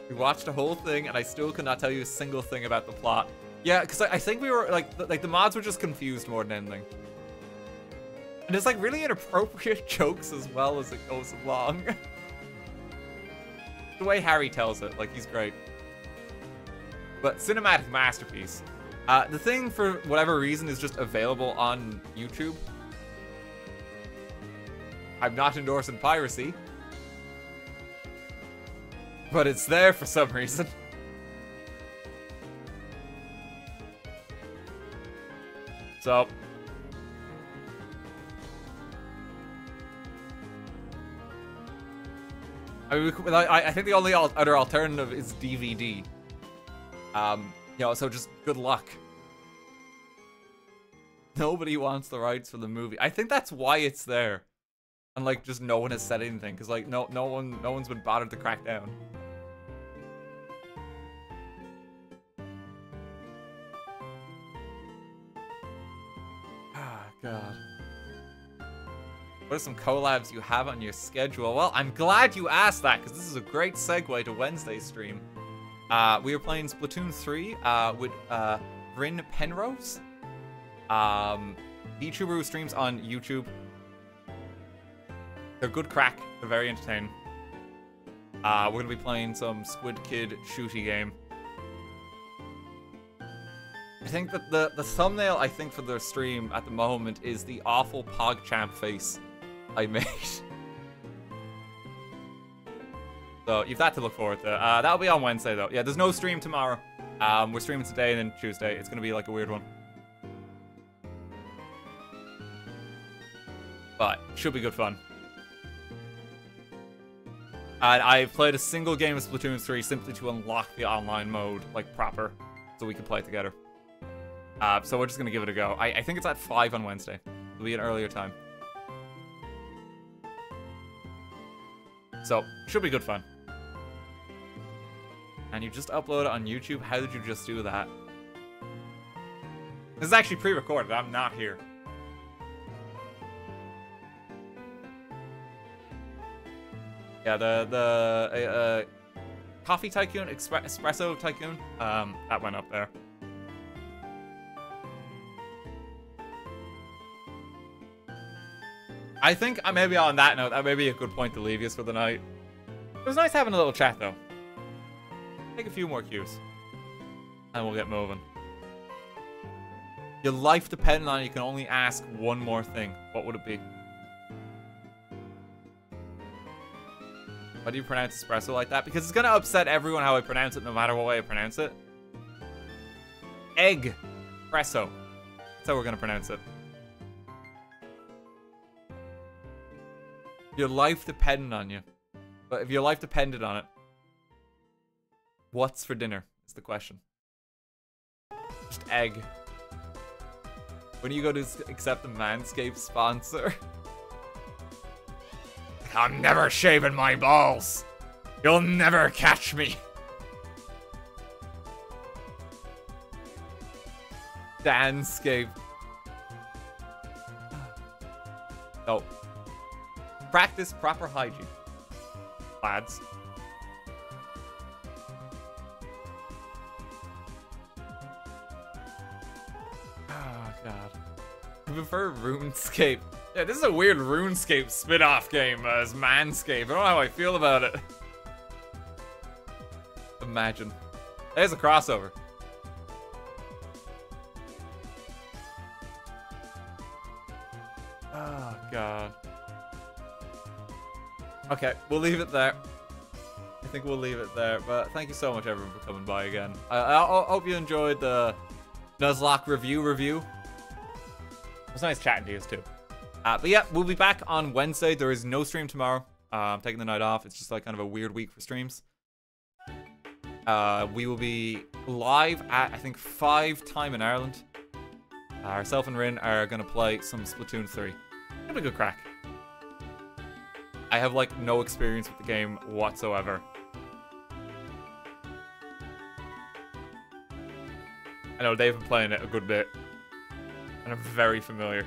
We watched the whole thing, and I still could not tell you a single thing about the plot. Yeah, because I think we were like the mods were just confused more than anything. And there's like really inappropriate jokes as well as it goes along. The way Harry tells it, like, he's great. But cinematic masterpiece. The thing, for whatever reason, is just available on YouTube. I'm not endorsing piracy. But it's there for some reason. So. I mean, I think the only other alternative is DVD. You know, so just good luck. Nobody wants the rights for the movie. I think that's why it's there. And like, just no one has said anything, because like, no one's been bothered to crack down. Ah, God. What are some collabs you have on your schedule? Well, I'm glad you asked that, because this is a great segue to Wednesday's stream. We are playing Splatoon 3 with Bryn Penrose. YouTuber who streams on YouTube. They're good crack. They're very entertaining. We're going to be playing some Squid Kid shooty game. I think that the thumbnail, I think, for the stream at the moment is the awful PogChamp face I made. So you've that to look forward to. That'll be on Wednesday, though. Yeah, there's no stream tomorrow. We're streaming today and then Tuesday. It's going to be like a weird one. But should be good fun. And I've played a single game of Splatoon 3 simply to unlock the online mode, like, proper, so we can play together. So we're just gonna give it a go. I think it's at 5 on Wednesday. It'll be an earlier time. So, should be good fun. And you just upload it on YouTube? How did you just do that? This is actually pre-recorded. I'm not here. Yeah, the Coffee Tycoon, Espresso Tycoon, that went up there. I think maybe on that note, that may be a good point to leave you for the night. It was nice having a little chat, though. Take a few more cues. And we'll get moving. Your life depending on it, you can only ask one more thing. What would it be? Why do you pronounce espresso like that? Because it's going to upset everyone how I pronounce it, no matter what way I pronounce it. Egg. Espresso. That's how we're going to pronounce it. Your life depended on you. But if your life depended on it, what's for dinner is the question. Just egg. When you go to accept the Manscaped sponsor? I'm never shaving my balls. You'll never catch me. Danscape. No. Practice proper hygiene, lads. Oh, God. I prefer RuneScape. Yeah, this is a weird RuneScape spin-off game as Manscaped. I don't know how I feel about it. Imagine. There's a crossover. Oh, God. Okay, we'll leave it there. I think we'll leave it there. But thank you so much, everyone, for coming by again. I hope you enjoyed the Nuzlocke review. It was nice chatting to you, too. But yeah, we'll be back on Wednesday. There is no stream tomorrow. I'm taking the night off. It's just like kind of a weird week for streams. We will be live at, I think, 5 time in Ireland. Ourself and Rin are going to play some Splatoon 3. It'll be a good crack. I have, like, no experience with the game whatsoever. I know they've been playing it a good bit. And I'm very familiar.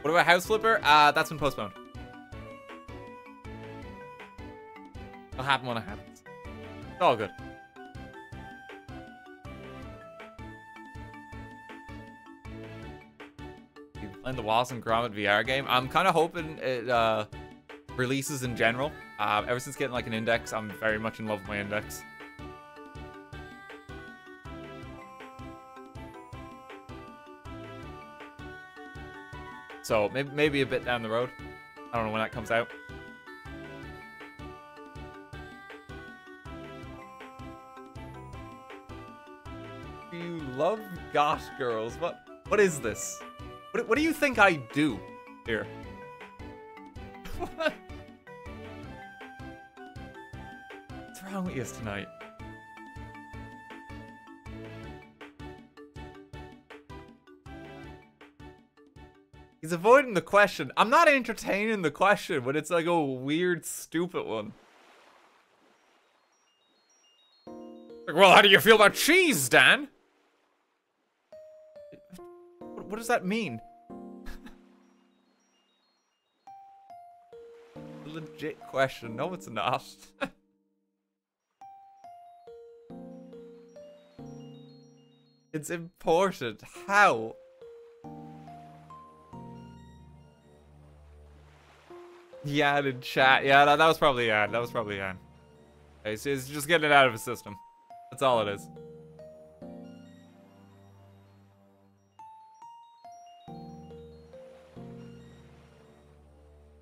What about House Flipper? That's been postponed. It'll happen when it happens. It's all good. You playing the Wallace and Gromit VR game? I'm kind of hoping it releases in general. Ever since getting like an index, I'm very much in love with my index. So maybe a bit down the road. I don't know when that comes out. You love goth girls. What is this? What do you think I do here? What's wrong with you tonight? He's avoiding the question. I'm not entertaining the question, but it's like a weird, stupid one. Like, well, how do you feel about cheese, Dan? What does that mean? Legit question. No, it's not. It's important. How? Yeah, in chat. Yeah, that was probably Yan. That was probably Yan. Okay, so he's just getting it out of his system. That's all it is.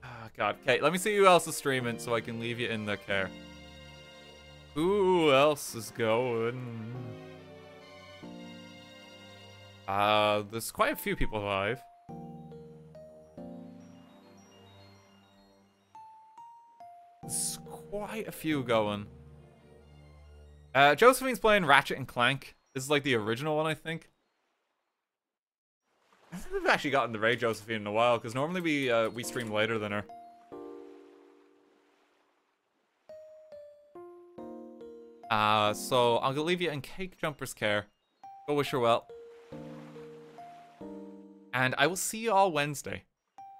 Oh, God. Okay, let me see who else is streaming so I can leave you in the care. Who else is going? There's quite a few people live. There's quite a few going. Josephine's playing Ratchet and Clank. This is like the original one, I think. I think we've actually gotten to raid Josephine in a while, because normally we stream later than her. So I'll leave you in Cake Jumper's care. Go wish her well. And I will see you all Wednesday.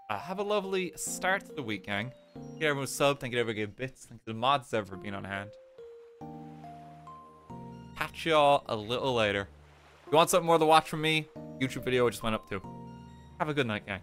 Have a lovely start to the week, gang. Thank you everyone who subbed. Thank you everyone who gave bits. Thank you to the mods ever being on hand. Catch y'all a little later. If you want something more to watch from me, YouTube video I just went up to. Have a good night, gang.